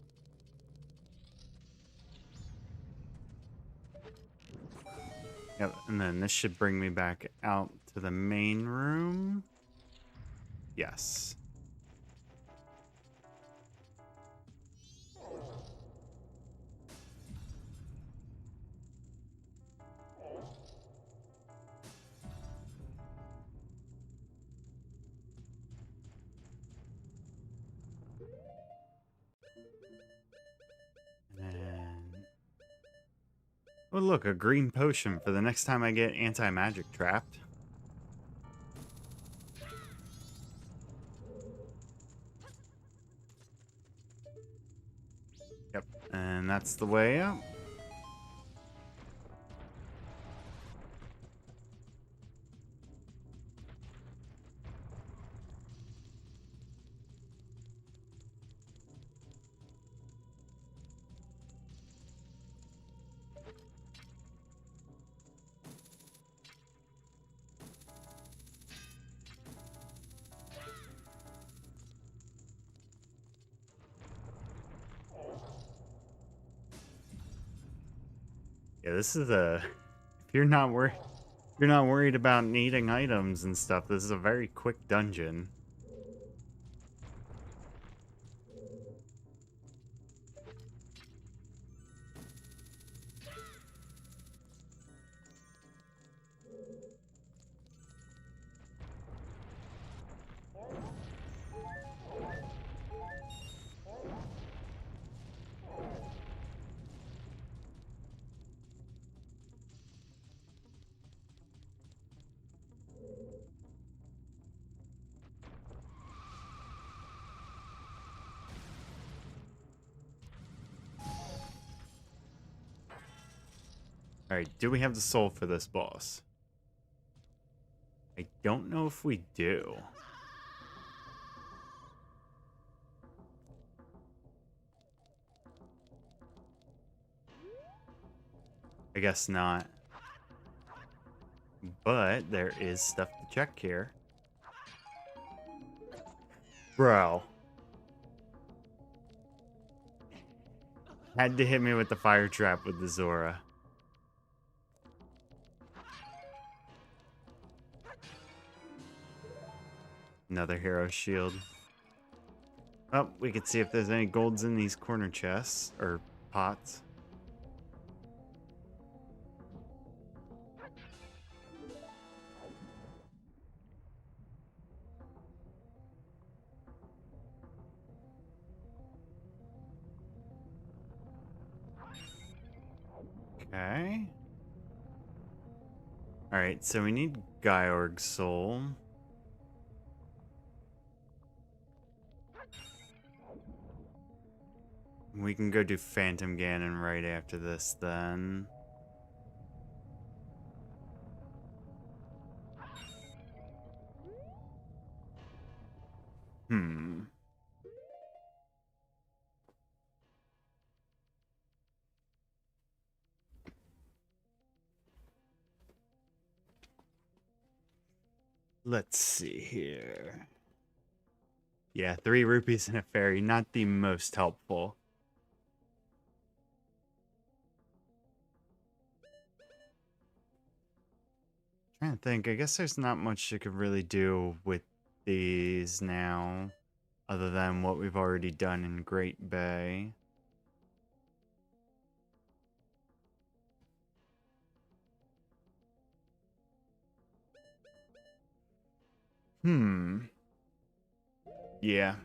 Yep, and then this should bring me back out to the main room. Yes. Oh, look, a green potion for the next time I get anti-magic trapped. Yep, and that's the way up. Yeah, this is a... If you're not worried about needing items and stuff, this is a very quick dungeon. Alright, do we have the soul for this boss? I don't know if we do. I guess not. But there is stuff to check here. Bro. Had to hit me with the fire trap with the Zora. Another hero shield. Oh, we could see if there's any golds in these corner chests, or pots. Okay. Alright, so we need Gyorg Soul. We can go do Phantom Ganon right after this, then. Hmm. Let's see here. Yeah, 3 rupees and a fairy, not the most helpful. Trying to think, I guess there's not much you could really do with these now, other than what we've already done in Great Bay. Hmm. Yeah.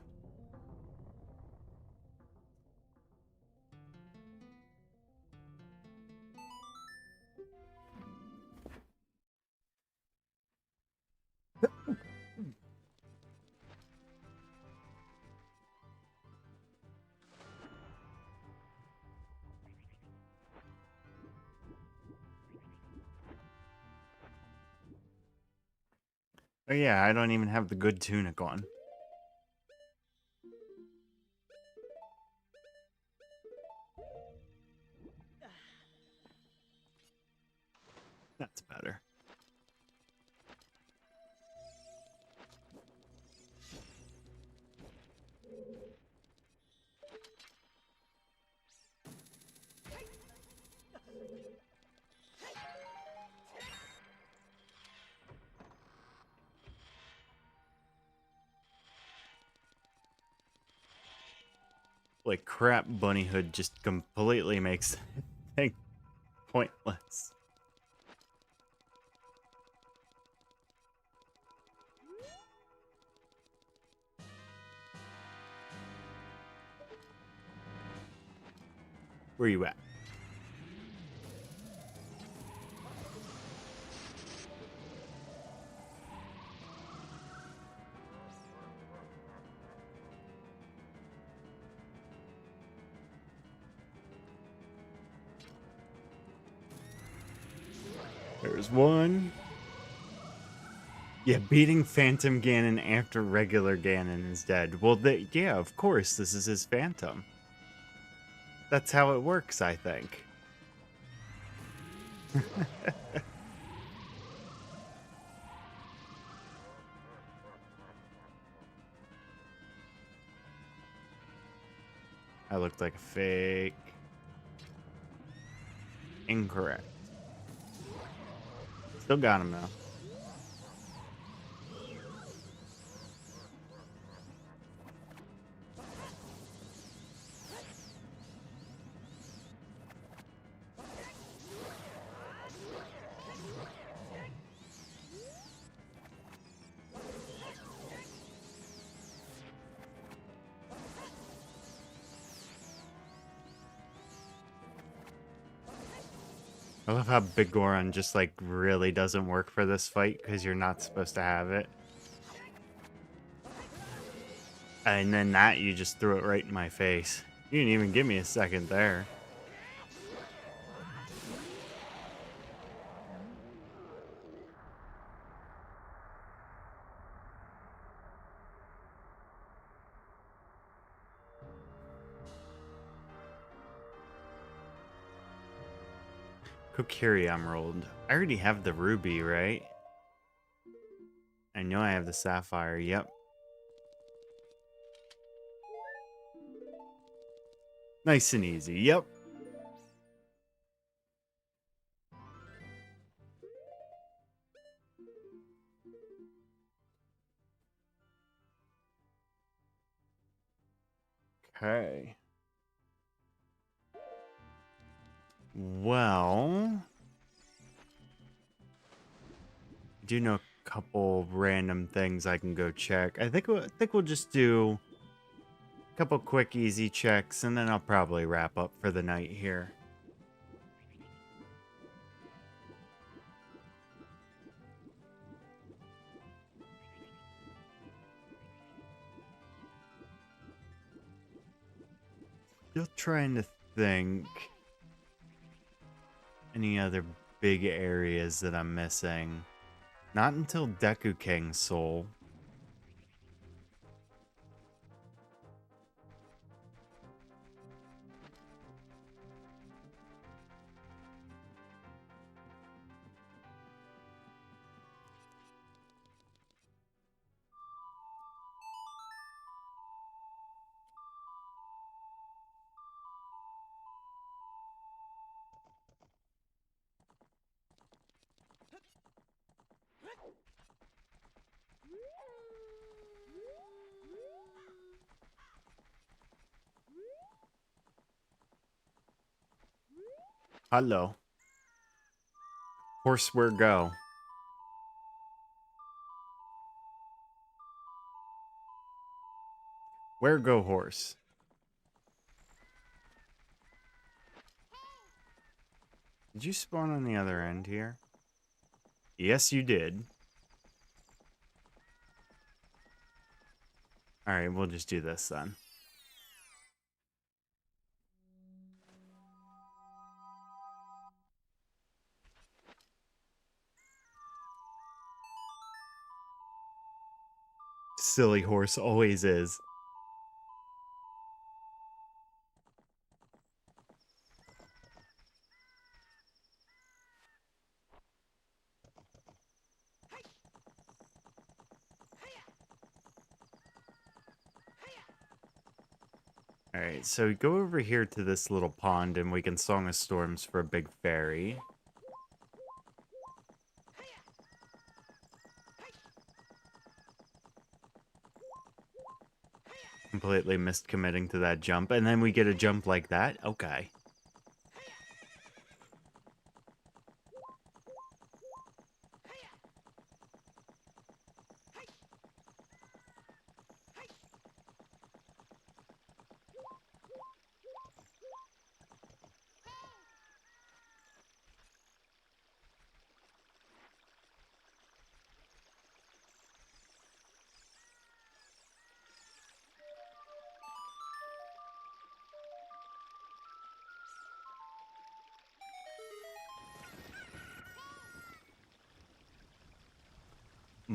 Oh yeah, I don't even have the good tunic on. That's better. Like crap, Bunny Hood just completely makes the thing pointless. Where you at? There's one. Yeah, beating Phantom Ganon after regular Ganon is dead. Well, yeah, of course, this is his Phantom. That's how it works, I think. I looked like a fake. Incorrect. Still got him, though. I love how Big Goron just, like, really doesn't work for this fight because you're not supposed to have it. And then that, you just threw it right in my face. You didn't even give me a second there. Kokiri Emerald. I already have the ruby, right? I know I have the sapphire. Yep. Nice and easy. Yep. Okay. Well, I do know a couple random things I can go check. I think we'll just do a couple quick, easy checks, and then I'll probably wrap up for the night here. Still trying to think any other big areas that I'm missing. Not until Deku King's Soul. Hello. Horse, where go? Where go, horse? Did you spawn on the other end here? Yes, you did. Alright, we'll just do this then. Silly horse always is. Alright, so go over here to this little pond and we can Song of Storms for a big fairy. Completely missed committing to that jump, and then we get a jump like that? Okay.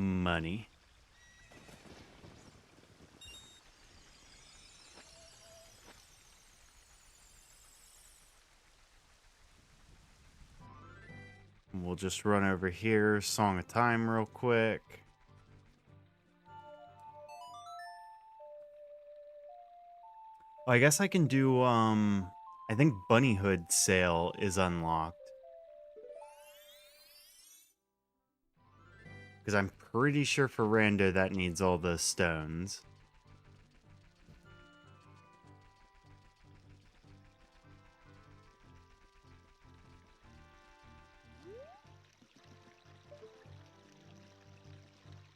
money. We'll just run over here, Song of Time real quick. Oh, I guess I can do, I think Bunny Hood sale is unlocked. Because I'm pretty sure for Rando that needs all the stones.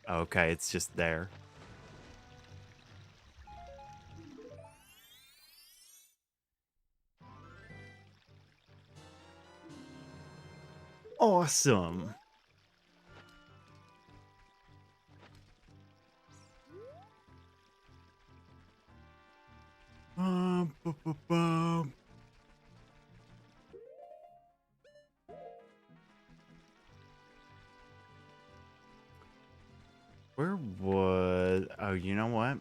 Okay, it's just there. Awesome. Where was... Oh, you know what?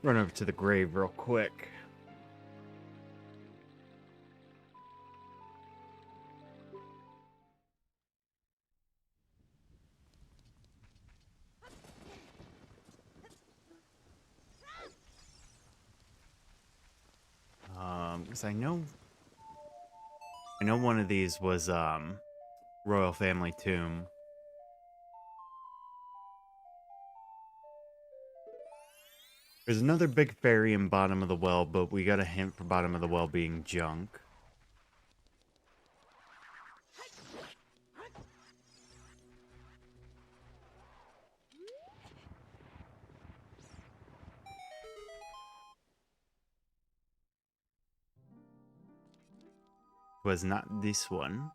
Run over to the grave real quick. Because I know one of these was Royal Family Tomb. There's another big fairy in Bottom of the Well, but we got a hint for Bottom of the Well being junk. Was not this one.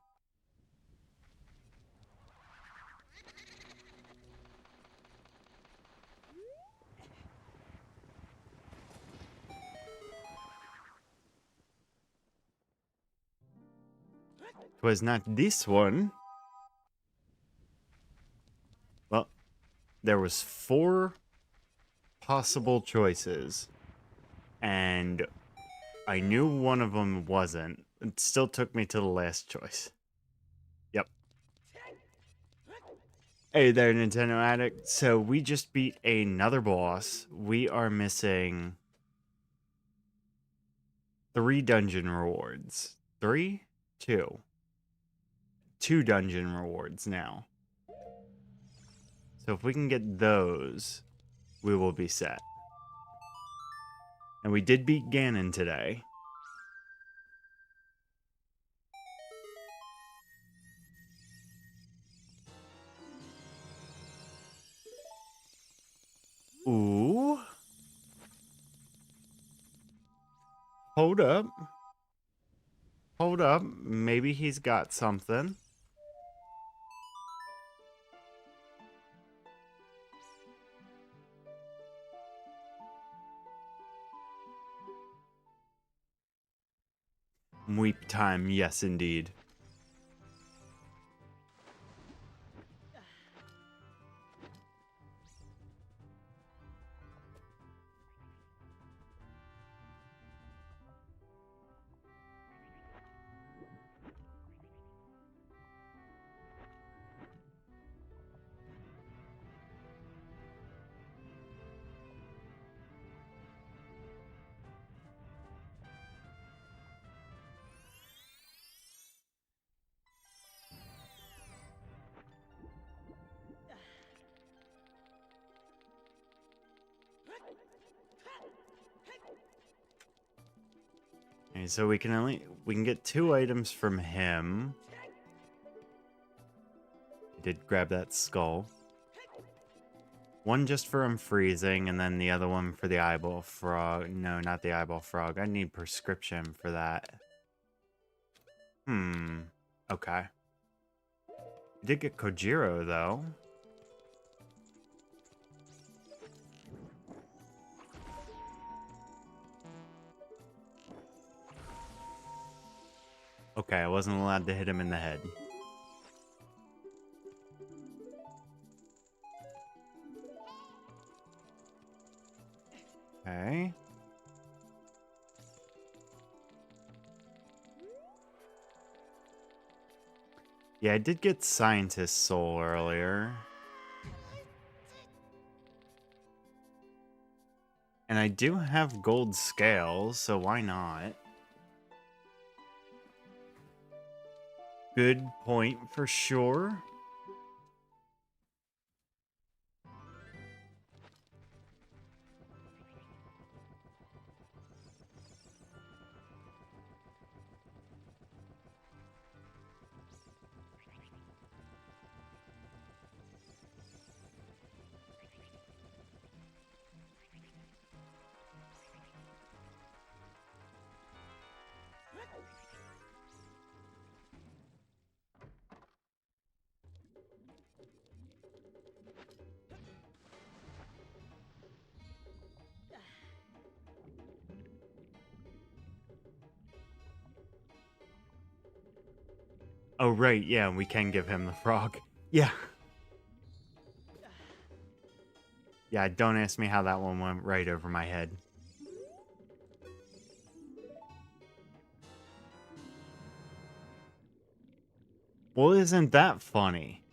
Was not this one. Well, there was 4 possible choices, and I knew one of them wasn't. It still took me to the last choice. Yep. Hey there, Nintendo Addict. So we just beat another boss. We are missing 3 dungeon rewards. 3? 2. 2 dungeon rewards now. So if we can get those, we will be set. And we did beat Ganon today. Ooh. Hold up. Hold up. Maybe he's got something. Weep time, yes indeed. Okay, so we can get 2 items from him. Did grab that skull. One just for him freezing, and then the other one for the eyeball frog. No, not the eyeball frog. I need prescription for that. Okay. Did get Kojiro, though. Okay, I wasn't allowed to hit him in the head. Okay. Yeah, I did get Scientist Soul earlier. And I do have gold scales, so why not? Good point for sure. Oh, right, yeah, we can give him the frog. Yeah. Yeah, don't ask me how that one went right over my head. Well, isn't that funny?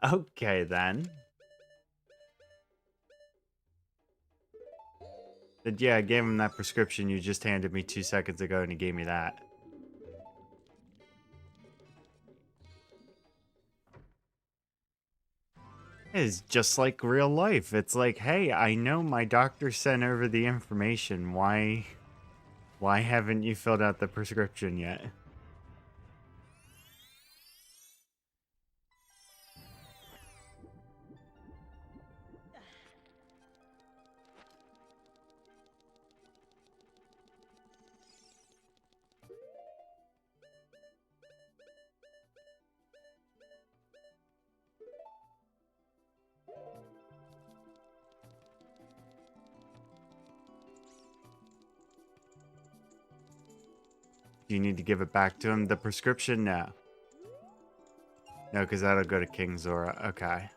Okay, then. But yeah, I gave him that prescription you just handed me 2 seconds ago, and he gave me that. It's just like real life. It's like, hey, I know my doctor sent over the information. Why haven't you filled out the prescription yet? Do you need to give it back to him? The prescription? No. No, because that'll go to King Zora. Okay.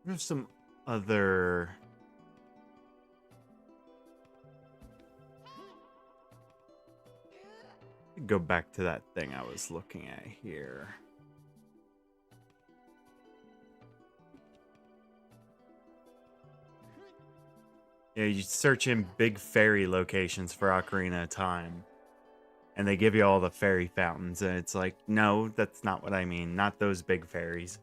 There's some other... Go back to that thing I was looking at here. Yeah, you search in big fairy locations for Ocarina of Time. And they give you all the fairy fountains, and it's like, no, that's not what I mean. Not those big fairies.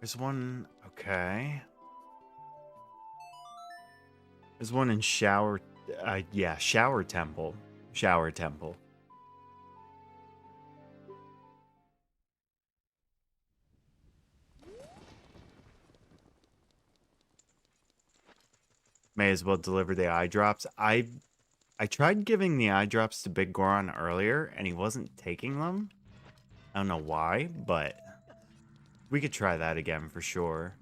There's one... Okay. There's one in Shower... yeah, Shower Temple. Shower Temple. May as well deliver the eye drops. I tried giving the eye drops to Big Goron earlier, and he wasn't taking them. I don't know why, but we could try that again for sure.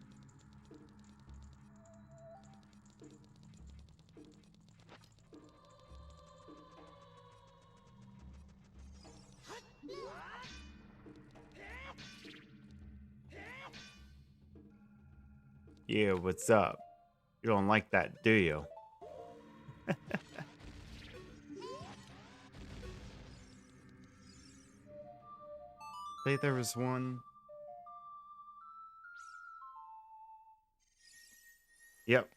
Yeah, what's up? You don't like that, do you? Say there was one. Yep.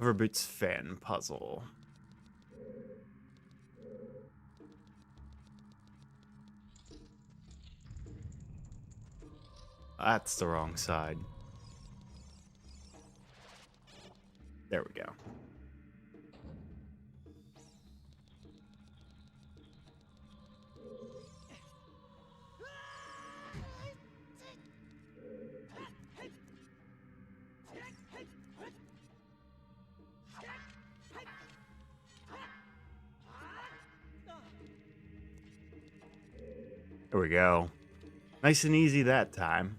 Hoverboots fan puzzle. That's the wrong side. There we go. There we go. Nice and easy that time.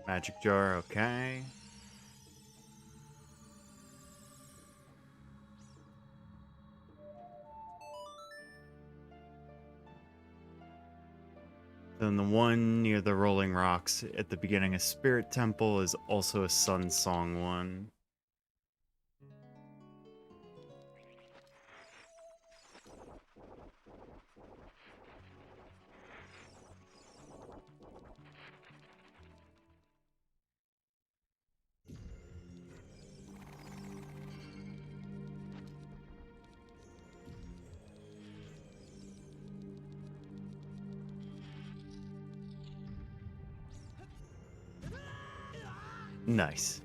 Magic jar, okay. Then the one near the Rolling Rocks at the beginning of Spirit Temple is also a Sun Song one. Nice.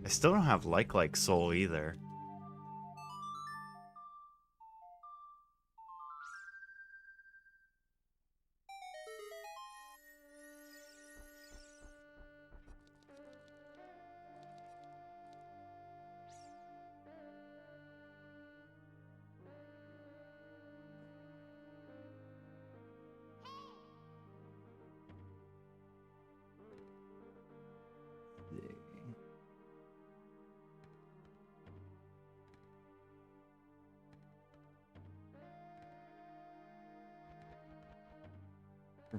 I still don't have like Soul either.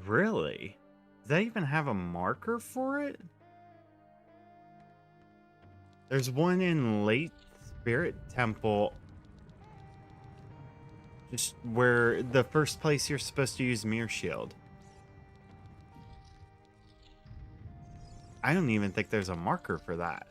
Really? Does that even have a marker for it? There's one in Late Spirit Temple. Just where the first place you're supposed to use Mirror Shield. I don't even think there's a marker for that.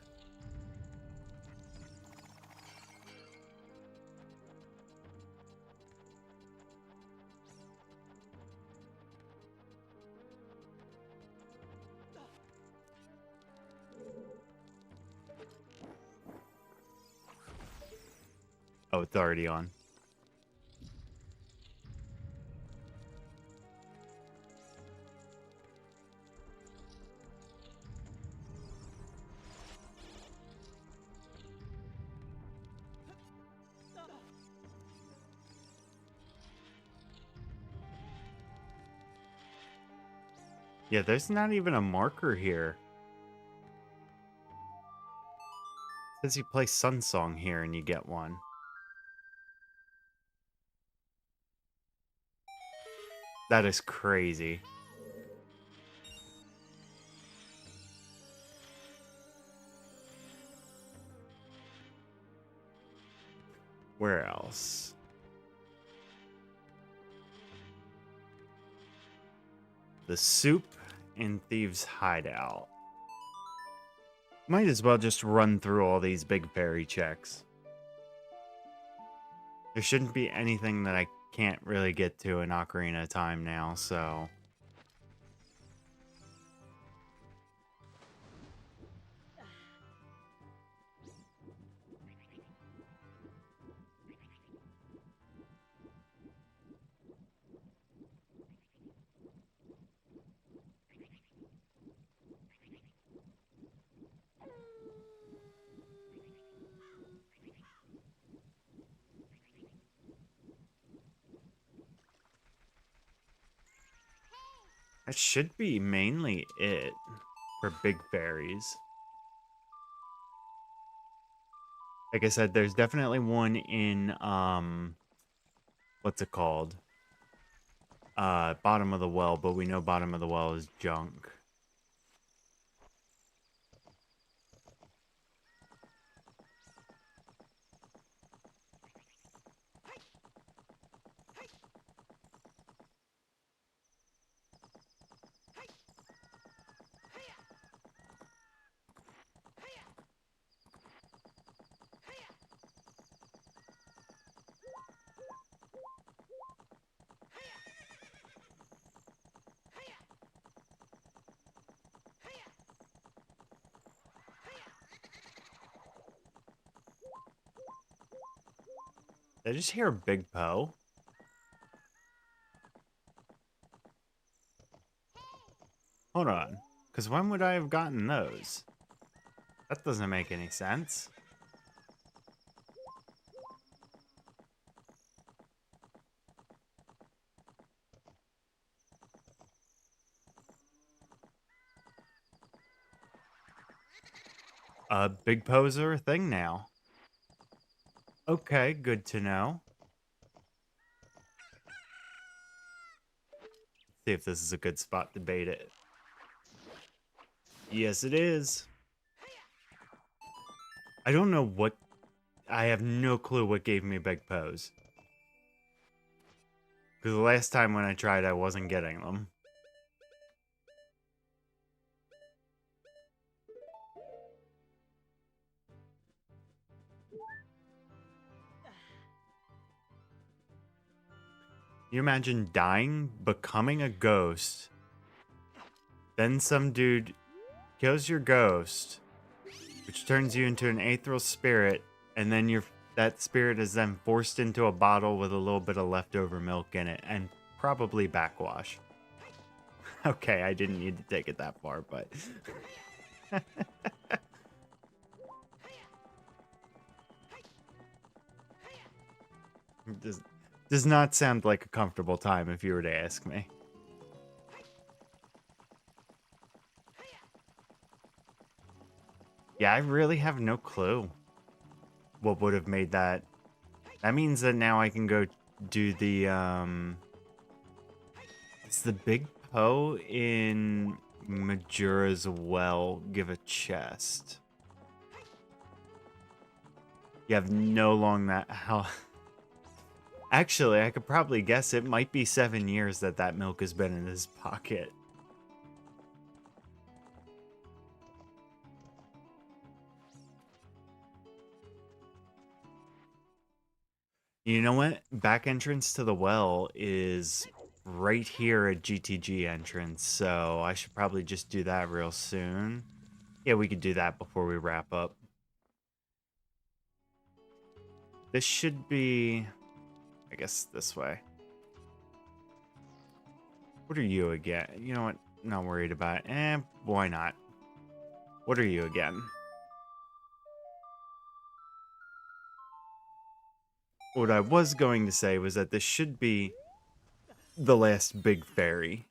Oh, it's already on. Yeah, there's not even a marker here. It says you play Sun Song here and you get one. That is crazy. Where else? The Soup in Thieves' Hideout. Might as well just run through all these big fairy checks. There shouldn't be anything that I can't really get to in Ocarina of Time now, so... That should be mainly it for big fairies. Like I said, there's definitely one in, what's it called? bottom of the well, but we know bottom of the well is junk. Did I just hear a big Poe? Hold on. Because when would I have gotten those? That doesn't make any sense. Big Poes are a thing now. Okay, good to know. See if this is a good spot to bait it. Yes, it is. I don't know what... I have no clue what gave me big Poes. Because the last time when I tried, I wasn't getting them. You imagine dying, becoming a ghost, then some dude kills your ghost, which turns you into an ethereal spirit, and then that spirit is then forced into a bottle with a little bit of leftover milk in it, and probably backwash. Okay, I didn't need to take it that far, but... does not sound like a comfortable time if you were to ask me. Yeah, I really have no clue what would have made that. That means that now I can go do the, it's the big Poe in Majora's Well give a chest. You have no long that, how... Actually, I could probably guess it might be 7 years that milk has been in his pocket. You know what? Back entrance to the well is right here at GTG entrance, so I should probably just do that real soon. Yeah, we could do that before we wrap up. This should be, I guess, this way. What are you again? You know what? Not worried about it. Why not? What are you again? What I was going to say was that this should be the last big fairy.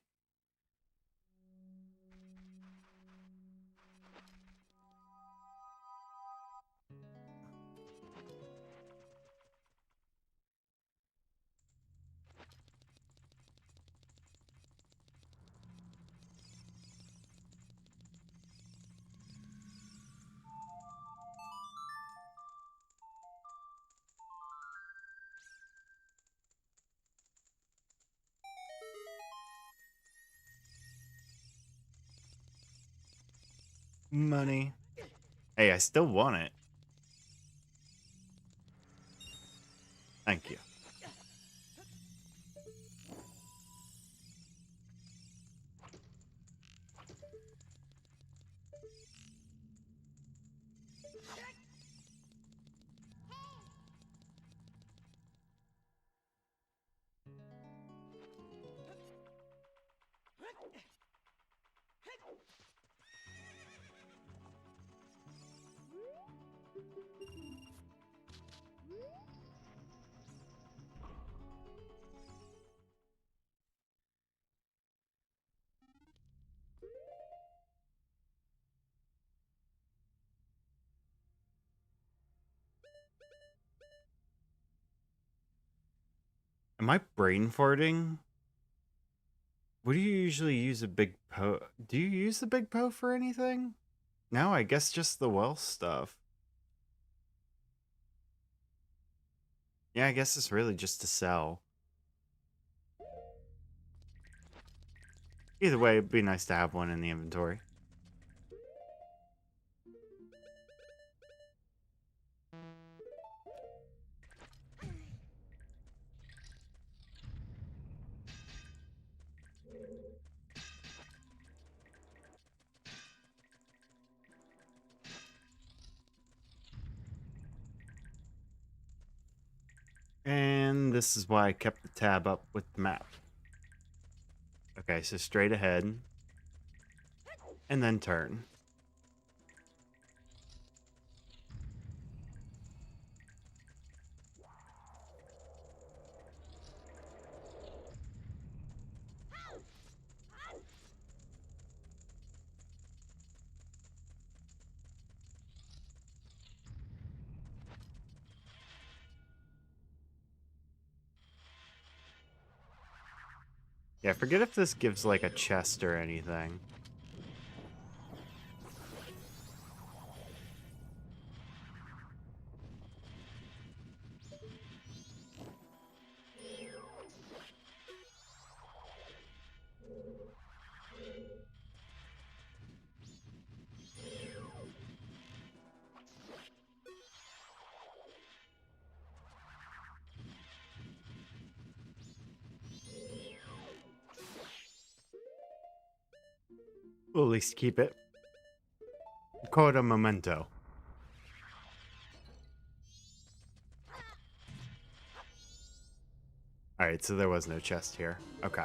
Money. Hey, I still want it. Thank you. Am I brain farting? What do you usually use a big po? Do you use the big po for anything? No, I guess just the wealth stuff. Yeah, I guess it's really just to sell. Either way, it'd be nice to have one in the inventory. And this is why I kept the tab up with the map. Okay, so straight ahead. And then turn. Yeah, forget if this gives like a chest or anything. We'll at least keep it. Call it a memento. Alright, so there was no chest here. Okay.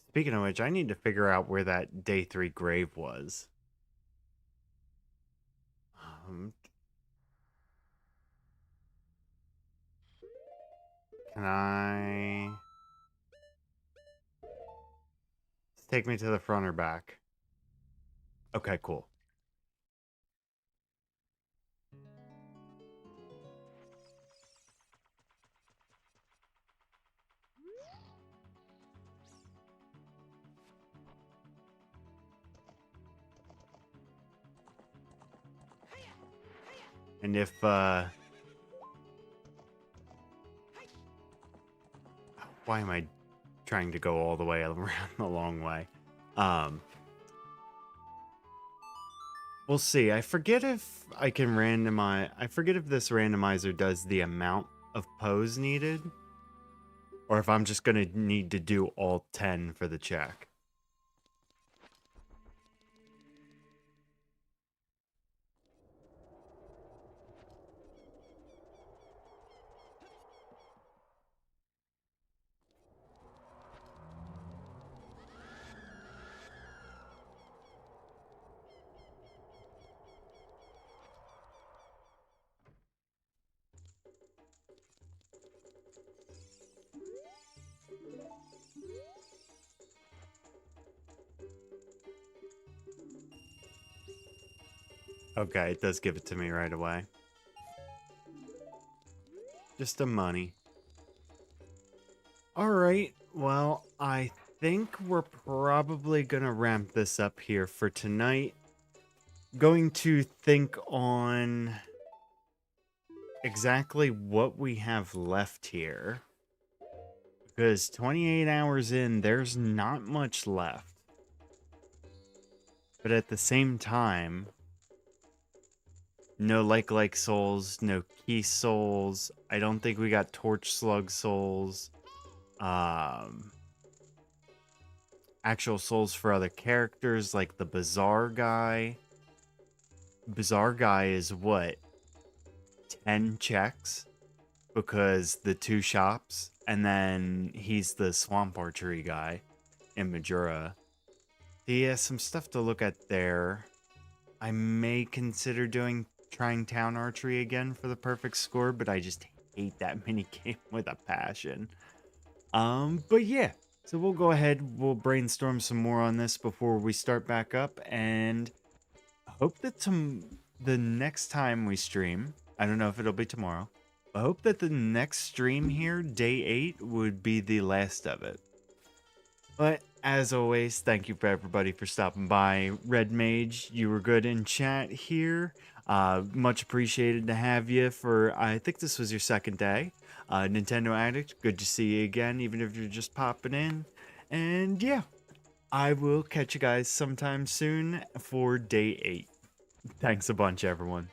Speaking of which, I need to figure out where that day 3 grave was. Can I... Take me to the front or back? Okay, cool. And if, why am I trying to go all the way around the long way? We'll see. I forget if I can randomize... I forget if this randomizer does the amount of pose needed. Or if I'm just going to need to do all 10 for the check. Okay, it does give it to me right away. Just the money. Alright, well, I think we're probably gonna ramp this up here for tonight. Going to think on exactly what we have left here. Because 28 hours in, there's not much left. But at the same time, no like souls, no key souls. I don't think we got torch slug souls. Actual souls for other characters like the Bazaar guy. Bazaar guy is what? 10 checks? Because the 2 shops. And then he's the swamp archery guy in Majora. He has some stuff to look at there. I may consider trying town archery again for the perfect score, but I just hate that mini game with a passion. But yeah, so we'll go ahead, we'll brainstorm some more on this before we start back up, and hope that the next time we stream, I don't know if it'll be tomorrow, I hope that the next stream here, day 8, would be the last of it. But as always, thank you for everybody for stopping by. Red Mage, you were good in chat here. Much appreciated to have you for, I think this was your second day. Nintendo Addict, good to see you again, even if you're just popping in. And yeah, I will catch you guys sometime soon for day 8. Thanks a bunch, everyone.